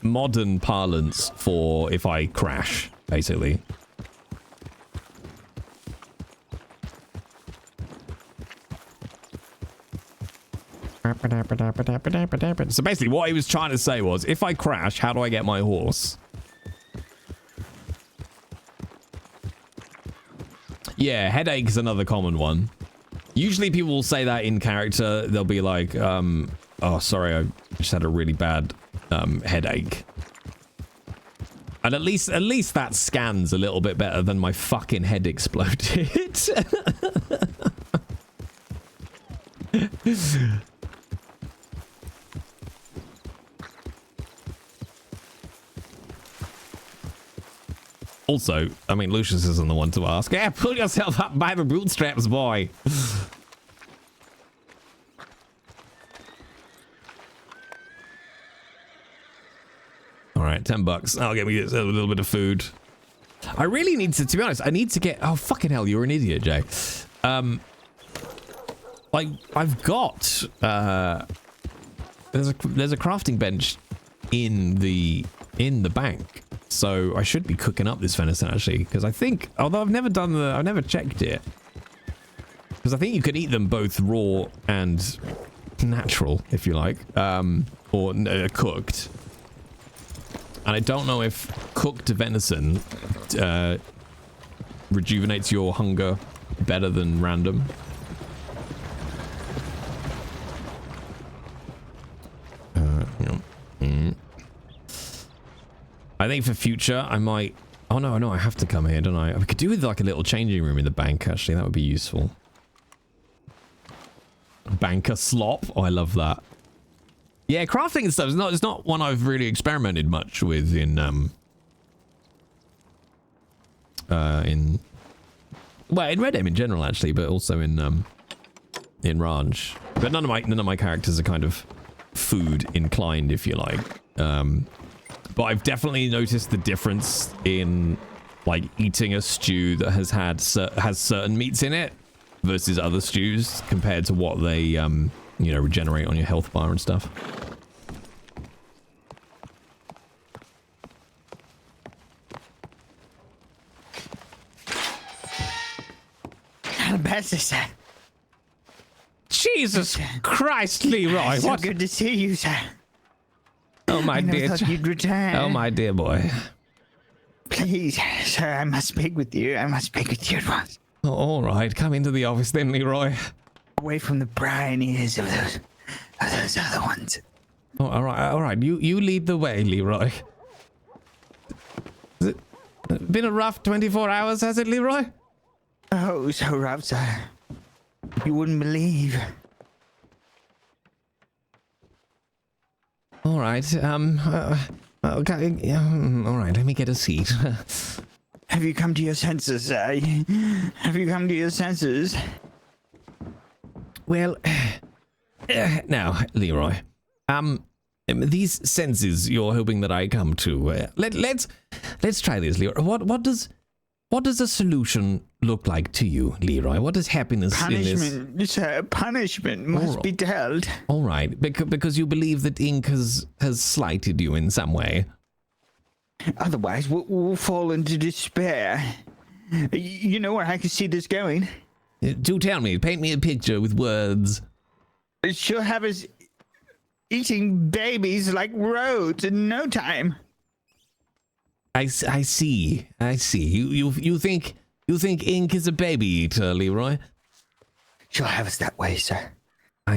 modern parlance for if I crash, basically. So basically what he was trying to say was, if I crash, how do I get my horse? Yeah, headache is another common one. Usually people will say that in character. They'll be like, oh, sorry, I just had a really bad headache. And at least that scans a little bit better than my fucking head exploded. Also, I mean, Lucius isn't the one to ask. Yeah, pull yourself up by the bootstraps, boy. All right, $10. I'll get me a little bit of food. I really need to be honest, I need to get... Oh, fucking hell, you're an idiot, Jay. Like, I've got... There's a crafting bench in the bank. So I should be cooking up this venison, actually. Because I think... Although I've never checked it. Because I think you can eat them both raw and natural, if you like. Or cooked. And I don't know if cooked venison rejuvenates your hunger better than random. I think for future, I might... Oh, no, I have to come here, don't I? We could do with like a little changing room in the bank, actually. That would be useful. Banker slop. Oh, I love that. Yeah, crafting and stuff is not one I've really experimented much with in Red Em in general, actually, but also in Ranch. But none of my characters are kind of food inclined, if you like. But I've definitely noticed the difference in like eating a stew that has certain meats in it versus other stews compared to what they you know, regenerate on your health bar and stuff. Alabaster, sir. Jesus Christ, Leroy! So What? good to see you, sir. Oh my dear. I thought you'd return. Oh my dear boy. Please, sir, I must speak with you. I must speak with you at once. Oh, all right, come into the office then, Leroy. Away from the prying ears of those other ones. Oh, all right. You lead the way, Leroy. Has it been a rough 24 hours, has it, Leroy? Oh, so rough, sir. You wouldn't believe. All right. Okay. All right. Let me get a seat. Have you come to your senses, sir? Have you come to your senses? Well, now, Leroy. These senses you're hoping that I come to. Let's try this, Leroy. What does a solution look like to you, Leroy? What is happiness in this? Punishment, sir. Punishment must be dealt. All right, because you believe that Ink has slighted you in some way. Otherwise, we'll fall into despair. You know where I can see this going? Do tell me. Paint me a picture with words. She'll have us eating babies like roads in no time. I see. You think Ink is a baby eater, Leroy? She'll have us that way, sir.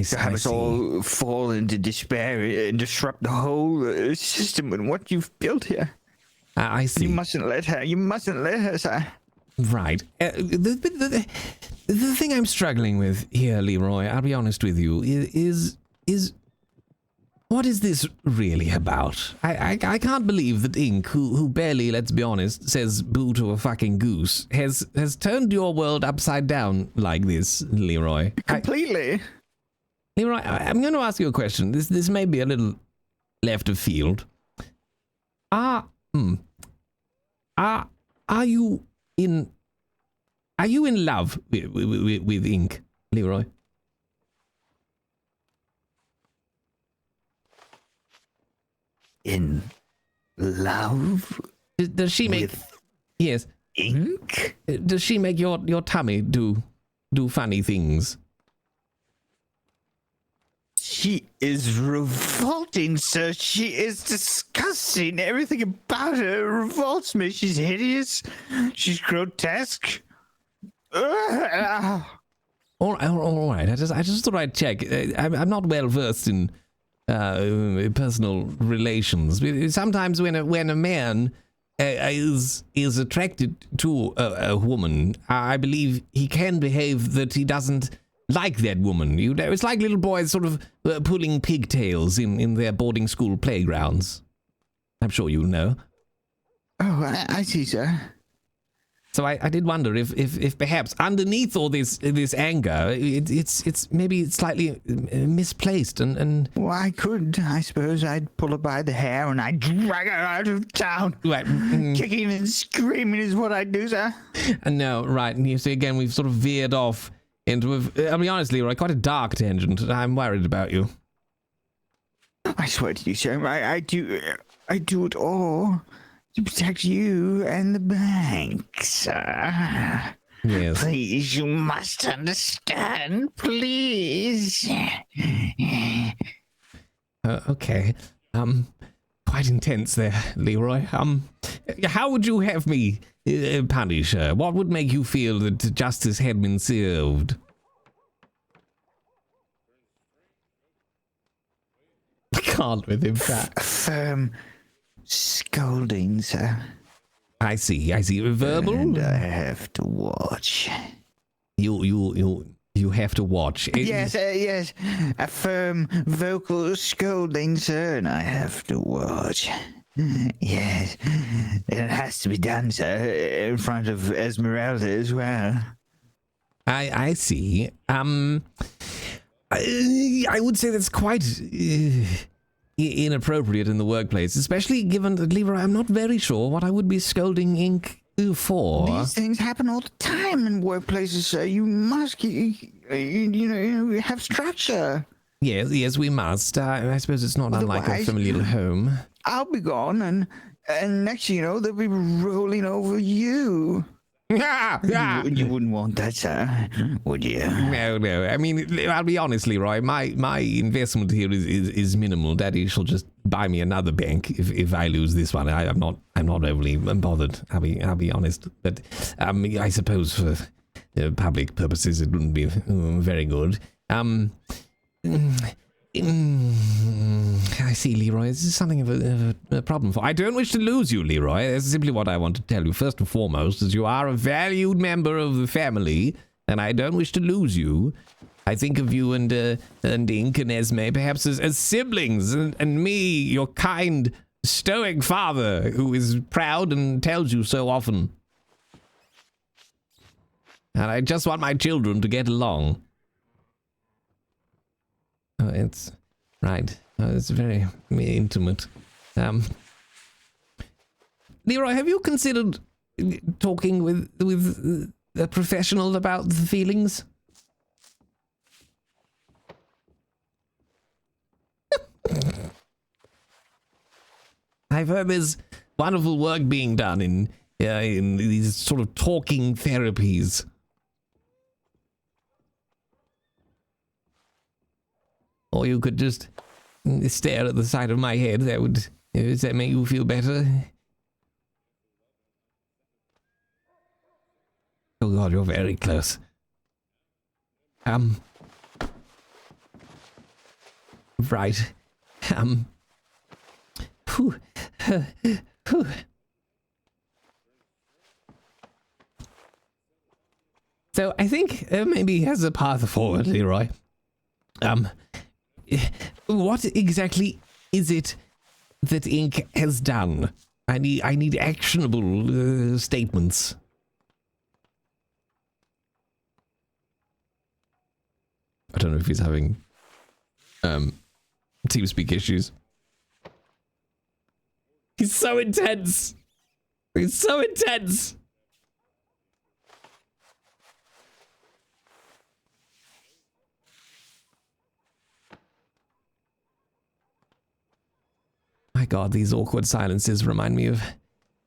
She'll have us all fall into despair and disrupt the whole system and what you've built here. I see. You mustn't let her. You mustn't let her, sir. Right. The thing I'm struggling with here, Leroy, I'll be honest with you, is what is this really about? I can't believe that Ink, who barely, let's be honest, says boo to a fucking goose, has turned your world upside down like this, Leroy. Completely. Leroy, I'm going to ask you a question. This may be a little left of field. Are you in love with Ink, Leroy? In love? Does she make... Yes. Ink? Does she make your tummy do funny things? She is revolting, sir. She is disgusting. Everything about her revolts me. She's hideous. She's grotesque. All right. I just thought I'd check. I'm not well versed in personal relations. Sometimes when a man is attracted to a woman, I believe he can behave that he doesn't like that woman. You know, it's like little boys sort of pulling pigtails in their boarding school playgrounds. I'm sure you know. Oh, I see, sir. So I did wonder if perhaps underneath all this anger, it's maybe slightly misplaced and. Well, I suppose I'd pull her by the hair and I'd drag her out of town. Right. Kicking and screaming is what I'd do, sir. No, right. And you see, again, we've sort of veered off into I mean, honestly, right, quite a dark tangent. I'm worried about you. I swear to you, sir, I do it all to protect you and the bank, sir. Yes. Please, you must understand, please. Okay. Quite intense there, Leroy. How would you have me punish her? What would make you feel that justice had been served? I can't with him, Pat. Firm scolding, sir. I see. Verbal? And I have to watch. You have to watch. Yes. A firm vocal scolding, sir, and I have to watch. Yes. It has to be done, sir, in front of Esmeralda as well. I see. I would say that's quite inappropriate in the workplace, especially given that, Leroy, I'm not very sure what I would be scolding Ink for. These things happen all the time in workplaces, sir. You must, have structure. Yes, we must. I suppose it's not unlike a familial home. I'll be gone, and next thing you know, they'll be rolling over you. You wouldn't want that, sir, would you? No. I mean, I'll be honest, Leroy. My investment here is minimal. Daddy shall just buy me another bank if I lose this one. I'm not overly bothered. I'll be honest. But I suppose for public purposes, it wouldn't be very good. I see, Leroy. This is something of a problem for. I don't wish to lose you, Leroy. That's simply what I want to tell you. First and foremost, as you are a valued member of the family, and I don't wish to lose you. I think of you and Ink and Esme perhaps as siblings, and me, your kind, stoic father, who is proud and tells you so often. And I just want my children to get along. Oh, it's right. Oh, it's very intimate. Leroy, have you considered talking with a professional about the feelings? I've heard there's wonderful work being done in these sort of talking therapies. Or you could just stare at the side of my head. Does that make you feel better? Oh God, you're very close. Right. Whew. So I think maybe he has a path forward, Leroy. What exactly is it that Ink has done? I need actionable statements. I don't know if he's having TeamSpeak issues. He's so intense. He's so intense. My God, these awkward silences remind me of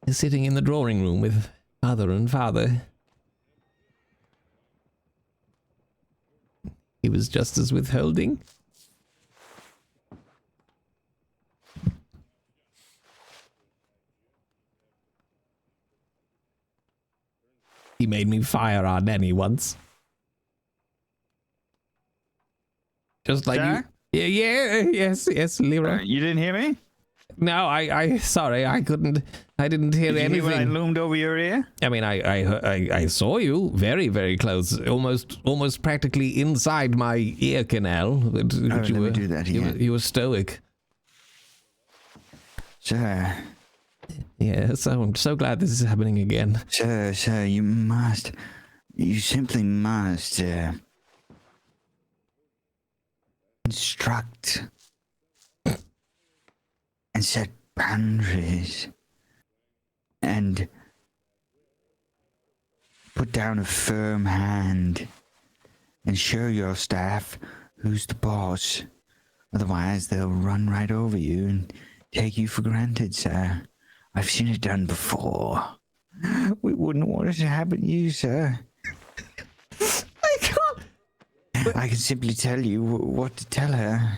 sitting in the drawing room with mother and father. He was just as withholding. He made me fire our nanny once. Just like Sir? you. Yes, Leroy. You didn't hear me? No, sorry, I didn't hear Did you anything. hear when I loomed over your ear? I mean, I saw you very, very close, almost practically inside my ear canal. But let me do that again. You were stoic. Sir. Yes, I'm so glad this is happening again. Sir, you simply must instruct and set boundaries and put down a firm hand and show your staff who's the boss. Otherwise, they'll run right over you and take you for granted, sir. I've seen it done before. We wouldn't want it to happen to you, sir. I can't. I can simply tell you what to tell her.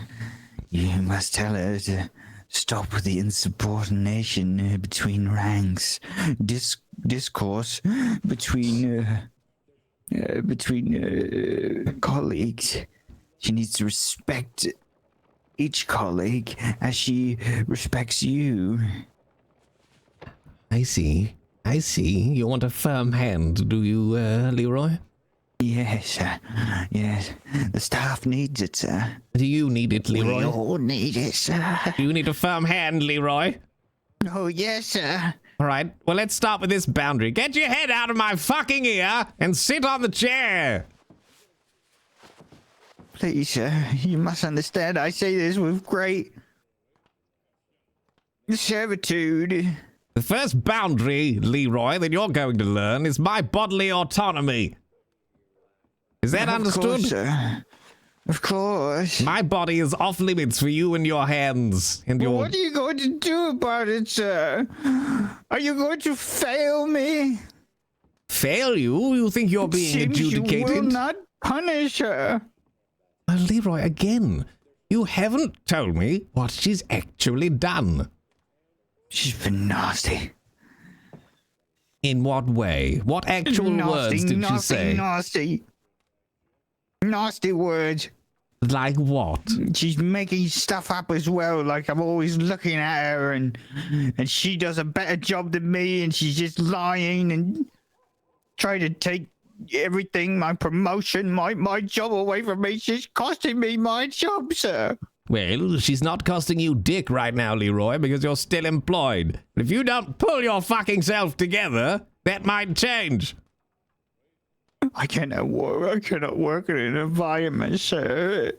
You must tell her to stop with the insubordination between ranks, discourse between colleagues. She needs to respect each colleague as she respects you. I see. You want a firm hand, do you, Leroy? Yes, sir. Yes. The staff needs it, sir. Do you need it, Leroy? We all need it, sir. Do you need a firm hand, Leroy? Oh, yes, sir. All right, well, let's start with this boundary. Get your head out of my fucking ear and sit on the chair. Please, sir, you must understand I say this with great servitude. The first boundary, Leroy, that you're going to learn is my bodily autonomy. Is that understood? Of course, sir. Of course. My body is off limits for you and your hands. And your... What are you going to do about it, sir? Are you going to fail me? Fail you? You think you're being adjudicated? You will not punish her. Leroy, again, you haven't told me what she's actually done. She's been nasty. In what way? What actual words did she say? Nasty words. Like what? She's making stuff up as well, like I'm always looking at her and she does a better job than me and she's just lying and trying to take everything, my promotion, my job away from me. She's costing me my job, sir. Well, she's not costing you dick right now, Leroy, because you're still employed. But if you don't pull your fucking self together, that might change. I cannot work in an environment, sir.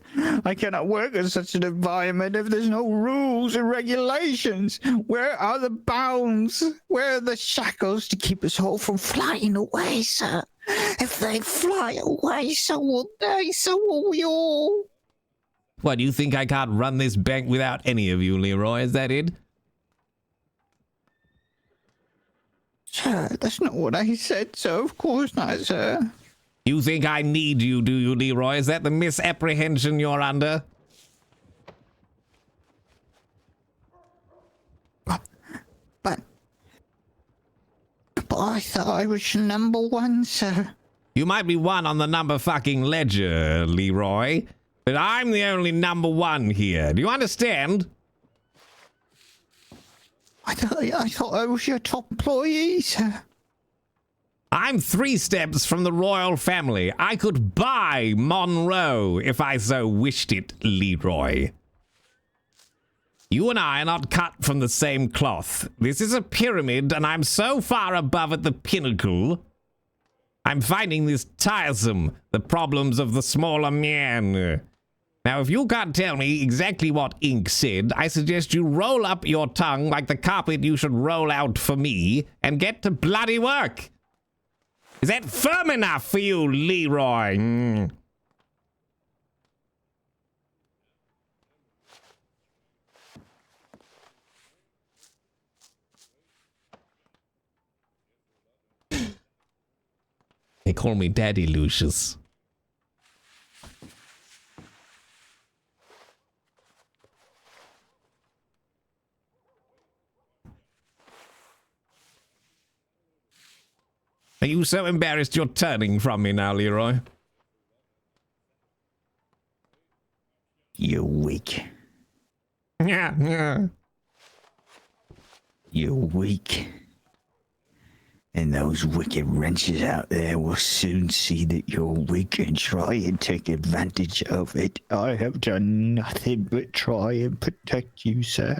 I cannot work in such an environment if there's no rules and regulations. Where are the bounds? Where are the shackles to keep us all from flying away, sir? If they fly away, so will they, so will we all. What, do you think I can't run this bank without any of you, Leroy? Is that it? Sir, that's not what I said, sir. Of course not, sir. You think I need you, do you, Leroy? Is that the misapprehension you're under? But I thought I was number one, sir. You might be one on the number fucking ledger, Leroy, but I'm the only number one here. Do you understand? I thought I was your top employee, sir. I'm 3 steps from the royal family. I could buy Monroe if I so wished it, Leroy. You and I are not cut from the same cloth. This is a pyramid, and I'm so far above at the pinnacle. I'm finding this tiresome, the problems of the smaller man. Now, if you can't tell me exactly what Ink said, I suggest you roll up your tongue like the carpet you should roll out for me and get to bloody work. Is that firm enough for you, Leroy? They call me Daddy Lucius. Are you so embarrassed you're turning from me now, Leroy? You're weak. Yeah. You're weak. And those wicked wrenches out there will soon see that you're weak and try and take advantage of it. I have done nothing but try and protect you, sir.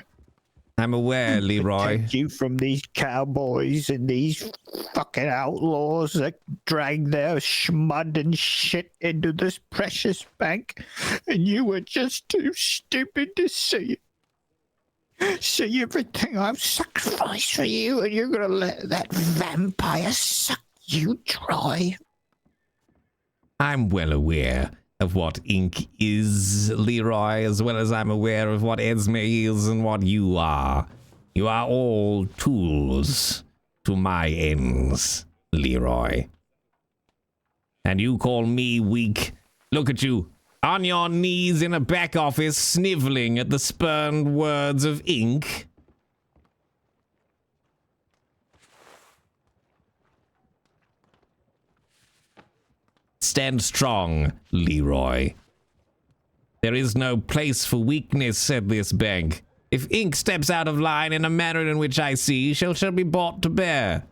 I'm aware, Leroy. Protect you from these cowboys and these fucking outlaws that drag their schmud and shit into this precious bank. And you were just too stupid to see it. See everything I've sacrificed for you, and you're gonna let that vampire suck you dry? I'm well aware of what ink is, Leroy, as well as I'm aware of what Esme is and what you are. You are all tools to my ends, Leroy. And you call me weak? Look at you. On your knees in a back office, sniveling at the spurned words of ink. Stand strong, Leroy. There is no place for weakness at this bank. If ink steps out of line in a manner in which I see, shall be brought to bear.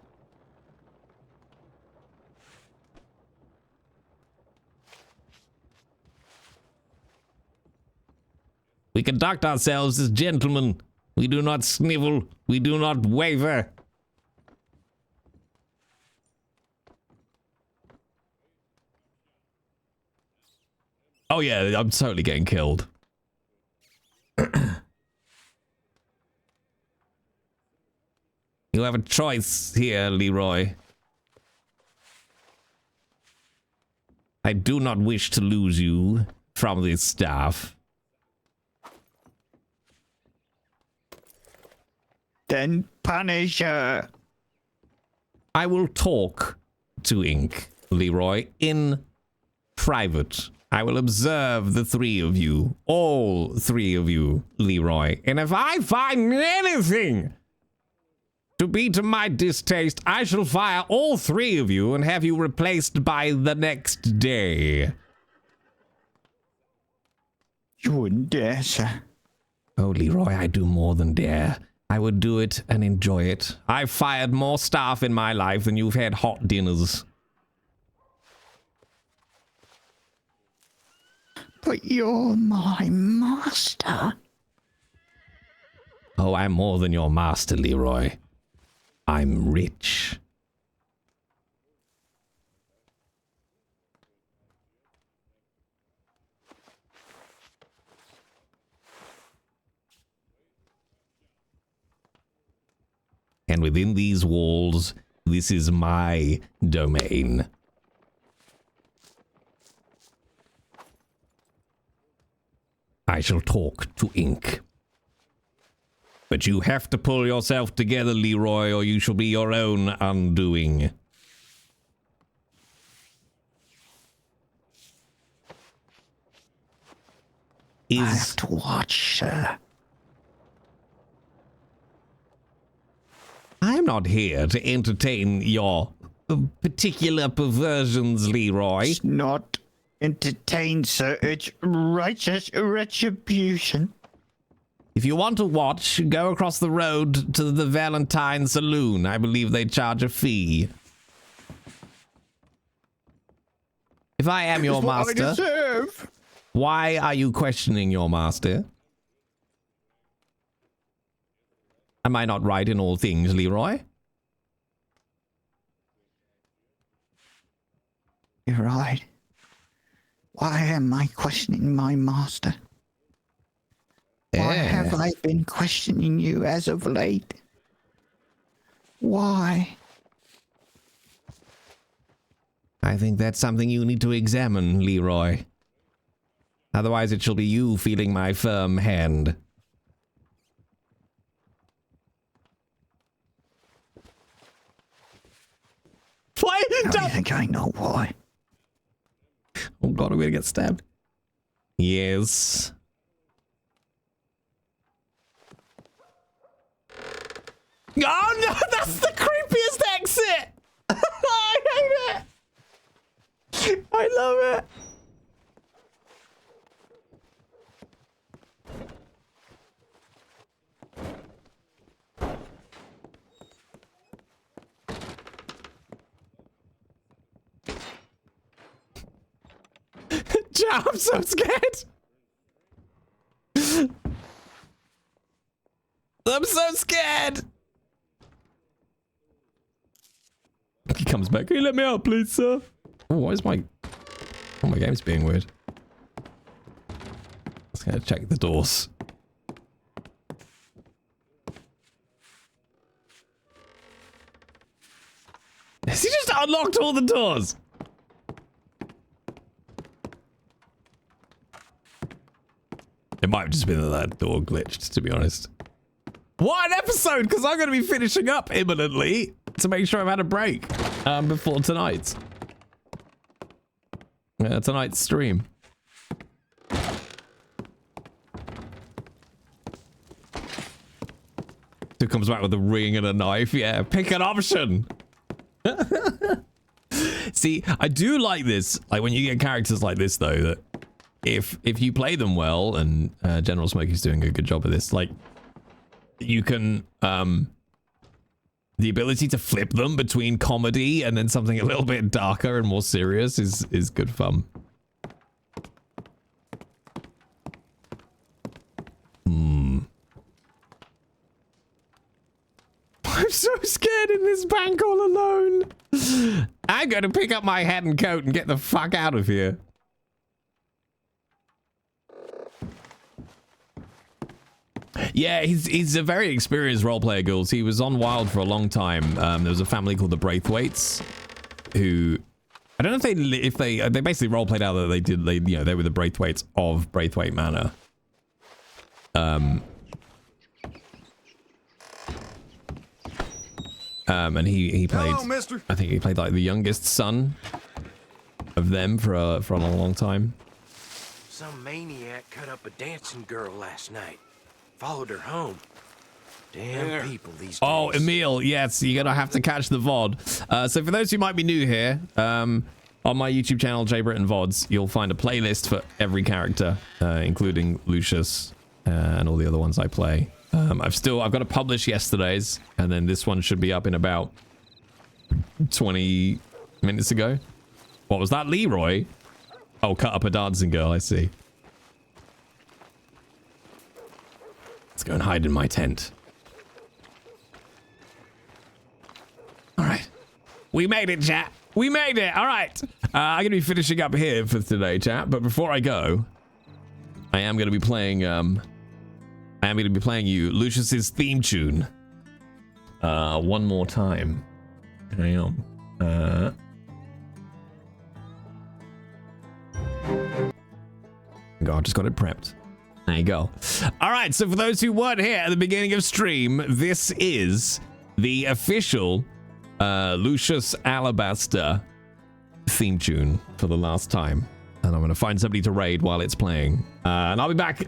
We conduct ourselves as gentlemen. We do not snivel. We do not waver. Oh yeah, I'm totally getting killed. You have a choice here, Leroy. I do not wish to lose you from this staff. Then punish her. I will talk to Ink, Leroy, in private. I will observe the three of you, all three of you, Leroy. And if I find anything to be to my distaste, I shall fire all three of you and have you replaced by the next day. You wouldn't dare, sir. Oh, Leroy, I do more than dare. I would do it and enjoy it. I've fired more staff in my life than you've had hot dinners. But you're my master. Oh, I'm more than your master, Leroy. I'm rich. And within these walls, this is my domain. I shall talk to Ink. But you have to pull yourself together, Leroy, or you shall be your own undoing. I have to watch, sir. I'm not here to entertain your particular perversions, Leroy. It's not entertain, sir. It's righteous retribution. If you want to watch, go across the road to the Valentine Saloon. I believe they charge a fee. If I am your master, I deserve. Why are you questioning your master? Am I not right in all things, Leroy? You're right. Why am I questioning my master? Why have I been questioning you as of late? Why? I think that's something you need to examine, Leroy. Otherwise, it shall be you feeling my firm hand. Why? I think I know why. Oh god, I'm gonna get stabbed. Yes. Oh no, that's the creepiest exit! I I love it. Joe, I'm so scared. I'm so scared. He comes back. Can you let me out, please, sir? Oh, why is my game's being weird? Let's go check the doors. Has he just unlocked all the doors? It might have just been that door glitched, to be honest. What an episode, because I'm going to be finishing up imminently to make sure I've had a break before tonight's stream. Who comes back with a ring and a knife? Yeah, pick an option. See, I do like this. Like when you get characters like this, though, that if you play them well, and General Smokey's doing a good job of this, like you can the ability to flip them between comedy and then something a little bit darker and more serious is good fun. I'm so scared in this bank all alone. I'm gonna pick up my hat and coat and get the fuck out of here. Yeah, he's a very experienced role player, Ghouls. He was on Wild for a long time. There was a family called the Braithwaites, who I don't know if they basically role played out that they were the Braithwaites of Braithwaite Manor. And he played. Hello, mister. I think he played like the youngest son of them for a long time. Some maniac cut up a dancing girl last night. Followed her home. Damn people these days. Oh, Emil, yes, you're gonna have to catch the VOD. So for those who might be new here, on my YouTube channel, J Britton VODs, you'll find a playlist for every character, including Lucius and all the other ones I play. I've got to publish yesterday's, and then this one should be up in about 20 minutes ago. What was that, Leroy? Oh, cut up a dancing girl, I see. Let's go and hide in my tent. All right. We made it, chat. We made it. All right. I'm going to be finishing up here for today, chat. But before I go, I am going to be playing you Lucius's theme tune one more time. Hang on. God, just got it prepped. There you go. All right, so for those who weren't here at the beginning of stream, this is the official Lucius Alabaster theme tune for the last time. And I'm going to find somebody to raid while it's playing. And I'll be back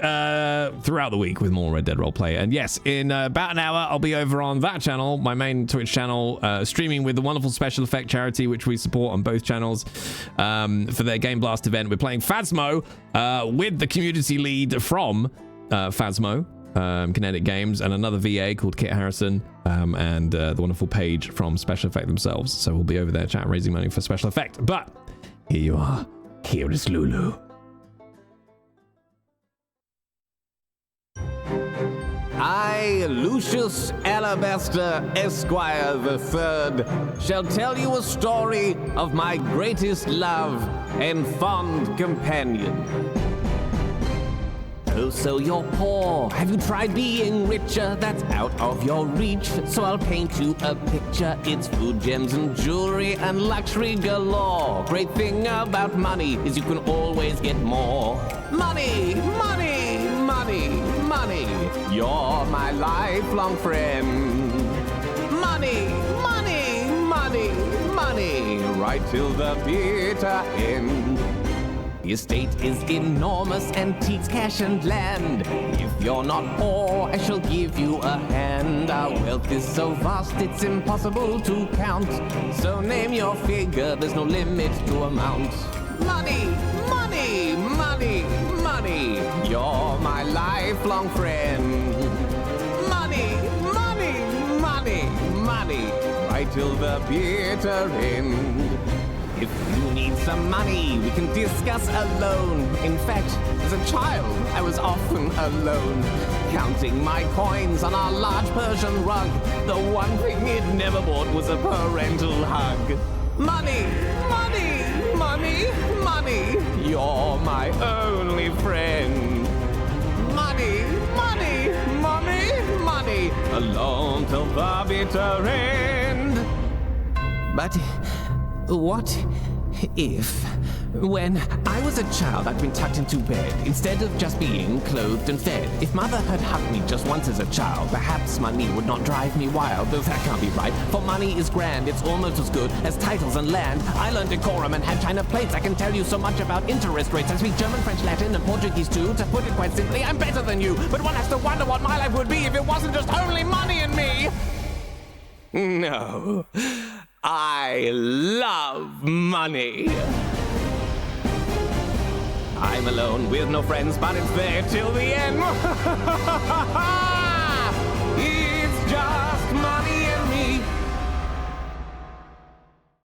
throughout the week with more Red Dead Roleplay. And yes, in about an hour, I'll be over on that channel, my main Twitch channel, streaming with the wonderful Special Effect charity, which we support on both channels, for their Game Blast event. We're playing Phasmo with the community lead from Phasmo, Kinetic Games, and another VA called Kit Harrison, and the wonderful Paige from Special Effect themselves. So we'll be over there, chat, raising money for Special Effect. But here you are. Here is Lulu. I, Lucius Alabaster, Esquire III, shall tell you a story of my greatest love and fond companion. Oh, so you're poor. Have you tried being richer? That's out of your reach. So I'll paint you a picture. It's food, gems, and jewelry, and luxury galore. Great thing about money is you can always get more. Money, money, money, money. You're my lifelong friend. Money, money, money, money. Right till the bitter end. The estate is enormous, antiques, cash, and land. If you're not poor, I shall give you a hand. Our wealth is so vast, it's impossible to count. So name your figure, there's no limit to amount. Money, money, money, money. You're my lifelong friend. Money, money, money, money. Right till the bitter end. If you need some money, we can discuss alone. In fact, as a child, I was often alone, counting my coins on our large Persian rug. The one thing it never bought was a parental hug. Money, money, money, money. You're my only friend. Money, money, money, money. Alone till the bitter end. But what if, when I was a child, I'd been tucked into bed instead of just being clothed and fed? If mother had hugged me just once as a child, perhaps money would not drive me wild, though that can't be right, for money is grand, it's almost as good as titles and land. I learned decorum and had china plates. I can tell you so much about interest rates. I speak German, French, Latin, and Portuguese too. To put it quite simply, I'm better than you, but one has to wonder what my life would be if it wasn't just only money and me. No. I love money. I'm alone with no friends, but it's there till the end.